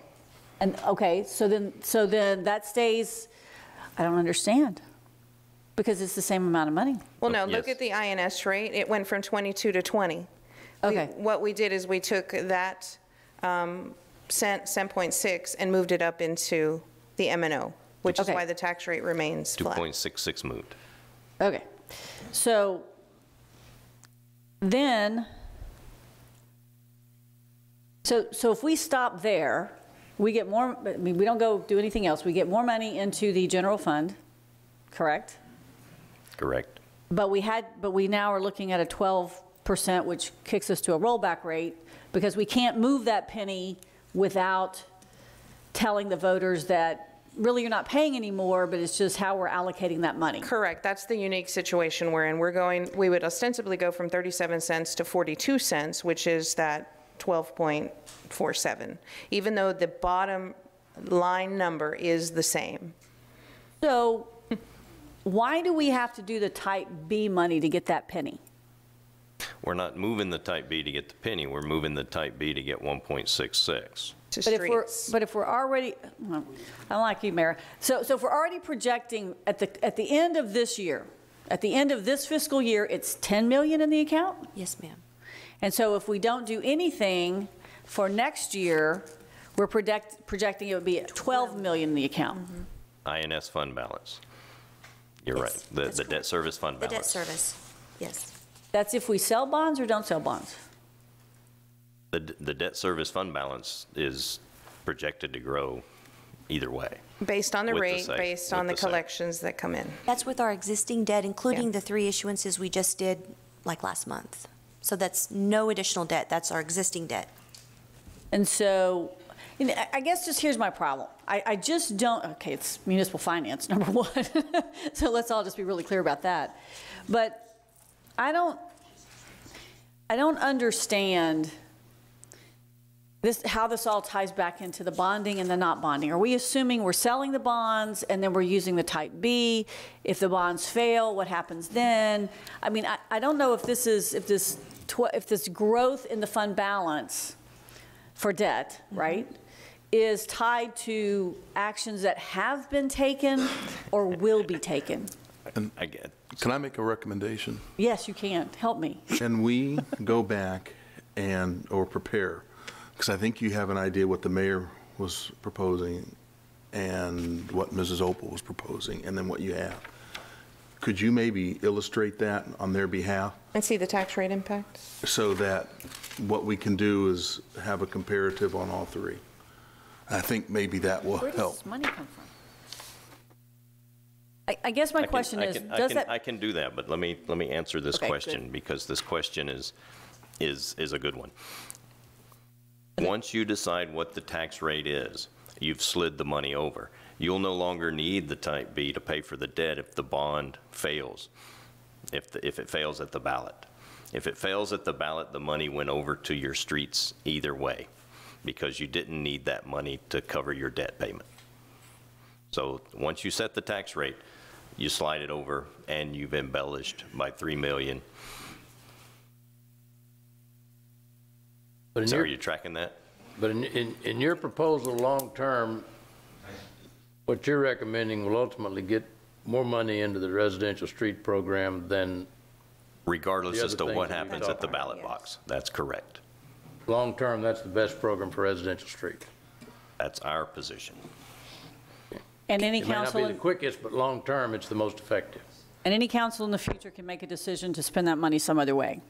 And, okay, so then that stays, I don't understand. Because it's the same amount of money. Well, no, Yes. look at the INS rate. It went from 22 to 20. Okay. What we did is we took that cent point 6 and moved it up into the M&O, which is Okay. why the tax rate remains flat. 2.66 moved. Okay. So then, so if we stop there, we get more, I mean, we don't go do anything else. We get more money into the general fund, correct? Correct. But we now are looking at a 12%, which kicks us to a rollback rate, because we can't move that penny without telling the voters that really you're not paying anymore, but it's just how we're allocating that money. Correct. That's the unique situation we're in. We would ostensibly go from 37 cents to 42 cents, which is that 12.47, even though the bottom line number is the same. So why do we have to do the type B money to get that penny? We're not moving the type B to get the penny. We're moving the type B to get 1.66. To But if we're already, well, I don't like you, Mayor. So if we're already projecting at the end of this year, at the end of this fiscal year, it's 10 million in the account? Yes, ma'am. And so if we don't do anything for next year, we're projecting it would be at 12 million in the account. INS fund balance. You're right. The debt service fund The balance. debt service, yes. That's if we sell bonds or don't sell bonds? The debt service fund balance is projected to grow either way. Based on the With the rate, same- based on the with the same. collections that come in. That's with our existing debt, including Yeah. the 3 issuances we just did like last month. So that's no additional debt. That's our existing debt. And so, you know, I guess just here's my problem. I just don't, okay, it's municipal finance, number one. So let's all just be really clear about that. But I don't understand how this all ties back into the bonding and the not bonding. Are we assuming we're selling the bonds and then we're using the type B? If the bonds fail, what happens then? I mean, I don't know if this growth in the fund balance for debt, right, is tied to actions that have been taken or will be taken. I get. Can I make a recommendation? Yes, you can. Help me. Can we go back or prepare? Because I think you have an idea what the mayor was proposing and what Mrs. Opal was proposing, and then what you have. Could you maybe illustrate that on their behalf? And see the tax rate impact? So that what we can do is have a comparative on all three. I think maybe that will Where does help. this money come from? I guess my question is, does that? I can do that, but let me answer this Okay, question, good. because this question is a good one. Once you decide what the tax rate is, you've slid the money over. You'll no longer need the type B to pay for the debt if the bond fails, if it fails at the ballot. If it fails at the ballot, the money went over to your streets either way, because you didn't need that money to cover your debt payment. So once you set the tax rate, you slide it over and you've embellished by 3 million. But So are you tracking that? But in your proposal, long-term, what you're recommending will ultimately get more money into the residential street program than Regardless the as other to what things that we happens at the talked ballot box. That's correct. long-term, that's the best program for residential street. That's our position. And any It may not council, be the quickest, but long-term, it's the most effective. And any council in the future can make a decision to spend that money some other way,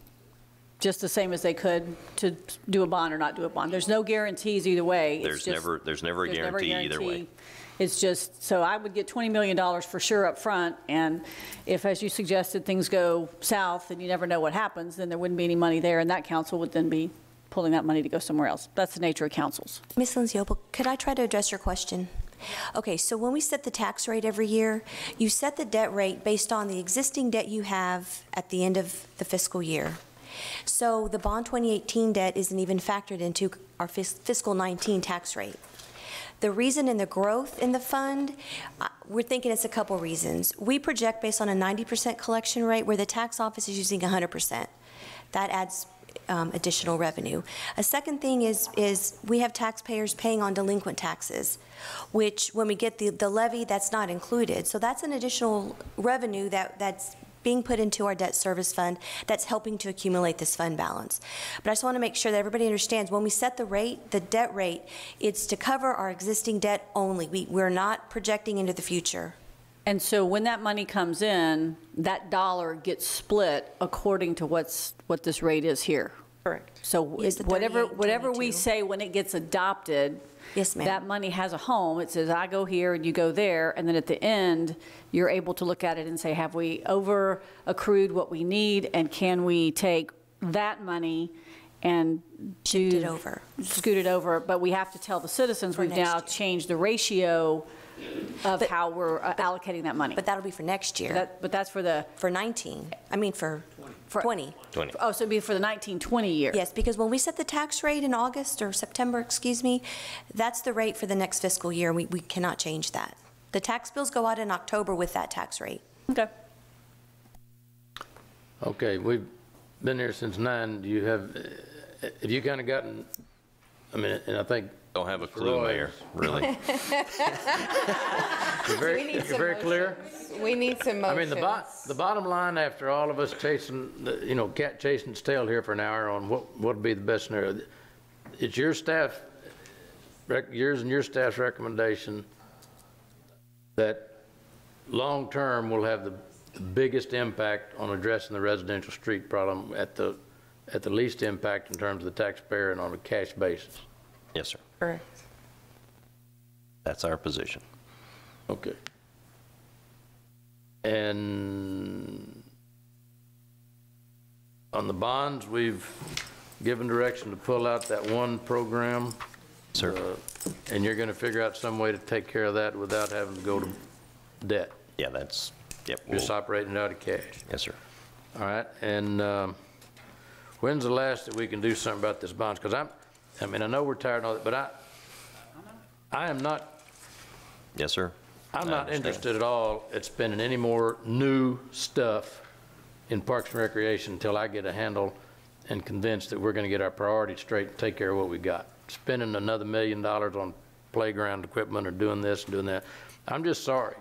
just the same as they could to do a bond or not do a bond. There's no guarantees either way. There's never a guarantee either way. It's just, so I would get $20 million for sure up front, and if, as you suggested, things go south and you never know what happens, then there wouldn't be any money there, and that council would then be pulling that money to go somewhere else. That's the nature of councils. Ms. Lindsay Opel, could I try to address your question? Okay, so when we set the tax rate every year, you set the debt rate based on the existing debt you have at the end of the fiscal year. So the bond 2018 debt isn't even factored into our fiscal 19 tax rate. The reason in the growth in the fund, we're thinking it's a couple reasons. We project based on a 90% collection rate where the tax office is using 100%. That adds additional revenue. A second thing is we have taxpayers paying on delinquent taxes, which when we get the levy, that's not included. So that's an additional revenue that's being put into our debt service fund that's helping to accumulate this fund balance. But I just want to make sure that everybody understands when we set the rate, the debt rate, it's to cover our existing debt only. We're not projecting into the future. And so when that money comes in, that dollar gets split according to what this rate is here. Correct. So Yes, the whatever we 38.22. say when it gets adopted, Yes, ma'am. that money has a home. It says, I go here and you go there. And then at the end, you're able to look at it and say, have we over accrued what we need? And can we take that money and Shift it over. Scoot it over. But we have to tell the citizens we've now changed the ratio of how we're allocating that money. But that'll be for next year. But that's for 19. I mean for 20. Oh, so it'd be for the 1920 year. Yes, because when we set the tax rate in August or September, excuse me, that's the rate for the next fiscal year. We cannot change that. The tax bills go out in October with that tax rate. Okay. Okay, we've been here since 9. Do you have you kind of gotten, I mean, and I think. Don't have a clue, Mayor, really. You're very clear? We need some motions. I mean, the bottom line, after all of us chasing, cat chasing its tail here for an hour on what would be the best scenario, it's your staff, yours and your staff's recommendation that long-term will have the biggest impact on addressing the residential street problem at the least impact in terms of the taxpayer and on a cash basis. Yes, sir. Correct. That's our position. Okay. And on the bonds, we've given direction to pull out that one program. Sir. And you're going to figure out some way to take care of that without having to go to debt. Yeah, that's, yep. Just operating out of cash. Yes, sir. All right. And when's the last that we can do something about this bonds? Because I mean, I know we're tired and all that, but I am not. Yes, sir. I'm not interested at all at spending any more new stuff in Parks and Recreation until I get a handle and convinced that we're going to get our priorities straight and take care of what we got. Spending another $1 million on playground equipment or doing this and doing that, I'm just sorry.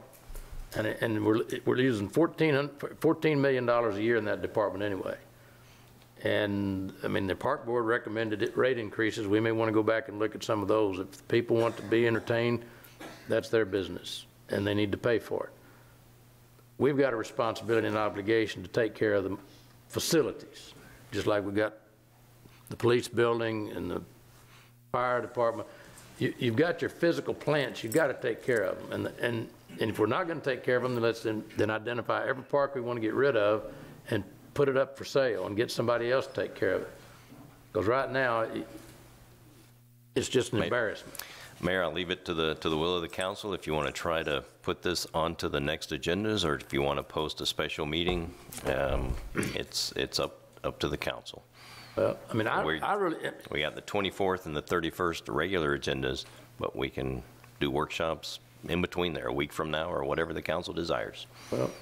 And we're using $14 million a year in that department anyway. And I mean, the park board recommended rate increases. We may want to go back and look at some of those. If people want to be entertained, that's their business, and they need to pay for it. We've got a responsibility and obligation to take care of the facilities, just like we got the police building and the fire department. You've got your physical plants. You've got to take care of them. And if we're not going to take care of them, then identify every park we want to get rid of and put it up for sale and get somebody else to take care of it. Because right now, it's just an embarrassment. Mayor, I'll leave it to the will of the council if you want to try to put this onto the next agendas, or if you want to post a special meeting. It's up to the council. Well, I mean, we got the 24th and the 31st regular agendas, but we can do workshops in between there, a week from now, or whatever the council desires. Well,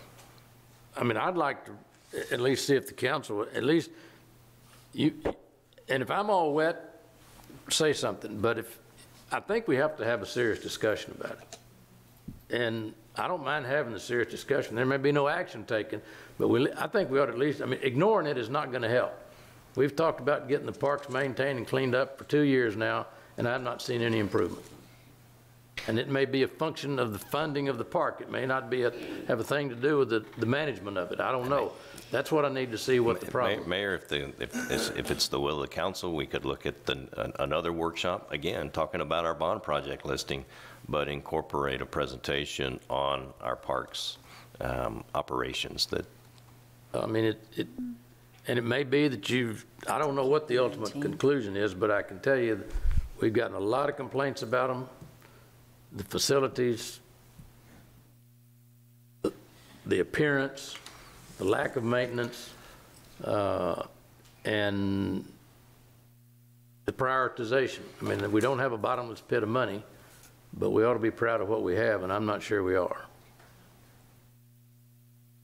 I mean, I'd like to at least see if the council, at least and if I'm all wet, say something. But I think we have to have a serious discussion about it. And I don't mind having the serious discussion. There may be no action taken, but I think we ought to at least, I mean, ignoring it is not going to help. We've talked about getting the parks maintained and cleaned up for 2 years now, and I've not seen any improvement. And it may be a function of the funding of the park. It may not be have a thing to do with the management of it. I don't know. That's what I need to see what the problem is. Mayor, if it's the will of the council, we could look at another workshop, again, talking about our bond project listing, but incorporate a presentation on our parks operations. That I mean, and it may be that I don't know what the ultimate conclusion is, but I can tell you that we've gotten a lot of complaints about them. The facilities, the appearance, the lack of maintenance, and the prioritization. I mean, we don't have a bottomless pit of money, but we ought to be proud of what we have, and I'm not sure we are.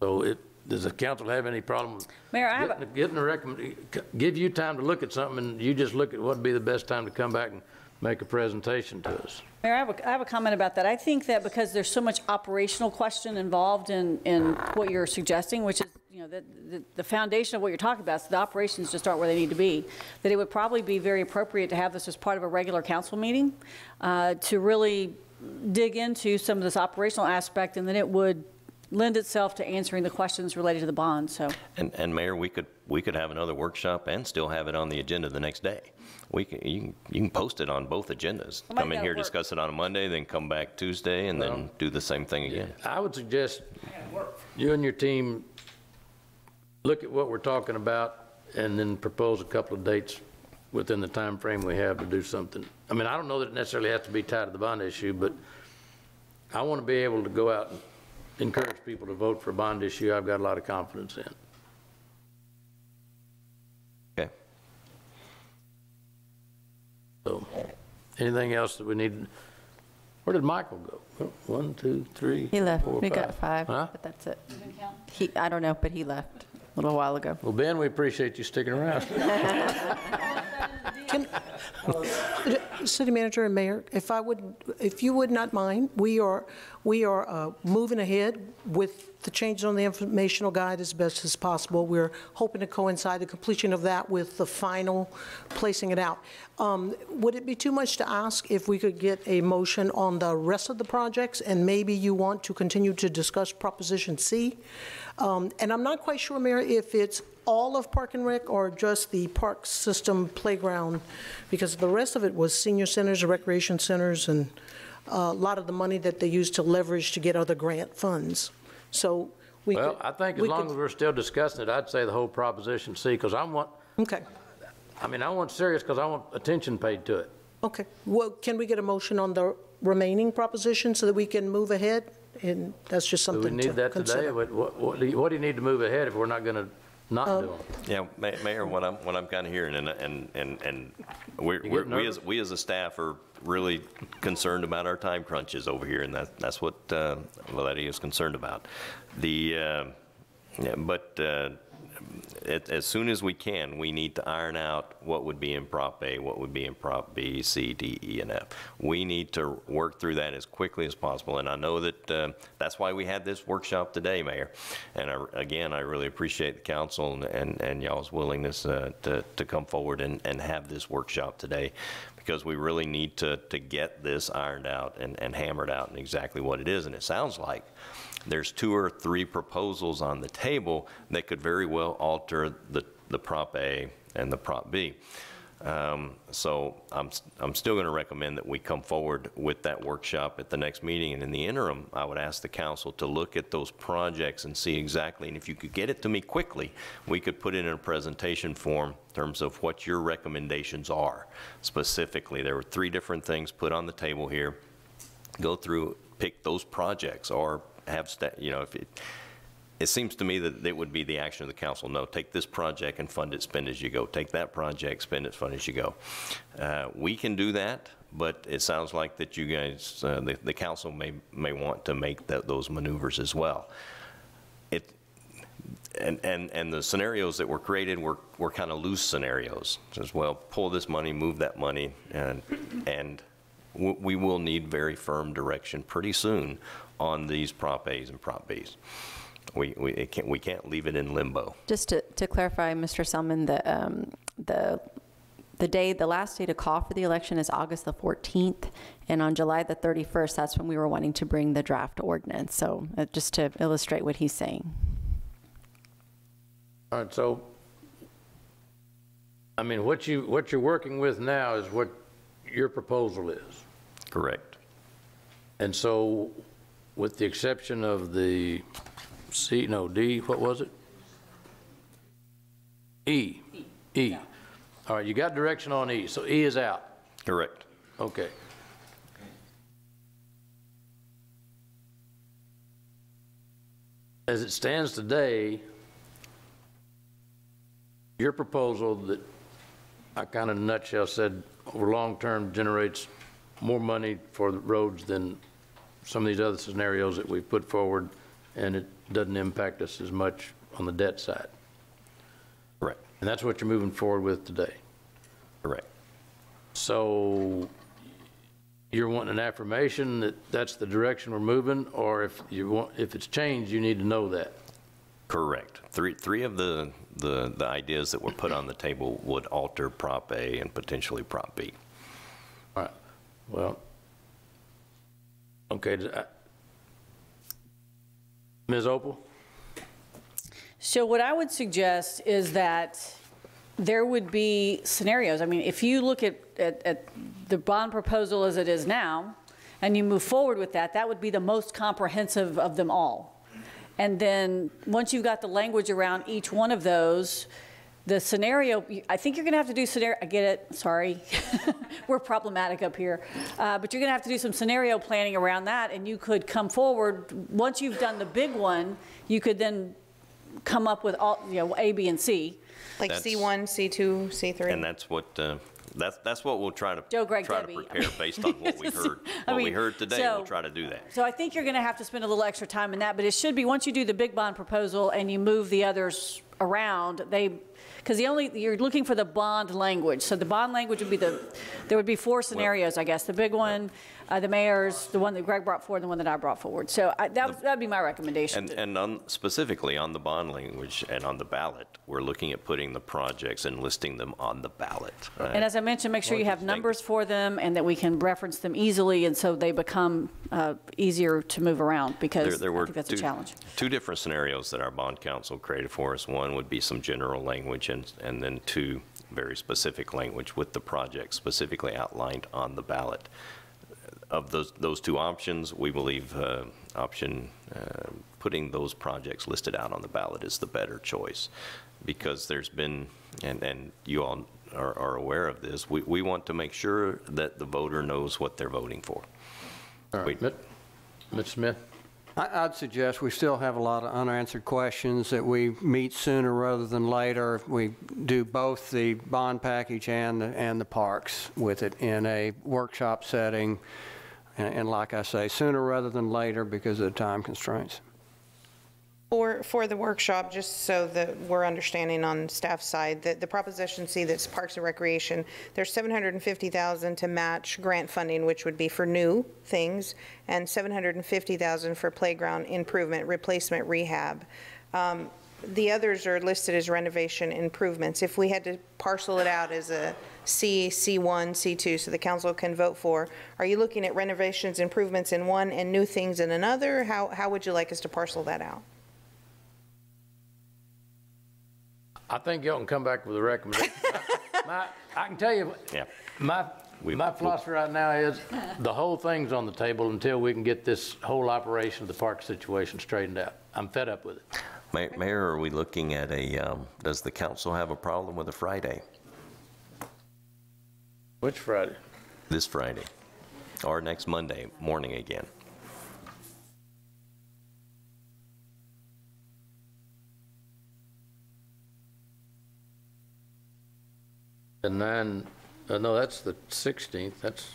So does the council have any problem Mayor, give you time to look at something, and you just look at what would be the best time to come back and make a presentation to us? Mayor, I have a comment about that. I think that because there's so much operational question involved in what you're suggesting, which is, you know, the foundation of what you're talking about, so the operations just aren't where they need to be, that it would probably be very appropriate to have this as part of a regular council meeting to really dig into some of this operational aspect, and then it would lend itself to answering the questions related to the bond. So, and Mayor, we could have another workshop and still have it on the agenda the next day. You can post it on both agendas. Come in here, discuss it on a Monday, then come back Tuesday, and then do the same thing again. I would suggest you and your team look at what we're talking about and then propose a couple of dates within the time frame we have to do something. I mean, I don't know that it necessarily has to be tied to the bond issue, but I want to be able to go out and encourage people to vote for a bond issue I've got a lot of confidence in. Okay. So, anything else that we need? Where did Michael go? 1, 2, 3, He left. 4, We 5. got 5, Huh? but that's it. I don't know, but he left a little while ago. Well, Ben, we appreciate you sticking around. City Manager and Mayor, if you would not mind, we are moving ahead with the changes on the informational guide as best as possible. We're hoping to coincide the completion of that with the final placing it out. Would it be too much to ask if we could get a motion on the rest of the projects, and maybe you want to continue to discuss Proposition C? And I'm not quite sure, Mayor, if it's all of Park and Rec or just the park system playground, because the rest of it was senior centers, recreation centers, and a lot of the money that they used to leverage to get other grant funds. So I think as long as we're still discussing it, I'd say the whole Proposition C, because I want serious, because I want attention paid to it. Okay. Well, can we get a motion on the remaining propositions so that we can move ahead? And that's just something to consider. Do we need that today? What do you need to move ahead if we're not going to not do them? Yeah, Mayor, what I'm kind of hearing, and we as a staff are really concerned about our time crunches over here, and that's what Valetti is concerned about. As soon as we can, we need to iron out what would be in Prop A, what would be in Prop B, C, D, E, and F. We need to work through that as quickly as possible, and I know that that's why we had this workshop today, Mayor. And again, I really appreciate the council and y'all's willingness to come forward and have this workshop today, because we really need to get this ironed out and hammered out and exactly what it is. And it sounds like there's 2 or 3 proposals on the table that could very well alter the Prop A and the Prop B. So I'm still going to recommend that we come forward with that workshop at the next meeting. And in the interim, I would ask the council to look at those projects and see exactly, and if you could get it to me quickly, we could put it in a presentation form in terms of what your recommendations are. Specifically, there were 3 different things put on the table here. Go through, pick those projects, or have, if it seems to me that it would be the action of the council. No, take this project and fund it, spend as you go. Take that project, spend it, fund as you go. We can do that, but it sounds like that you guys, the council may want to make those maneuvers as well. And the scenarios that were created were kind of loose scenarios as well. Pull this money, move that money, and we will need very firm direction pretty soon on these Prop A's and Prop B's. We can't leave it in limbo. Just to clarify, Mr. Selman, the the last day to call for the election is August the 14th, and on July the 31st, that's when we were wanting to bring the draft ordinance. So just to illustrate what he's saying. All right, so, I mean, what you're working with now is what your proposal is. Correct. And so, with the exception of the D, what was it? E. Yeah. All right, you got direction on E, so E is out. Correct. Okay. As it stands today, your proposal that I kind of in a nutshell said over long term generates more money for the roads than some of these other scenarios that we've put forward, and it doesn't impact us as much on the debt side. Correct. And that's what you're moving forward with today. Correct. So you're wanting an affirmation that that's the direction we're moving, or if it's changed, you need to know that. Correct. Three of the ideas that were put on the table would alter Prop A and potentially Prop B. All right. Well, okay. Ms. Opal? So what I would suggest is that there would be scenarios. I mean, if you look at the bond proposal as it is now, and you move forward with that, that would be the most comprehensive of them all. And then once you've got the language around each one of those, the scenario, I think you're going to have to do scenario, I get it, sorry. We're problematic up here. But you're going to have to do some scenario planning around that, and you could come forward. Once you've done the big one, you could then come up with all, A, B, and C. Like C1, C2, C3. And that's what that's what we'll try to prepare based on what we heard. We heard today, we'll try to do that. So I think you're going to have to spend a little extra time in that, but it should be once you do the big bond proposal and you move the others around, because you're looking for the bond language. So the bond language would be there would be four scenarios, I guess. The big one, the mayor's, the one that Greg brought forward, and the one that I brought forward. So that would be my recommendation. And specifically on the bond language and on the ballot, we're looking at putting the projects and listing them on the ballot. Right? And as I mentioned, make sure you have numbers for them and that we can reference them easily, and so they become easier to move around, because I think that's a challenge. Two different scenarios that our bond counsel created for us. One would be some general language, and then two very specific language with the project specifically outlined on the ballot. Of those two options, we believe putting those projects listed out on the ballot is the better choice, because there's been, and you all are aware of this, we want to make sure that the voter knows what they're voting for. All right, Ms. Smith? I'd suggest we still have a lot of unanswered questions, that we meet sooner rather than later. We do both the bond package and the parks with it in a workshop setting. And like I say, sooner rather than later because of the time constraints. For the workshop, just so that we're understanding on staff side, the Proposition C, that's Parks and Recreation, there's $750,000 to match grant funding, which would be for new things, and $750,000 for playground improvement, replacement, rehab. The others are listed as renovation improvements. If we had to parcel it out as a C, C1, C2, so the council can vote for, are you looking at renovations, improvements in one and new things in another? How would you like us to parcel that out? I think y'all can come back with a recommendation. I can tell you, my philosophy right now is the whole thing's on the table until we can get this whole operation of the park situation straightened out. I'm fed up with it. Mayor, are we looking at does the council have a problem with a Friday? Which Friday? This Friday, or next Monday morning again. No, that's the 16th. That's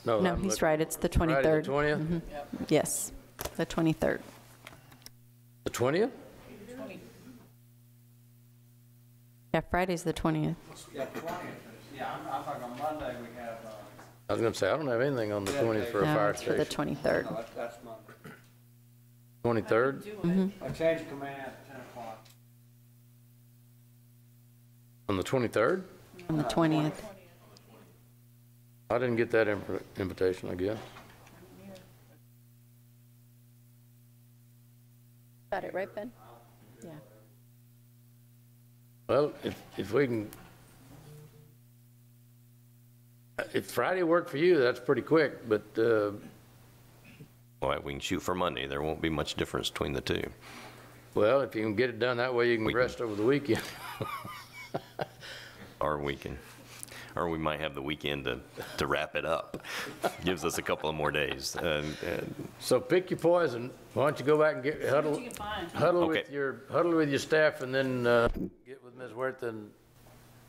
no, he's right. It's the 23rd. Friday the 20th? Mm-hmm. Yes, the 23rd. The 20th? Yeah, Friday's the 20th. Yeah, 20th. Yeah, I'm talking on Monday we have. I was going to say, I don't have anything on the 20th for a fire station. For the 23rd. No, that's Monday. 23rd? Mm-hmm. I changed command at 10 o'clock. On the 23rd? On the 20th. I didn't get that invitation, I guess. Got it, right, Ben? Yeah. Well, if we can, if Friday worked for you, that's pretty quick, but, All right, we can shoot for Monday. There won't be much difference between the two. well, if you can get it done that way, you can rest over the weekend. Or we might have the weekend to wrap it up. Gives us a couple of more days. So pick your poison. Why don't you go back and huddle Okay. with your staff, and then get with Ms. Worth and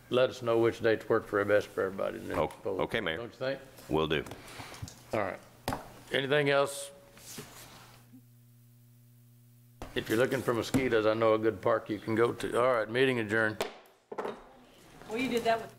let us know which dates work for best for everybody. And then Okay, Mayor. Don't you think? Will do. All right. Anything else? If you're looking for mosquitoes, I know a good park you can go to. All right, meeting adjourned. Well, you did that with